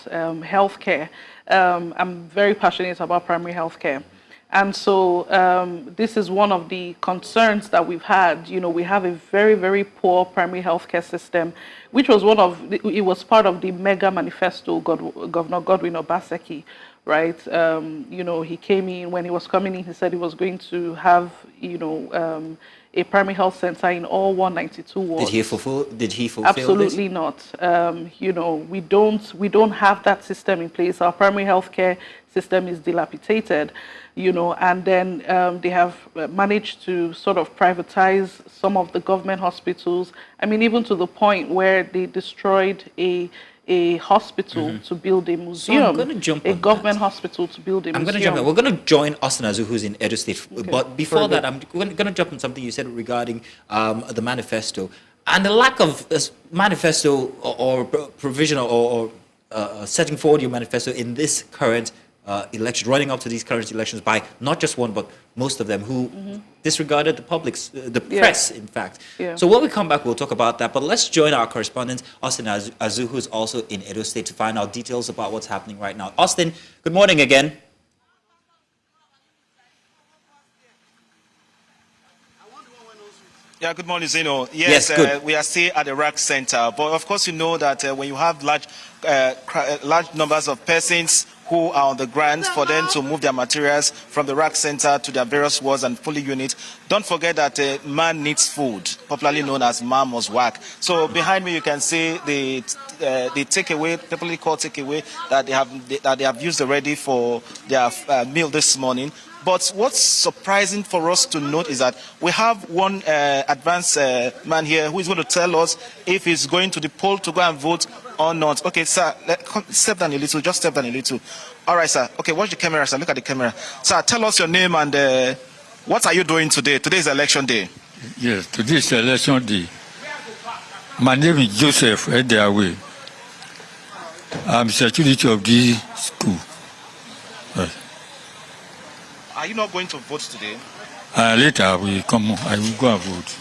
healthcare. I'm very passionate about primary healthcare. And so this is one of the concerns that we've had. We have a very, very poor primary healthcare system, which was it was part of the mega manifesto Governor Godwin Obaseki, right? He came in, when he was coming in, he said he was going to have, a primary health center in all 192 wards. Did he fulfill Absolutely this? Not. We don't have that system in place. Our primary healthcare system is dilapidated, and then they have managed to sort of privatize some of the government hospitals. I mean, even to the point where they destroyed a hospital to build a museum, so a government hospital to build a museum. I'm going to jump in. We're going to join Austin Azu, who's in Edo State. Okay. But before that, I'm going to jump on something you said regarding the manifesto. And the lack of manifesto or provision or setting forward your manifesto in this current election, running up to these current elections by not just one, but most of them who disregarded the public's, the press, in fact. Yeah. So when we come back, we'll talk about that. But let's join our correspondent, Austin Azu, who's also in Edo State, to find out details about what's happening right now. Austin, good morning again. Yeah, good morning, Zeno. Yes, we are still at the RAC Center. But of course, you know that when you have large numbers of persons who are on the ground, for them to move their materials from the RAC Center to their various wards and polling units, don't forget that man needs food, popularly known as man must work. So behind me, you can see the takeaway, popularly called takeaway, that they have used already for their meal this morning. But what's surprising for us to note is that we have one advanced man here who is going to tell us if he's going to the poll to go and vote or not. Okay, sir, step down a little, just step down a little. All right, sir. Okay, watch the camera, sir. Look at the camera. Sir, tell us your name and what are you doing today? Today is election day. Yes, today is election day. My name is Joseph Edeawe. I'm security of the school. Yes. Are you not going to vote today? Later I will go and vote.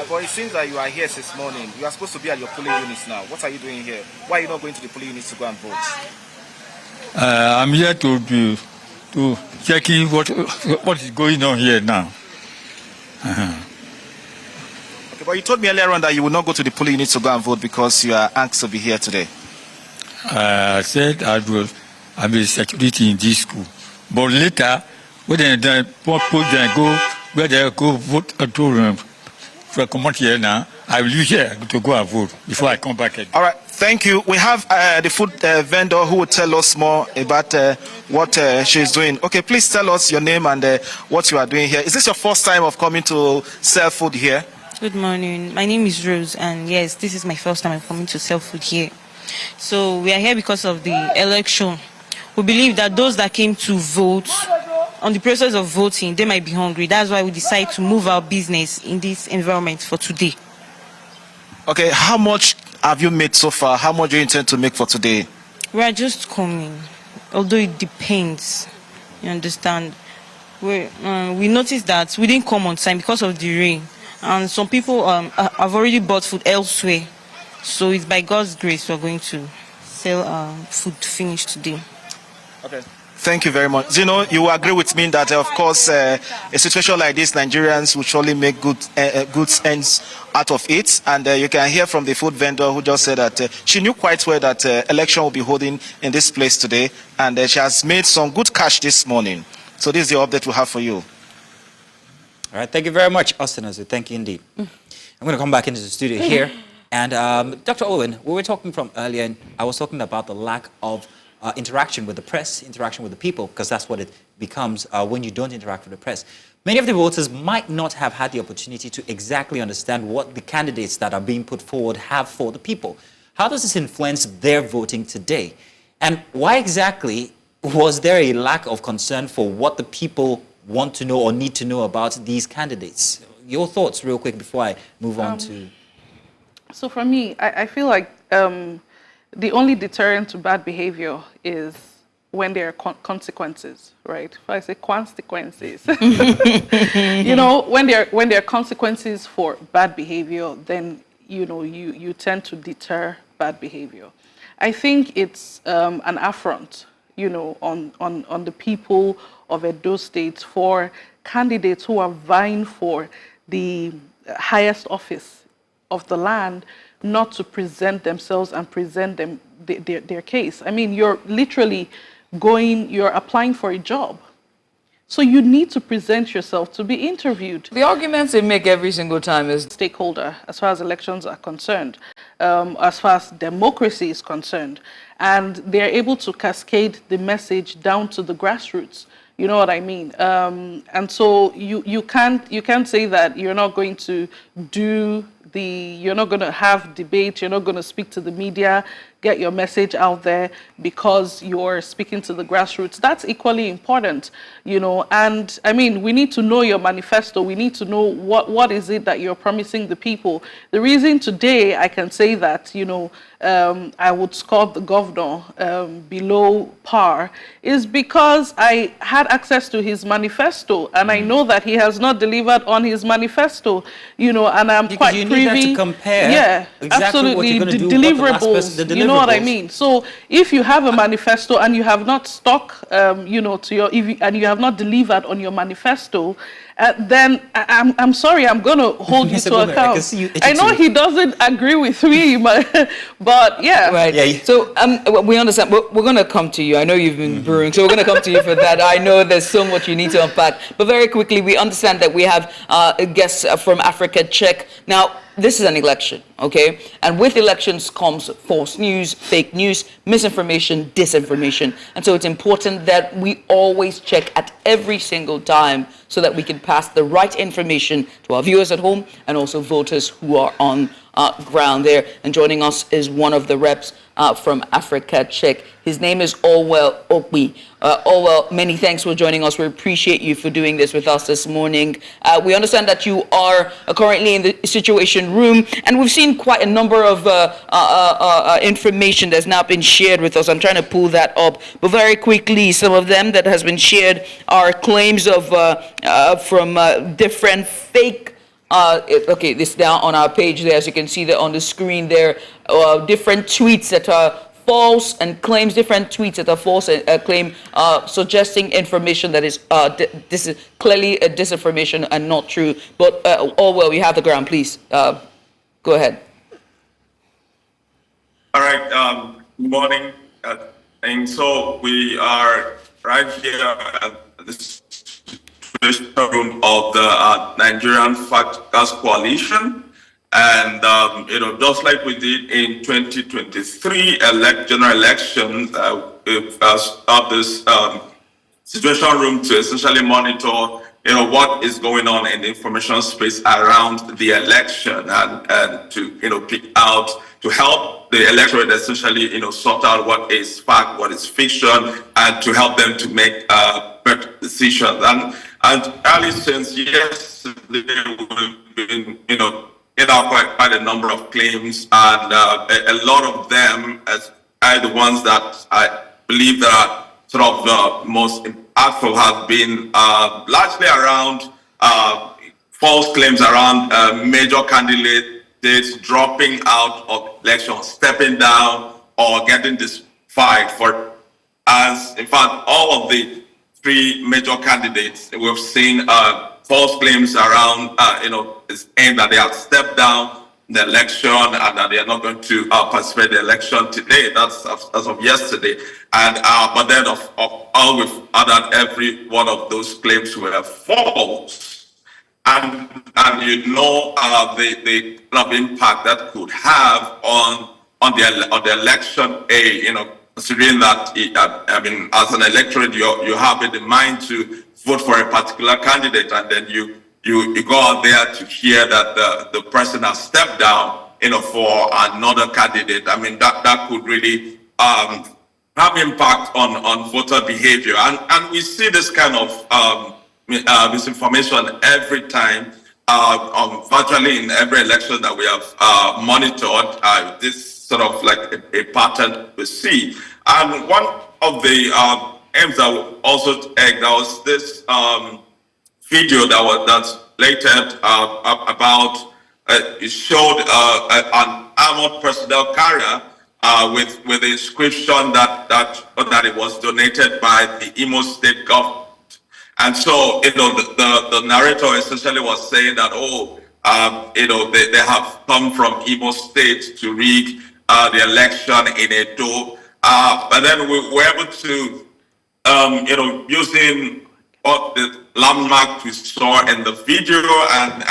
But it seems that you are here since morning. You are supposed to be at your polling units now. What are you doing here? Why are you not going to the polling units to go and vote? I'm here to checking what is going on here now. Okay, but you told me earlier on that you will not go to the polling units to go and vote because you are anxious to be here today. I said I will security in this school. But later, when they go vote for come out here now, I will use here to go and vote before I come back again. All right, thank you. We have the food vendor who will tell us more about what she is doing. Okay, please tell us your name and what you are doing here. Is this your first time of coming to sell food here? Good morning. My name is Rose, and yes, this is my first time of coming to sell food here. So we are here because of the election. We believe that those that came to vote, on the process of voting, they might be hungry. That's why we decide to move our business in this environment for today. Okay, how much have you made so far? How much do you intend to make for today? We are just coming, although it depends. You understand? We noticed that we didn't come on time because of the rain, and some people have already bought food elsewhere. So it's by God's grace we're going to sell food finished today. Okay. Thank you very much. Zeno, you agree with me that, of course, a situation like this, Nigerians will surely make good ends out of it. And you can hear from the food vendor who just said that she knew quite well that election will be holding in this place today. And she has made some good cash this morning. So this is the update we have for you. All right. Thank you very much, Austin Azu. Thank you indeed. I'm going to come back into the studio here. And Dr. Owen, we were talking from earlier, and I was talking about the lack of interaction with the press, interaction with the people, because that's what it becomes when you don't interact with the press. Many of the voters might not have had the opportunity to exactly understand what the candidates that are being put forward have for the people. How does this influence their voting today? And why exactly was there a lack of concern for what the people want to know or need to know about these candidates? Your thoughts real quick before I move on to... So for me, I feel like the only deterrent to bad behavior is when there are consequences, right? If I say consequences, you know, when there are consequences for bad behavior, then you tend to deter bad behavior. I think it's an affront, on the people of Edo State for candidates who are vying for the highest office of the land not to present themselves and present their case. I mean, you're literally you're applying for a job. So you need to present yourself to be interviewed. The arguments they make every single time is stakeholder as far as elections are concerned, as far as democracy is concerned. And they're able to cascade the message down to the grassroots. You know what I mean? And so you can't say that you're not going to you're not going to have debate, you're not going to speak to the media, get your message out there because you're speaking to the grassroots. That's equally important, and I mean, we need to know your manifesto. We need to know what is it that you're promising the people. The reason today I can say that, I would score the governor below par is because I had access to his manifesto, and I know that he has not delivered on his manifesto, and I'm quite privy. That to compare exactly absolutely what you're going to do, deliverables, you know what I mean? So if you have a manifesto and you have not stuck, and you have not delivered on your manifesto, then I'm sorry, I'm going to hold you to account. I know he doesn't agree with me, but yeah. Right. Yeah. So we understand. We're going to come to you. I know you've been brewing, so we're going to come to you for that. I know there's so much you need to unpack. But very quickly, we understand that we have guests from Africa Check. Now, this is an election, okay? And with elections comes false news, fake news, misinformation, disinformation. And so it's important that we always check at every single time so that we can pass the right information to our viewers at home and also voters who are on ground there. And joining us is one of the reps from Africa Check. His name is Orwell Okwi. Orwell, many thanks for joining us. We appreciate you for doing this with us this morning. We understand that you are currently in the Situation Room, and we've seen quite a number of information that's now been shared with us. I'm trying to pull that up, but very quickly, some of them that has been shared are claims of from different fake. Okay, this down on our page there, as you can see there on the screen there, different tweets that are false and claims, different tweets that are false claim suggesting information that is this is clearly a disinformation and not true. But Orwell, you have the ground, please. Go ahead. All right, good morning. And so we are right here at this room of the Nigerian Factors Coalition, and just like we did in 2023 general elections, of this Situation Room to essentially monitor what is going on in the information space around the election, and to pick out, to help the electorate essentially sort out what is fact, what is fiction, and to help them to make better decisions. And early since yesterday, we've been quite a number of claims, and a lot of them are the ones that I believe that are sort of the most impactful have been largely around false claims around major candidates dropping out of elections, stepping down, or getting disqualified for. As in fact, all of the three major candidates, we've seen false claims around, it's aimed that they have stepped down in the election and that they are not going to participate in the election today. That's as of yesterday. And but then of all we've added, every one of those claims were false. And the kind of impact that could have on the election, considering that as an electorate, you have in the mind to vote for a particular candidate, and then you go out there to hear that the person has stepped down, for another candidate. I mean, that could really have impact on voter behavior, and we see this kind of misinformation every time, virtually in every election that we have monitored. This sort of like a pattern we see. And one of the aims that we also take, there was this video that's later about it showed an armored personnel carrier with the inscription that it was donated by the Imo State government. And so, the narrator essentially was saying that, they have come from Imo State to rig the election in Edo. But then we were able to, using what the landmark we saw in the video and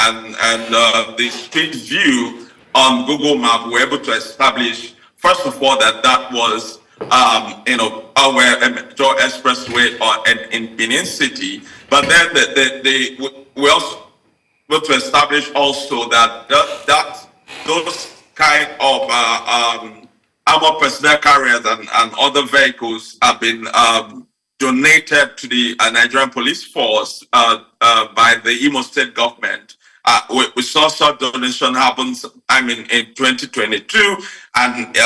the street view on Google Map, we were able to establish, first of all, that was our major expressway in Benin City. But then we also able to establish also that those kind of armored personnel carriers and other vehicles have been donated to the Nigerian police force by the Imo State government. We saw such donation happens, in 2022 and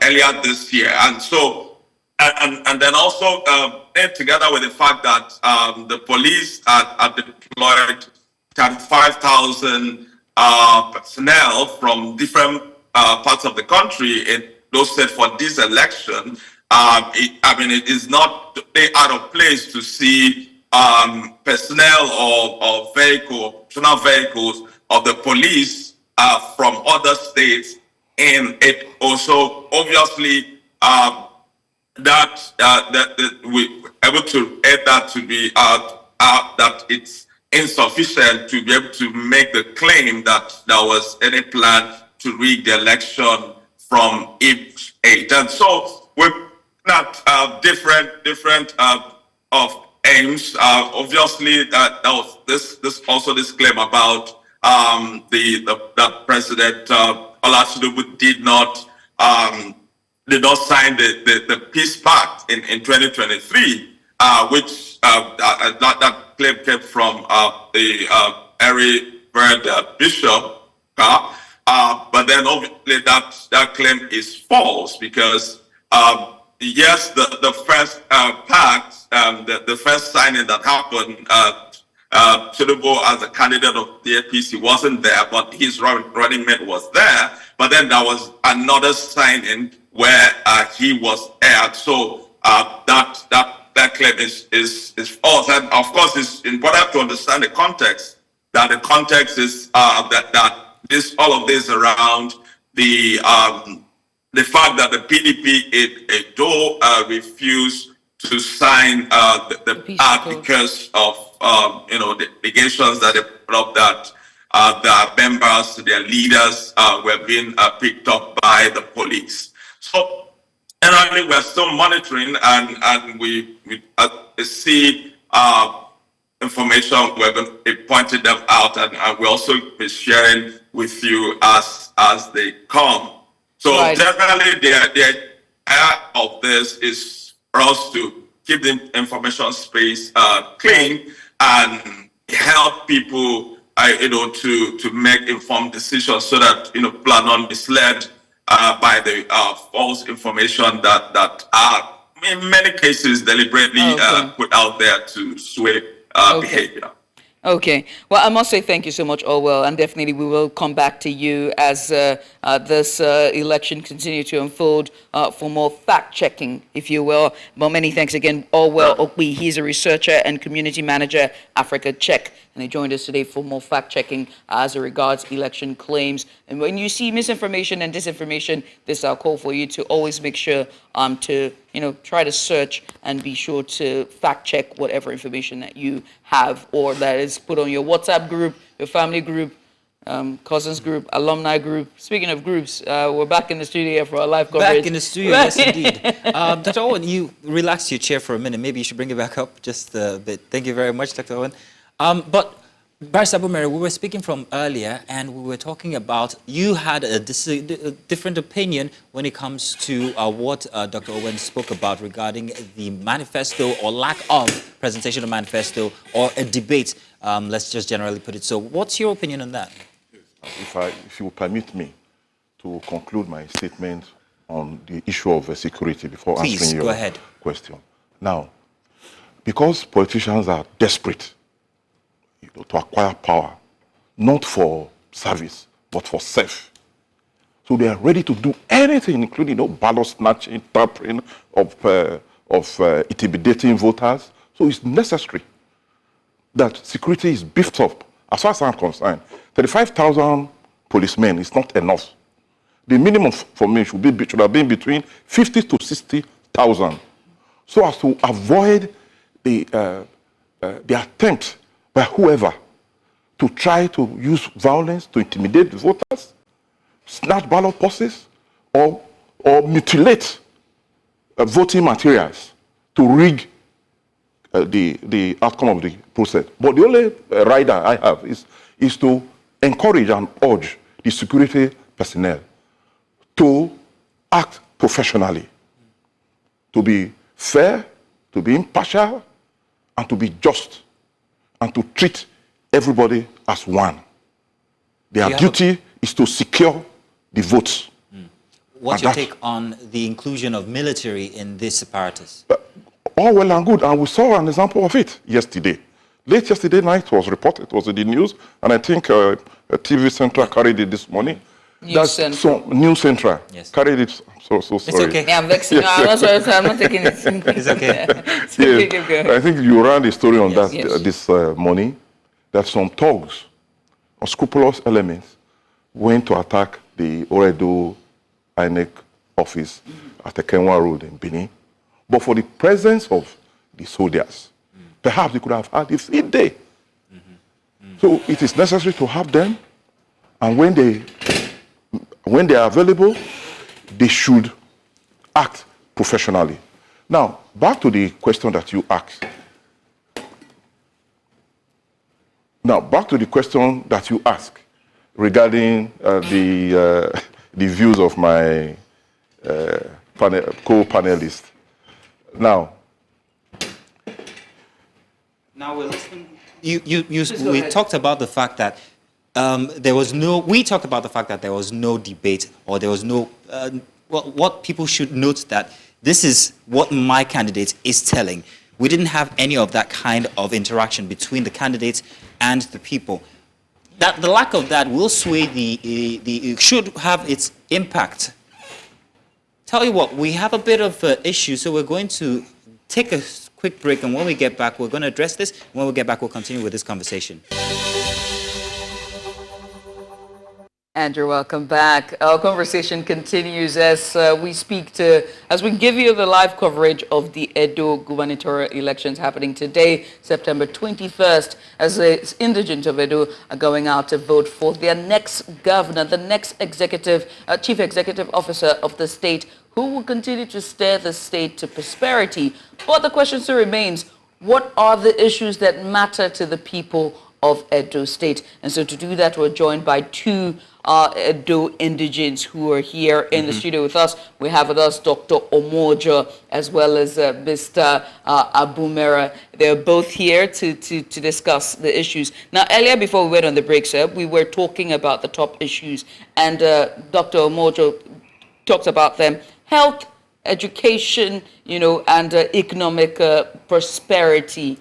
earlier this year. And so, and then also together with the fact that the police are deployed 35,000 personnel from different parts of the country in those states for this election, it is not out of place to see personnel or personal vehicles of the police from other states, and it also obviously that we able to add that to be that it's insufficient to be able to make the claim that there was any plan to rig the election from each state. And so we're not different of aims. Obviously, that was this also this claim about that President Olatinubu did not sign the peace pact in 2023, which that claim came from the Harry Bird Bishop. But then obviously that claim is false, because yes, the first pact, the first signing that happened, Tinubu as a candidate of the APC wasn't there, but his running mate was there. But then there was another signing where he was aired. So that claim is false. And of course, it's important to understand the context. That the context is that all of this around the fact that the PDP Edo refused to sign the pact because of the allegations that they put up that the members, their leaders were being picked up by the police. So generally we're still monitoring, and we see information, we're going to be pointing them out, and we'll also be sharing with you as they come. So generally, the idea of this is for us to keep the information space clean and help people, to make informed decisions so that people are not misled by the false information that are in many cases deliberately put out there to sway behavior. Okay. Well, I must say thank you so much, Orwell, and definitely we will come back to you as this election continues to unfold for more fact-checking, if you will. But many thanks again, Orwell Okwi. He's a researcher and community manager, Africa Check, and he joined us today for more fact-checking as regards election claims. And when you see misinformation and disinformation, this is our call for you to always make sure to try to search and be sure to fact-check whatever information that you have or that is put on your WhatsApp group, your family group, cousins group, alumni group. Speaking of groups, we're back in the studio for our live coverage. Back in the studio, yes indeed. Dr. Owen, you relaxed your chair for a minute. Maybe you should bring it back up just a bit. Thank you very much, Dr. Owen. But Barrister Abumere, we were speaking from earlier and we were talking about you had a different opinion when it comes to what Dr. Owen spoke about regarding the manifesto or lack of presentation of manifesto or a debate, let's just generally put it. So what's your opinion on that? If you permit me to conclude my statement on the issue of security before answering your question. Now, because politicians are desperate to acquire power, not for service, but for self. So they are ready to do anything, including ballot snatching, tampering, of intimidating voters. So it's necessary that security is beefed up. As far as I'm concerned, 35,000 policemen is not enough. The minimum for me should have been between 50 to 60,000, so as to avoid the attempt by whoever to try to use violence to intimidate the voters, snatch ballot boxes, or mutilate voting materials to rig the outcome of the process. But the only rider I have is to encourage and urge the security personnel to act professionally, to be fair, to be impartial, and to be just, and to treat everybody as one. Their duty is to secure the votes. What's your take on the inclusion of military in this apparatus? All well and good, and we saw an example of it yesterday. Late yesterday night was reported, it was in the news, and I think TV Central carried it this morning. News Central. News Central carried it. So sorry. It's okay. Yeah, I'm vexing. No, I'm not sorry, I'm not taking it. It's okay. I think you ran the story on that this morning, that some thugs, unscrupulous elements, went to attack the Oredo INEC office at the Kenwa Road in Benin. But for the presence of the soldiers, perhaps they could have had a field day. So it is necessary to have them, and when they are available, they should act professionally. Now, back to the question that you asked. Regarding the views of my co-panelist. Now we're listening. We talked about the fact that we talked about the fact that there was no debate, or there was no, what people should note that this is what my candidate is telling. We didn't have any of that kind of interaction between the candidates and the people. That the lack of that will sway it should have its impact. Tell you what, we have a bit of an issue, so we're going to take a quick break, and when we get back, we're going to address this. When we get back, we'll continue with this conversation. Andrew, welcome back. Our conversation continues as we give you the live coverage of the Edo Gubernatorial elections happening today, September 21st, as the indigents of Edo are going out to vote for their next governor, the next chief executive officer of the state, who will continue to steer the state to prosperity. But the question still remains, what are the issues that matter to the people of Edo State? And so to do that, we're joined by two Edo indigents who are here in the studio with us. We have with us Dr. Omojo as well as Mr. Abumera. They're both here to discuss the issues. Now, earlier before we went on the break, sir, we were talking about the top issues, and Dr. Omojo talked about them: health, education, and economic prosperity.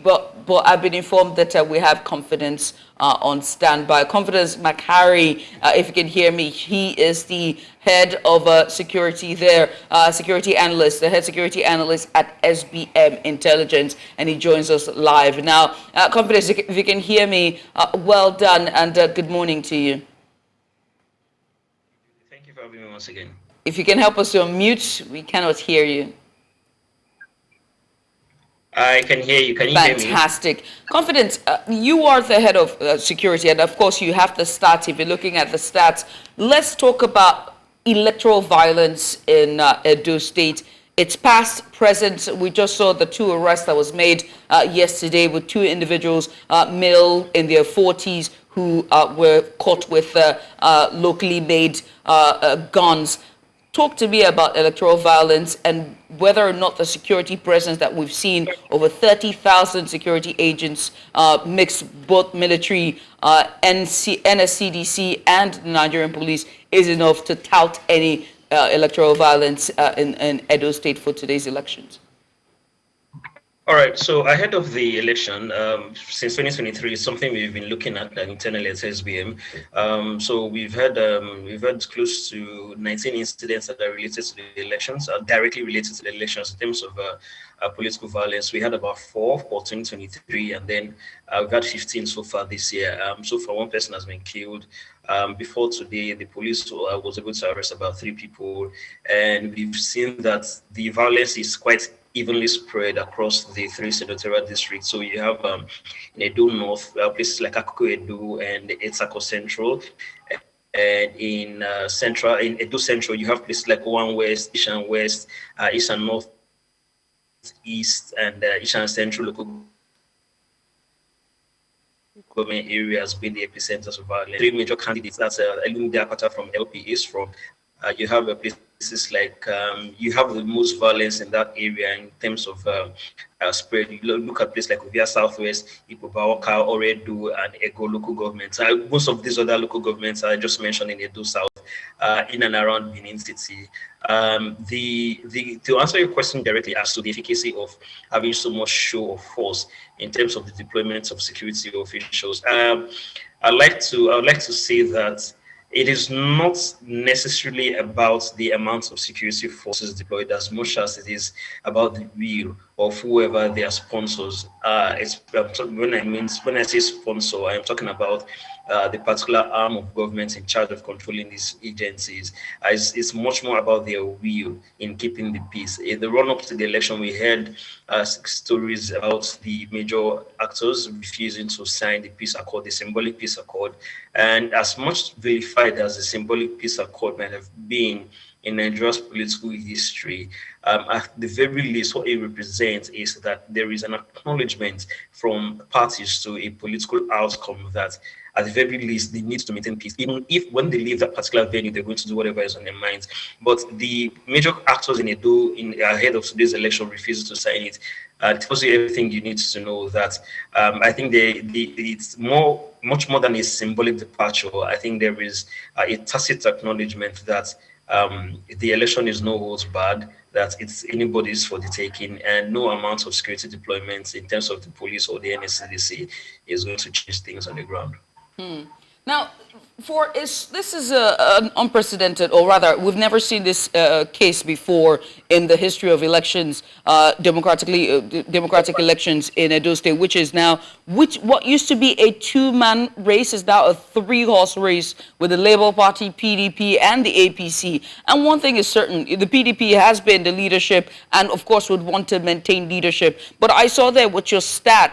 But I've been informed that we have Confidence on standby. Confidence McHarry, if you can hear me, he is the head of security there, security analyst, the head security analyst at SBM Intelligence, and he joins us live. Now, Confidence, if you can hear me, well done, and good morning to you. Thank you for having me once again. If you can help us to unmute, we cannot hear you. I can hear you. Can you hear me? Fantastic. Confidence, you are the head of security, and of course you have the stats. If you're looking at the stats, let's talk about electoral violence in Edo State. It's past, present. We just saw the two arrests that was made yesterday with two individuals, male in their 40s, who were caught with locally made guns. Talk to me about electoral violence and whether or not the security presence that we've seen, over 30,000 security agents, mixed both military, NSCDC and the Nigerian police, is enough to tout any electoral violence in Edo State for today's elections. All right, so ahead of the election, since 2023, something we've been looking at internally at SBM. So we've had close to 19 incidents that are related to the elections, directly related to the elections in terms of political violence. We had about 4 for 2023, and then we've had 15 so far this year. So far, 1 person has been killed. Before today, the police was able to arrest about 3 people, and we've seen that the violence is quite evenly spread across the 3 senatorial districts. So you have in Edo North, places like Akoko Edo and Etsako Central. And in Edo Central, you have places like One West, Ishan West, Ishan North, East, and Ishan Central local government areas being the epicenters of violence. 3 major candidates, that's Elunde Akata from LP East, from you have places like you have the most violence in that area in terms of spread. You look at places like Ovia Southwest, Ipobaoka, Oredu, and Ego local governments. Most of these other local governments I just mentioned in Edo South, in and around Benin City. To answer your question directly as to the efficacy of having so much show of force in terms of the deployment of security officials, I'd like to say that it is not necessarily about the amount of security forces deployed as much as it is about the will of whoever their sponsors are. When I say sponsor, I am talking about the particular arm of government in charge of controlling these agencies. It's much more about their will in keeping the peace. In the run-up to the election, we heard stories about the major actors refusing to sign the peace accord, the symbolic peace accord. And as much verified as the symbolic peace accord might have been in Nigeria's political history, at the very least, what it represents is that there is an acknowledgement from parties to a political outcome that at the very least, they need to maintain peace. Even if when they leave that particular venue, they're going to do whatever is on their minds. But the major actors in Edo, ahead of today's election, refuses to sign it. It tells you everything you need to know. That I think it's much more than a symbolic departure. I think there is a tacit acknowledgement that the election is no holds barred, that it's anybody's for the taking, and no amount of security deployments in terms of the police or the NSCDC is going to change things on the ground. Now, this is an unprecedented, or rather, we've never seen this case before in the history of elections, democratic elections in Edo State, which is now, what used to be a 2-man race is now a 3-horse race with the Labour Party, PDP, and the APC. And one thing is certain, the PDP has been the leadership and, of course, would want to maintain leadership. But I saw there with your stat,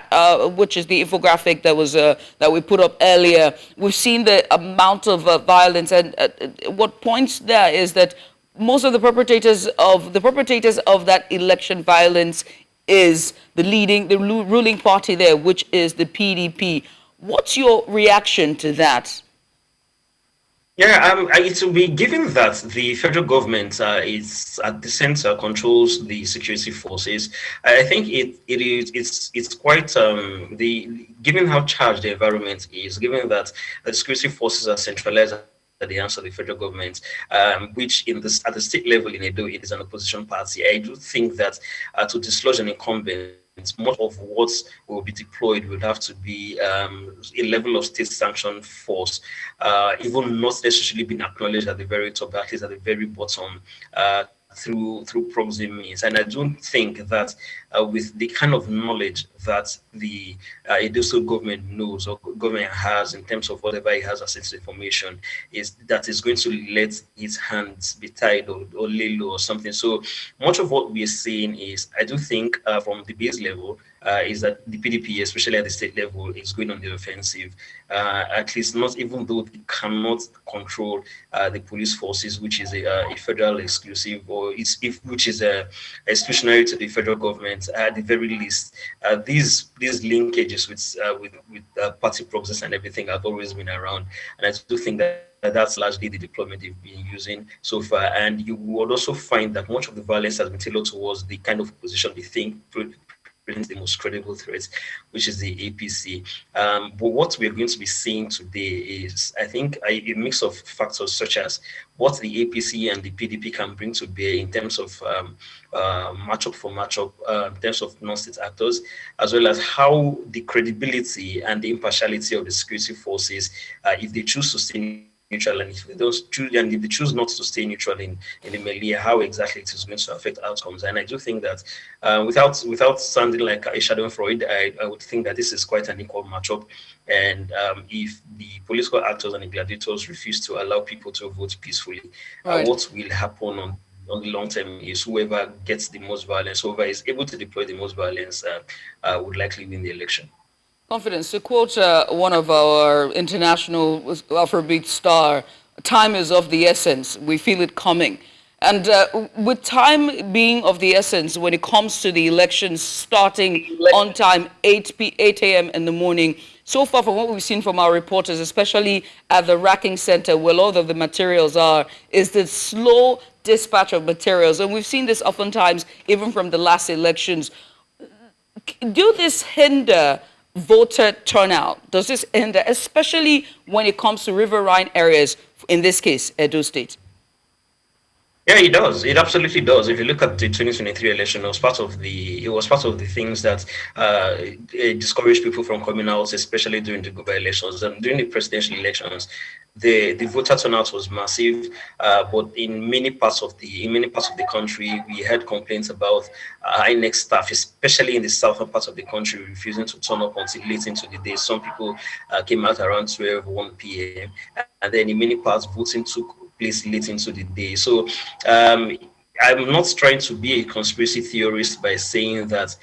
which is the infographic that we put up earlier, we've seen the amount of violence, and what points there is that most of the perpetrators of that election violence is the ruling party there, which is the PDP. What's your reaction to that? Yeah, it will be given that the federal government is at the center, controls the security forces. I think it's quite the given how charged the environment is, given that the security forces are centralized at the hands of the federal government, which at the state level in Edo, it is an opposition party. I do think that to dislodge an incumbent, much of what will be deployed would have to be a level of state-sanctioned force, even not necessarily being acknowledged at the very top, but at least at the very bottom, through proxy means. And I don't think that with the kind of knowledge that the Edo State government knows or government has in terms of whatever it has as information, is going to let its hands be tied or lay low or something. So much of what we are seeing is, I do think from the base level, is that the PDP, especially at the state level, is going on the offensive. At least not, even though they cannot control the police forces, which is a federal exclusive, or which is exclusionary to the federal government. At the very least, these linkages with party proxies and everything have always been around, and I do think that that's largely the deployment they've been using so far. And you would also find that much of the violence has been tailored towards the kind of opposition they think the most credible threat, which is the APC. But what we're going to be seeing today is, I think, a mix of factors such as what the APC and the PDP can bring to bear in terms of matchup for matchup, in terms of non-state actors, as well as how the credibility and the impartiality of the security forces, if they choose to stay neutral, and if they choose not to stay neutral in the melee, how exactly it is going to affect outcomes. And I do think that without sounding like a Schadenfreude, I would think that this is quite an equal matchup. And if the political actors and the gladiators refuse to allow people to vote peacefully, what will happen on the long term is whoever gets the most violence, whoever is able to deploy the most violence, would likely win the election. Confidence. To quote one of our international Afrobeat star, time is of the essence. We feel it coming. And with time being of the essence, when it comes to the elections starting on time, 8 a.m. in the morning, so far from what we've seen from our reporters, especially at the racking center where a lot of the materials are, is the slow dispatch of materials. And we've seen this oftentimes even from the last elections. Do this hinder voter turnout? Does this hinder, especially when it comes to riverine areas, in this case, Edo State? Yeah, it does. It absolutely does. If you look at the 2023 election, it was part of the things that discouraged people from coming out, especially during the Gubernatorial elections and during the presidential elections. The voter turnout was massive, but in many parts of the country, we had complaints about INEC staff, especially in the southern parts of the country, refusing to turn up until late into the day. Some people came out around 12, 1 p.m., and then in many parts, voting took place late into the day. So I'm not trying to be a conspiracy theorist by saying that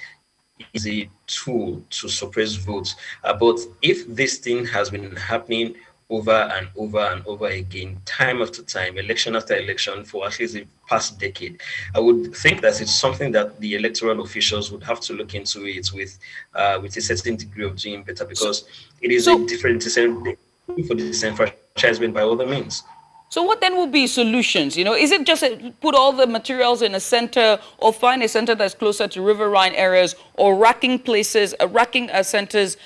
it's a tool to suppress votes. But if this thing has been happening over and over and over again, time after time, election after election, for at least the past decade, I would think that it's something that the electoral officials would have to look into it with a certain degree of doing better, because it is a different for disenfranchisement by other means. So what then will be solutions? Is it just put all the materials in a center, or find a center that's closer to riverine areas, or racking centers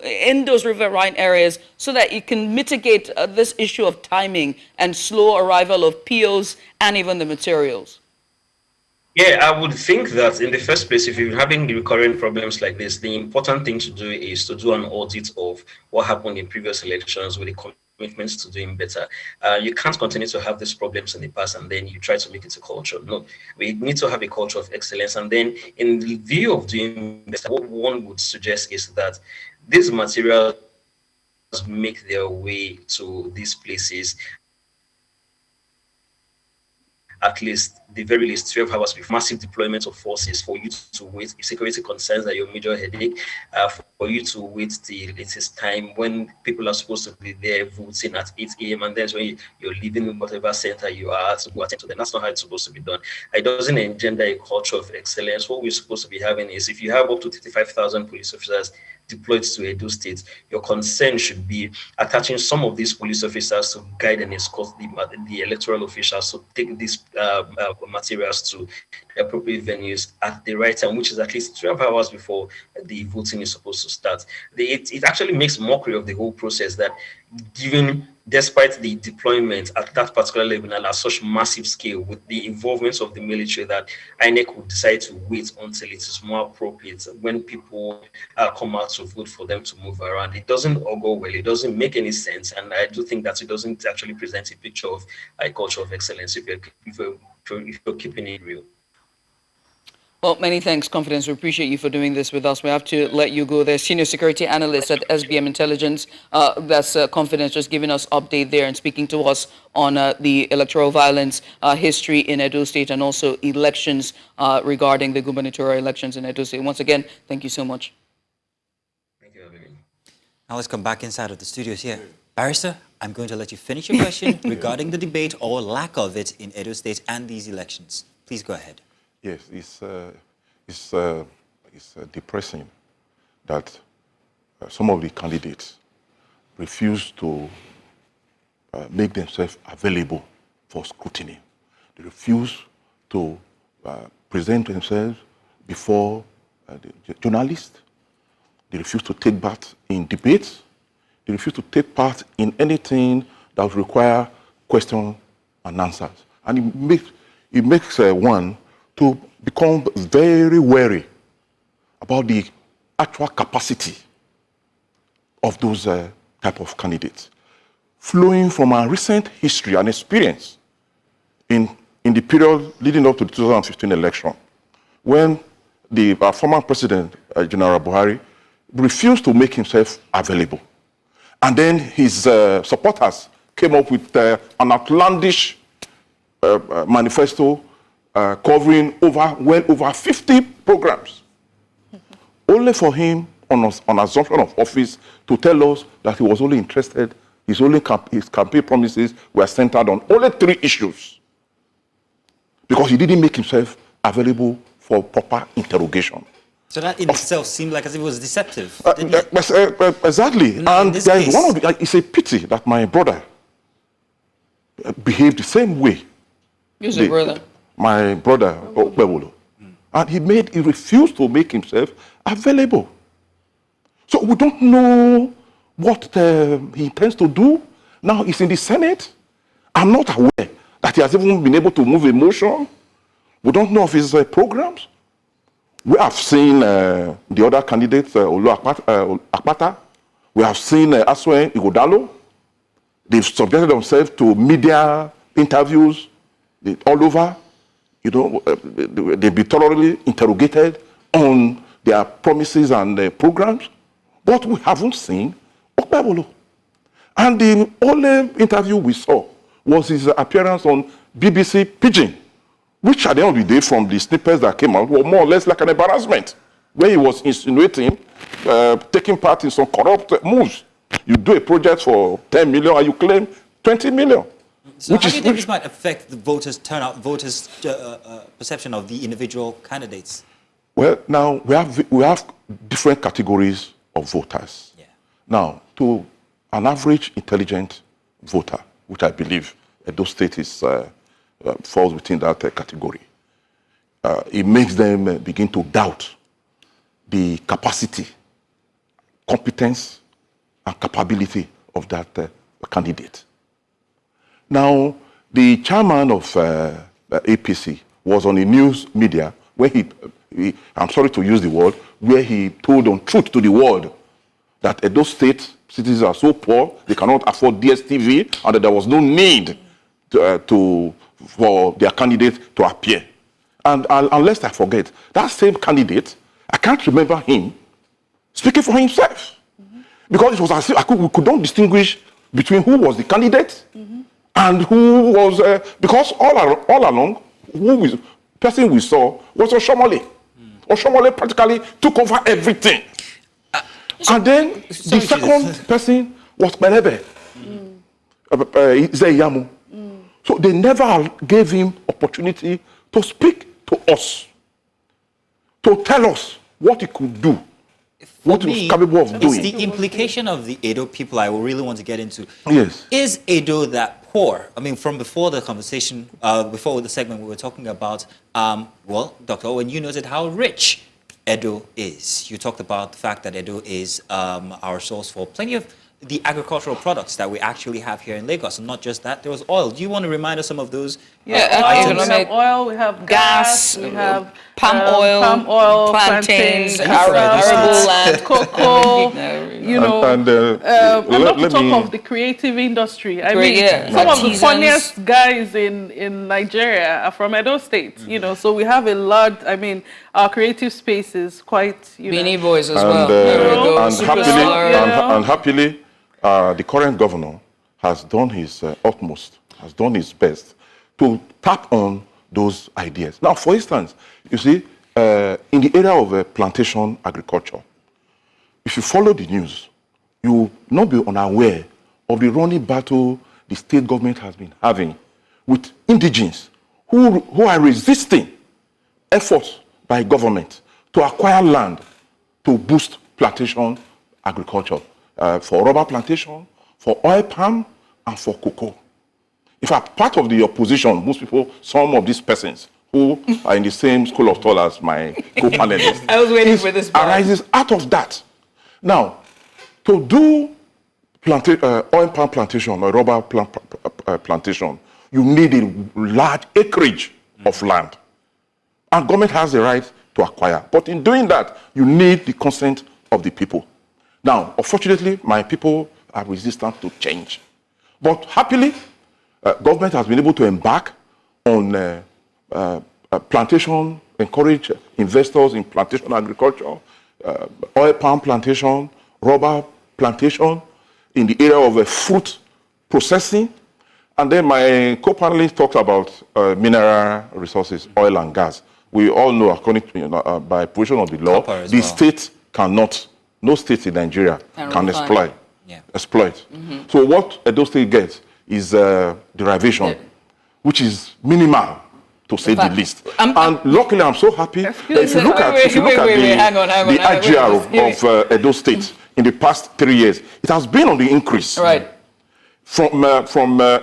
in those riverine areas, so that you can mitigate this issue of timing and slow arrival of POs and even the materials? Yeah, I would think that in the first place, if you're having recurrent problems like this, the important thing to do is to do an audit of what happened in previous elections with the commitments to doing better. You can't continue to have these problems in the past and then you try to make it a culture. No, we need to have a culture of excellence. And then in the view of doing better, what one would suggest is that these materials make their way to these places at least, the very least, 12 hours before massive deployment of forces for you to wait. If security concerns are your major headache, for you to wait till it is time when people are supposed to be there voting at 8 a.m. and then when you're leaving whatever center you are to go attend to them. That's not how it's supposed to be done. It doesn't engender a culture of excellence. What we're supposed to be having is, if you have up to 35,000 police officers deployed to Edo State, your concern should be attaching some of these police officers to guide and escort the electoral officials to take these materials to the appropriate venues at the right time, which is at least 12 hours before the voting is supposed to start. It actually makes mockery of the whole process that, given despite the deployment at that particular level and at such massive scale, with the involvement of the military, that INEC would decide to wait until it is more appropriate when people come out to vote for them to move around. It doesn't all go well. It doesn't make any sense. And I do think that it doesn't actually present a picture of a culture of excellence if you're keeping it real. Well, many thanks, Confidence. We appreciate you for doing this with us. We have to let you go there. Senior Security Analyst at SBM Intelligence. That's Confidence, just giving us update there and speaking to us on the electoral violence history in Edo State and also elections regarding the gubernatorial elections in Edo State. Once again, thank you so much. Thank you, Abby. Now let's come back inside of the studios here. Barrister, I'm going to let you finish your question regarding the debate or lack of it in Edo State and these elections. Please go ahead. Yes, it's depressing that some of the candidates refuse to make themselves available for scrutiny. They refuse to present themselves before the journalists. They refuse to take part in debates. They refuse to take part in anything that would require question and answers. And it makes one to become very wary about the actual capacity of those type of candidates. Flowing from our recent history and experience in the period leading up to the 2015 election, when the former president, General Buhari, refused to make himself available. And then his supporters came up with an outlandish manifesto covering over 50 programs, only for him, on assumption of office, to tell us that he was only interested, his campaign promises were centered on only 3 issues, because he didn't make himself available for proper interrogation. So that in itself seemed like as if it was deceptive, exactly. And there is it's a pity that my brother behaved the same way. Who's your brother? My brother, Okpebolo. And he refused to make himself available. So we don't know what he intends to do. Now he's in the Senate. I'm not aware that he has even been able to move a motion. We don't know of his programs. We have seen the other candidates, Olu Akpata. We have seen Aswen Igodalo. They've subjected themselves to media interviews all over. You know, they'll be thoroughly interrogated on their promises and programs, but we haven't seen Okpebolo. And the only interview we saw was his appearance on BBC Pidgin, which at the end of the day, from the snippets that came out, were more or less like an embarrassment, where he was insinuating taking part in some corrupt moves. You do a project for 10 million and you claim 20 million. So how do you think this might affect the voters' turnout, voters' perception of the individual candidates? Well, now we have different categories of voters. Yeah. Now, to an average intelligent voter, which I believe Edo State is falls within that category, it makes them begin to doubt the capacity, competence, and capability of that candidate. Now, the chairman of APC was on the news media where he, I'm sorry to use the word, where he told untruth to the world that Edo State citizens are so poor, they cannot afford DSTV, and that there was no need for their candidate to appear. And unless I forget, that same candidate, I can't remember him speaking for himself. Because it was as if we could not distinguish between who was the candidate And who was, because all along, person we saw was Oshomole. Oshomole practically took over everything. And then the second person was Belebe, Zeyamu. So they never gave him opportunity to speak to us, to tell us what he could do, what he was capable of doing. It's the implication of the Edo people I really want to get into. Yes. Is Edo that poor? I mean, from before the conversation, before the segment, we were talking about, well, Dr. Owen, you noted how rich Edo is. You talked about the fact that Edo is our source for plenty of the agricultural products that we actually have here in Lagos. And not just that, there was oil. Do you want to remind us some of those items? We have oil, we have gas, we have palm oil, plantains, arable land, cocoa, you know, and not to talk of the creative industry. I mean, some of the funniest guys in Nigeria are from Edo State, you know, so we have a lot, I mean, our creative space is quite, you know. Beanie Boys as well. And happily, the current governor has done his utmost, has done his best to tap on those ideas. Now, for instance, you see, in the area of plantation agriculture, if you follow the news, you will not be unaware of the running battle the state government has been having with indigenes who are resisting efforts by government to acquire land to boost plantation agriculture. For rubber plantation, for oil palm, and for cocoa. In fact, part of the opposition, most people, some of these persons who are in the same school of thought as my co-panelists, I was waiting for this part. Arises out of that. Now, to do oil palm plantation or rubber plantation, you need a large acreage of land. And government has the right to acquire. But in doing that, you need the consent of the people. Now, unfortunately, my people are resistant to change. But happily, government has been able to embark on plantation, encourage investors in plantation agriculture, oil palm plantation, rubber plantation, in the area of fruit processing. And then my co-panelist talked about mineral resources, oil and gas. We all know, according to, by provision of the law, the state cannot, no state in Nigeria can exploit. Mm-hmm. So what Edo State gets is derivation, which is minimal, to say the least. And luckily, I'm so happy that if you look at the IGR of Edo State in the past 3 years, it has been on the increase. Right. From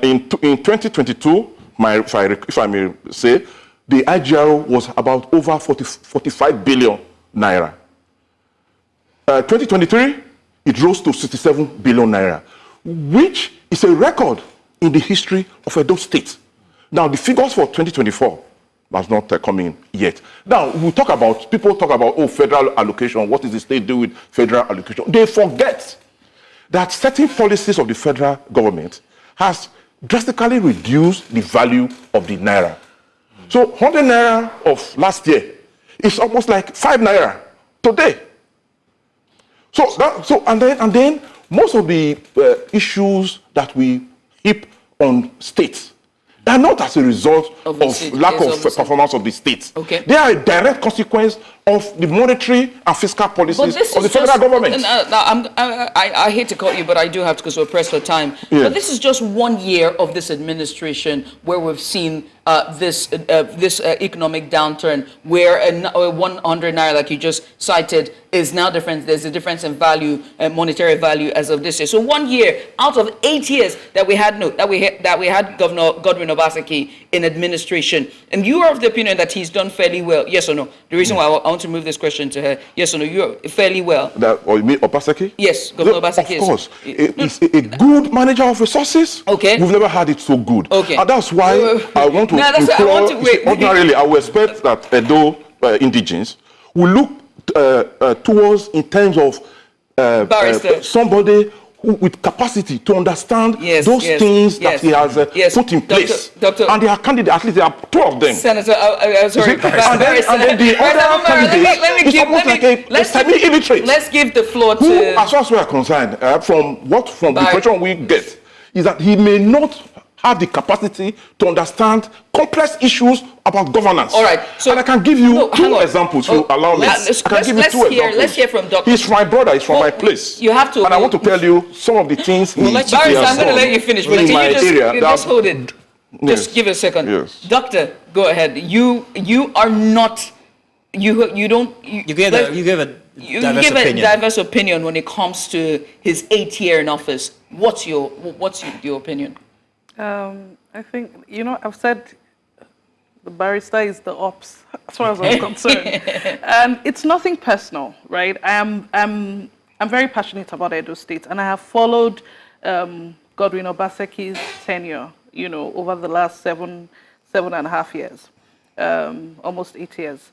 in 2022, if I may say, the IGR was about over 45 billion naira. 2023, it rose to 67 billion naira, which is a record in the history of Edo State. Now, the figures for 2024 has not come in yet. Now, people talk about, oh, federal allocation, what does the state do with federal allocation? They forget that certain policies of the federal government has drastically reduced the value of the naira. So 100 naira of last year is almost like 5 naira today. And then most of the issues that we heap on states are not as a result of lack of performance of the states. Okay. They are a direct consequence of the monetary and fiscal policies of the federal government. I hate to cut you, but I do have to because we're pressed for time. Yeah. But this is just 1 year of this administration where we've seen this economic downturn, where 100 naira, like you just cited, is now different. There's a difference in value, monetary value, as of this year. So 1 year out of 8 years that we had Governor Godwin Obaseki in administration, and you are of the opinion that he's done fairly well. Yes or no? The reason why I want to move this question to her. Yes or no? You're fairly well. You mean Obaseki? Yes, Governor Obaseki. Of course, he's a good manager of resources. Okay. We've never had it so good. Okay. And that's why I want to. Ordinarily, I would expect that Edo indigenes will look towards in terms of somebody with capacity to understand those things that he has put in place. And they are candidates, at least there are 2 of them. Senator, sorry. And then the other candidate is almost like a semi-illiterate. Let's give the floor to... Who, as far as we are concerned, from the question we get, is that he may not have the capacity to understand complex issues about governance. All right. So, and I can give you two examples. If you allow me. Let's hear from Dr. He's my brother. He's from my place. You have to. And I want to tell you some of the things he has I'm going to let you finish, but can you just hold it? Yes. Just give a second. Yes. Doctor, go ahead. You are not. You don't. You give a diverse opinion when it comes to his 8th year in office. What's your opinion? I think, I've said the barrister is the ops, as far as I'm concerned. And it's nothing personal, right? I'm very passionate about Edo State, and I have followed Godwin Obaseki's tenure, over the last 7.5 years, almost 8 years.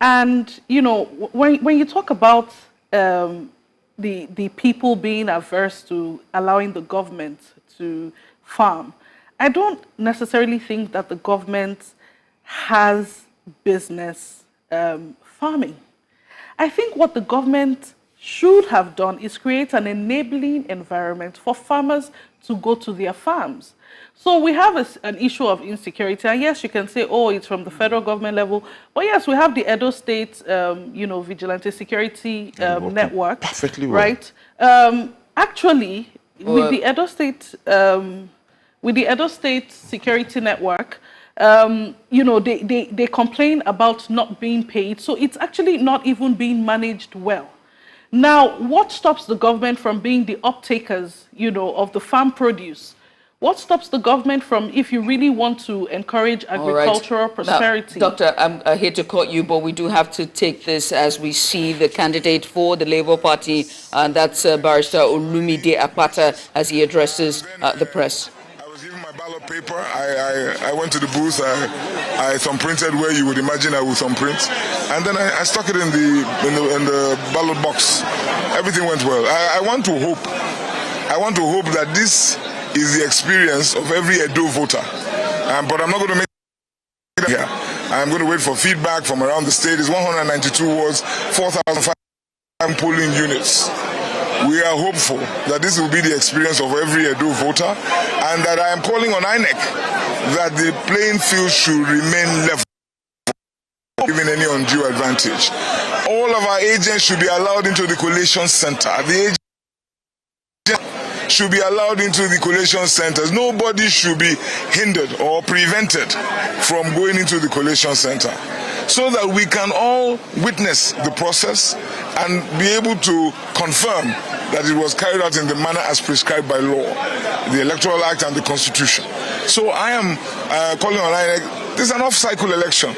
And, when you talk about the people being averse to allowing the government to farm, I don't necessarily think that the government has business farming. I think what the government should have done is create an enabling environment for farmers to go to their farms. So we have an issue of insecurity, and yes, you can say, oh, it's from the federal government level, but yes, we have the Edo State, vigilante security network, perfectly well. Right? Actually, with the Edo State security network, they complain about not being paid, so it's actually not even being managed well. Now, what stops the government from being the uptakers, of the farm produce? What stops the government from, if you really want to encourage agricultural prosperity? Now, Doctor, I hate to cut you, but we do have to take this as we see the candidate for the Labour Party, and that's Barrister Olumide Akpata, as he addresses the press. I was given my ballot paper. I went to the booth. I thumbprinted where you would imagine I would thumbprint, and then I stuck it in the ballot box. Everything went well. I want to hope that this is the experience of every Edo voter. But I'm not going to make it here. I'm going to wait for feedback from around the state. It's 192 wards, 4,500 polling units. We are hopeful that this will be the experience of every Edo voter, and that I am calling on INEC that the playing field should remain level, given any undue advantage. All of our agents should be allowed into the collation center. The agents should be allowed into the collation centers. Nobody should be hindered or prevented from going into the collation center, so that we can all witness the process and be able to confirm that it was carried out in the manner as prescribed by law, the Electoral Act and the Constitution. So I am calling on INEC. This is an off-cycle election.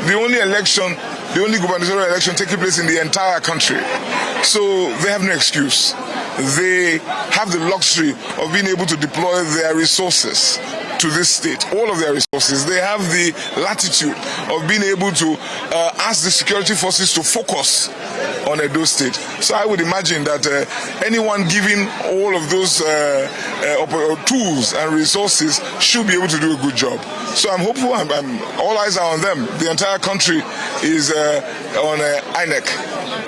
The only gubernatorial election taking place in the entire country. So they have no excuse. They have the luxury of being able to deploy their resources to this state, all of their resources. They have the latitude of being able to ask the security forces to focus on Edo State. So I would imagine that anyone giving all of those tools and resources should be able to do a good job. So I'm hopeful, all eyes are on them. The entire country is on INEC,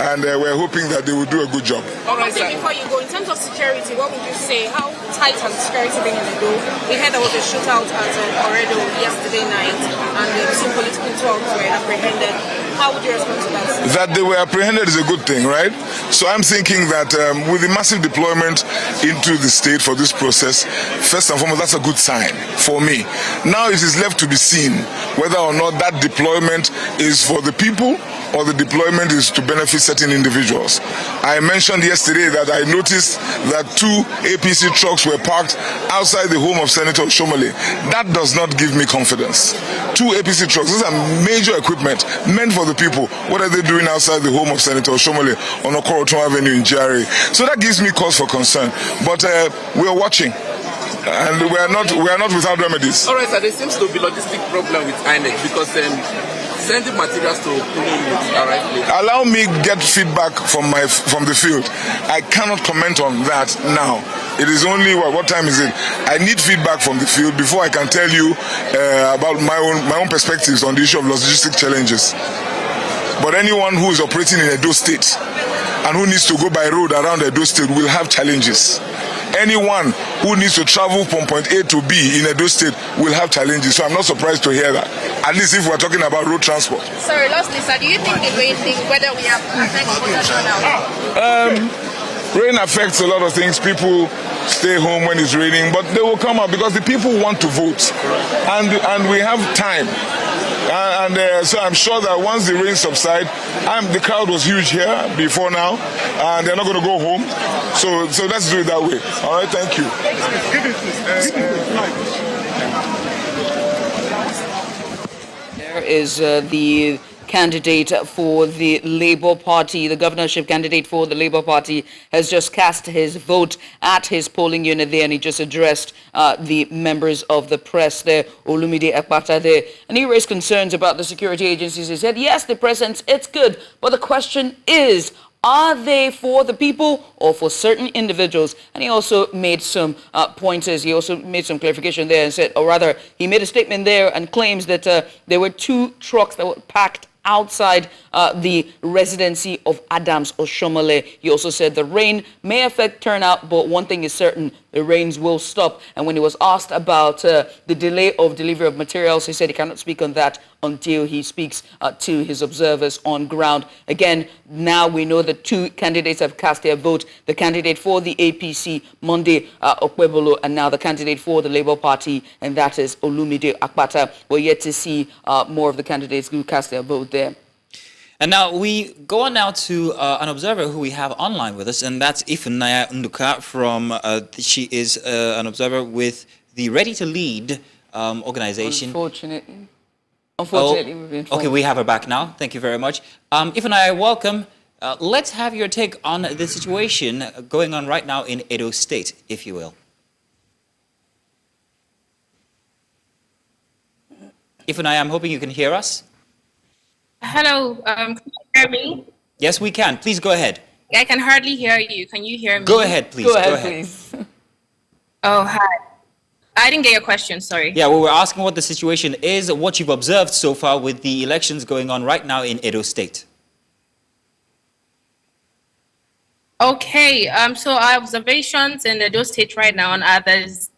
and we're hoping that they will do a good job. All right, so before you go, in terms of security, what would you say? How tight has security been in Edo? We heard there was a shootout at Oredo yesterday night, and some political talks were apprehended. How would you respond to that? That they were apprehended is a good thing, right? So I'm thinking that with the massive deployment into the state for this process, first and foremost, that's a good sign for me. Now it is left to be seen whether or not that deployment is for the people or the deployment is to benefit certain individuals. I mentioned yesterday that I noticed that 2 APC trucks were parked outside the home of Senator Shomole. That does not give me confidence. 2 APC trucks, these are major equipment meant for the people. What are they doing outside the home of Senator Shomole on Okoroton Avenue in GRA? So that gives me cause for concern. But we are watching, and we are not without remedies. All right, sir, there seems to be logistic problem with INEC because sending materials to allow me get feedback from the field. I cannot comment on that now. It is only what time is it? I need feedback from the field before I can tell you about my own perspectives on the issue of logistic challenges. But anyone who is operating in Edo State and who needs to go by road around Edo State will have challenges. anyone who needs to travel from point A to B in Edo State will have challenges. So I'm not surprised to hear that, at least if we're talking about road transport. Sorry, lastly, sir, do you think the rain thing, whether we have affected voter turnout? Rain affects a lot of things. People stay home when it's raining, but they will come out because the people want to vote, and we have time. So I'm sure that once the rain subsides, the crowd was huge here before now, and they're not going to go home. So let's do it that way. All right, thank you. There is the candidate for the Labour Party, the governorship candidate for the Labour Party, has just cast his vote at his polling unit there, and he just addressed the members of the press there, Olumide Akpata there, and he raised concerns about the security agencies. He said, yes, the presence, it's good, but the question is, are they for the people or for certain individuals? And he also made some pointers. He also made some clarification there and said, or rather, he made a statement there and claims that there were 2 trucks that were packed outside the residency of Adams Oshomole. He also said the rain may affect turnout, but one thing is certain, the rains will stop. And when he was asked about the delay of delivery of materials, he said he cannot speak on that until he speaks to his observers on ground. Again, now we know that 2 candidates have cast their vote, the candidate for the APC, Monday Okpebolo, and now the candidate for the Labour Party, and that is Olumide Akpata. We're yet to see more of the candidates who cast their vote there. And now we go on now to an observer who we have online with us, and that's Ifunanya Nduka from, she is an observer with the Ready to Lead organization. Unfortunately, we've been informed. Okay, we have her back now. Thank you very much. Ifunanya, welcome. Let's have your take on the situation going on right now in Edo State, if you will. Ifunanya, I'm hoping you can hear us. Hello, can you hear me? Yes, we can. Please go ahead. I can hardly hear you. Can you hear me? Go ahead, please. Go ahead, please. Oh, hi. I didn't get your question, sorry. Yeah, well, we're asking what the situation is, what you've observed so far with the elections going on right now in Edo State. Okay, so our observations in Edo State right now and others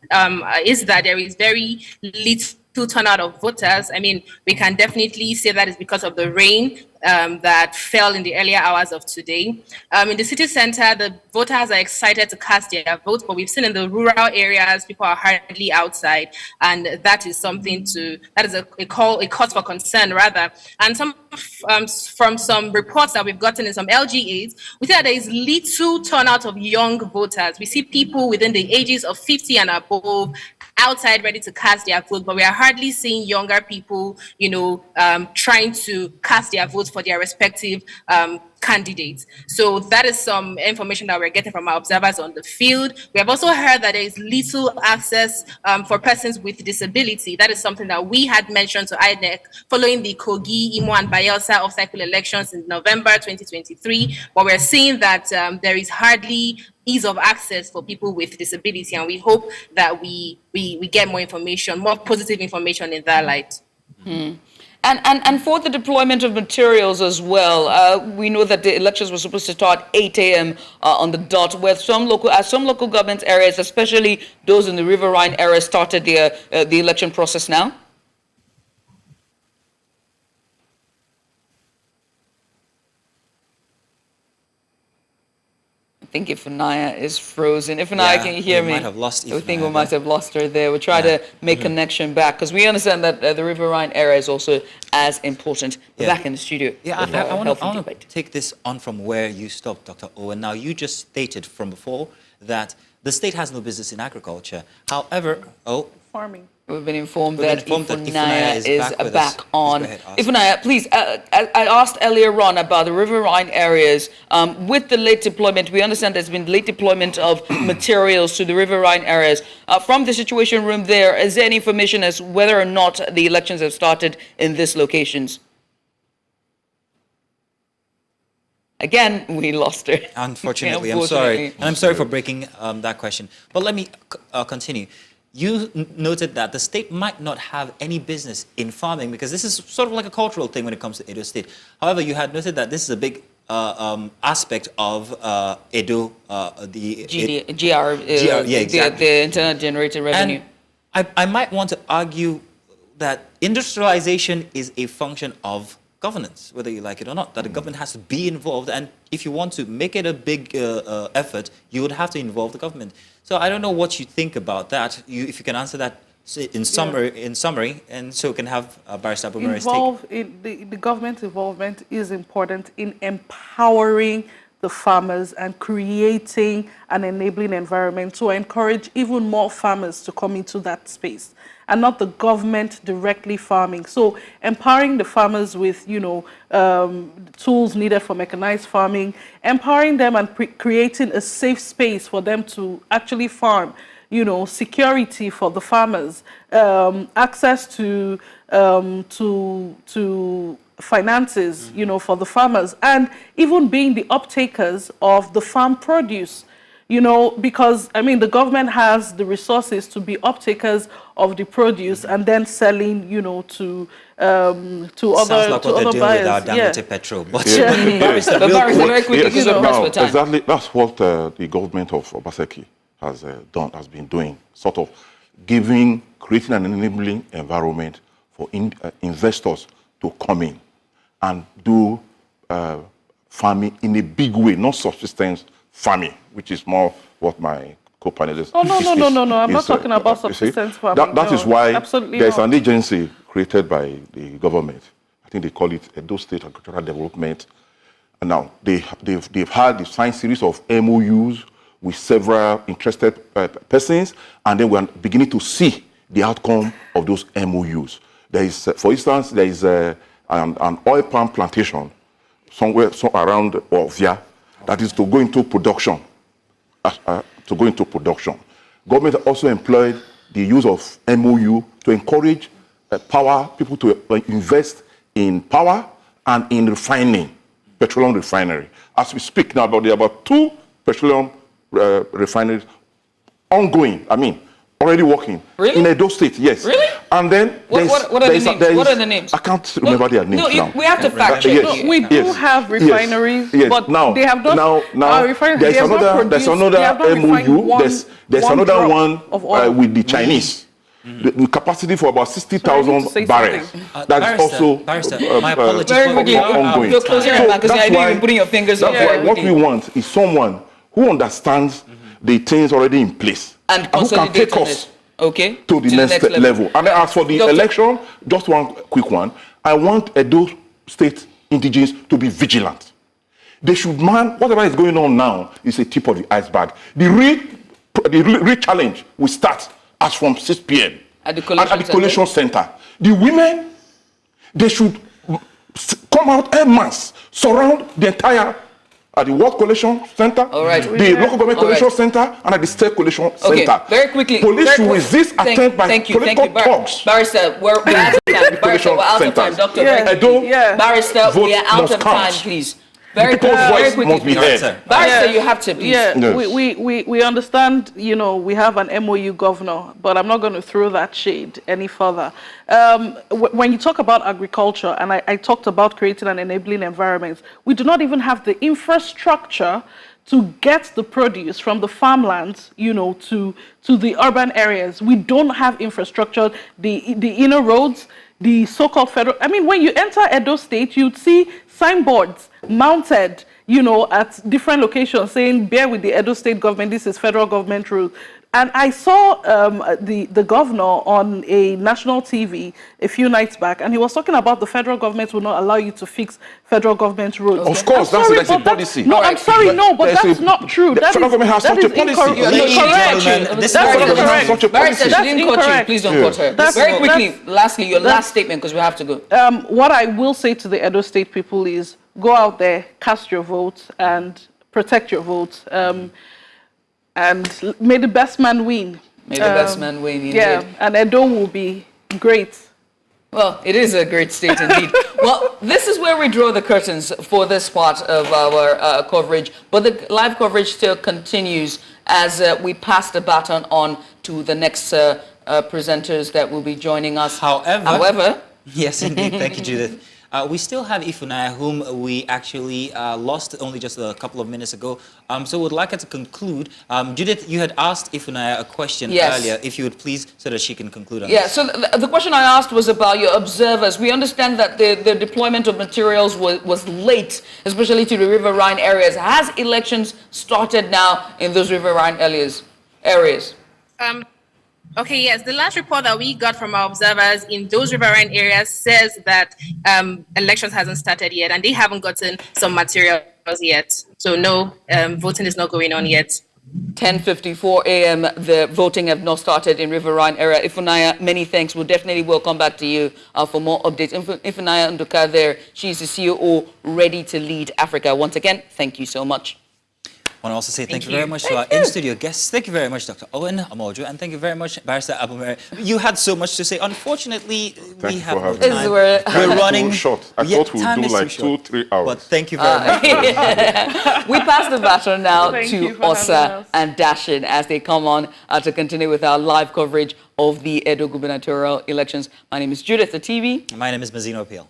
is that there is very little turnout of voters. I mean, we can definitely say that is because of the rain that fell in the earlier hours of today. In the city center, the voters are excited to cast their vote, but we've seen in the rural areas, people are hardly outside, and that is something that is a cause for concern rather. And from some reports that we've gotten in some LGAs, we see that there is little turnout of young voters. We see people within the ages of 50 and above outside ready to cast their vote, but we are hardly seeing younger people, trying to cast their votes for their respective candidates. So that is some information that we're getting from our observers on the field. We have also heard that there is little access for persons with disability. That is something that we had mentioned to INEC following the Kogi, Imo, and Bayelsa off-cycle elections in November 2023. But we're seeing that there is hardly ease of access for people with disability, and we hope that we get more information, more positive information in that light. And for the deployment of materials as well, we know that the elections were supposed to start 8 a.m. On the dot, where some local government areas, especially those in the Riverine area, started the election process now. I think Ifunanya is frozen. Ifunanya, can you hear me? We might have lost Ifunanya. I think we might have lost her there. We'll try to make connection back, because we understand that the Riverine area is also as important. We're back in the studio. Yeah, I want to take this on from where you stopped, Dr. Owen. Now, you just stated from before that the state has no business in agriculture. However, farming. We've been informed that Ifunanya is back on. Ifunanya, please, I asked earlier on about the riverine areas. With the late deployment, we understand there's been late deployment of materials to the riverine areas. From the Situation Room there, is there any information as whether or not the elections have started in these locations? Again, we lost her. Unfortunately, I'm sorry. And I'm sorry for breaking that question. But let me continue. You noted that the state might not have any business in farming because this is sort of like a cultural thing when it comes to Edo State. However, you had noted that this is a big aspect of Edo, the yeah, exactly. the internal generated revenue. And I might want to argue that industrialization is a function of governance, whether you like it or not, that the government has to be involved. And if you want to make it a big effort, you would have to involve the government. So I don't know what you think about that. If you can answer that in summary, and so we can have Barrister Abumari's take. The government involvement is important in empowering the farmers and creating an enabling environment to encourage even more farmers to come into that space, and not the government directly farming. So empowering the farmers with, tools needed for mechanized farming, empowering them and creating a safe space for them to actually farm, security for the farmers, access to finances, for the farmers, and even being the uptakers of the farm produce. Because, the government has the resources to be uptakers of the produce and then selling, to other like other buyers. With our petrol. But very quickly, exactly, that's what the government of Obaseki has been doing, sort of creating an enabling environment for investors to come in and do farming in a big way, not subsistence farming, which is more what my co-panelists. Oh, no. I'm not talking about subsistence farming. That is why there's not. an agency created by the government. I think they call it Edo State Agricultural Development. And now they've signed a series of MOUs with several interested persons, and then we're beginning to see the outcome of those MOUs. There is, for instance, there is an oil palm plantation somewhere around Ovia that is to go into production. Government also employed the use of MOU to encourage people to invest in power and in refining, petroleum refinery. As we speak now, there are about 2 petroleum refineries ongoing, already working. Really? In Edo State, yes. Really? And then what are the names? I can't remember their names now. We have to fact check. Yes. We do have refineries, yes. but now, they have not. There's another MOU. There's another one with the Chinese. The capacity for about 60,000 barrels. That's also my apologies ongoing. You're closing your mouth because I know you're putting your fingers on everything. What we want is someone who understands the things already in place and who can take us to the next level. And as for the election, just one quick one. I want Edo State indigenes to be vigilant. They should whatever is going on now is a tip of the iceberg. The real challenge will start as from 6 p.m. at the collation center. The women, they should come out en masse, surround the entire at the World Collation Center, the local government collation center, and at the state collation center. Very quickly. Police should resist attempt by political thugs. Barrister, we're out of time. Barrister, we're out of time. Dr. Barrister, we are out of time, please. Very quickly. Must be heard. Barrister, you have to, please. We understand, we have an MOU governor, but I'm not going to throw that shade any further. When you talk about agriculture, and I talked about creating an enabling environment, we do not even have the infrastructure to get the produce from the farmlands, to the urban areas. We don't have infrastructure, the inner roads, the so-called federal. When you enter Edo State, you'd see signboards mounted, at different locations saying, bear with the Edo State government, this is federal government rules. And I saw the governor on a national TV a few nights back, and he was talking about the federal government will not allow you to fix federal government roads. Of course, that's a policy. No, I'm sorry, but that's not true. The federal government has such a policy. That's incorrect. Please don't quote her. Very quickly, lastly, your last statement, because we have to go. What I will say to the Edo State people is, go out there, cast your vote, and protect your vote. And may the best man win. May the best man win, indeed. Yeah, and Edo will be great. Well, it is a great state indeed. Well, this is where we draw the curtains for this part of our coverage. But the live coverage still continues as we pass the baton on to the next presenters that will be joining us. However, yes, indeed. Thank you, Judith. We still have Ifunaya, whom we actually lost only just a couple of minutes ago. So we'd like her to conclude. Judith, you had asked Ifunaya a question earlier, if you would please, so that she can conclude on this. So the question I asked was about your observers. We understand that the deployment of materials was late, especially to the riverine areas. Has elections started now in those riverine areas? Okay, yes. The last report that we got from our observers in those riverine areas says that elections hasn't started yet, and they haven't gotten some materials yet. So no, voting is not going on yet. 10:54 a.m. The voting have not started in riverine area. Ifunaya, many thanks. We'll definitely will come back to you for more updates. Ifunaya Nduka there, she's the COO, ready to lead Africa. Once again, thank you so much. I want to also say thank you very much to our in-studio guests. Thank you very much, Dr. Owen Amojo, and thank you very much, Barrister Abumere. You had so much to say. Unfortunately, we have no time. We're running short. I thought we would do like 2-3 hours. But thank you very much. We pass the baton now to Osa and Dashin as they come on to continue with our live coverage of the Edo gubernatorial elections. My name is Judith, the TV. My name is Mazino Peel.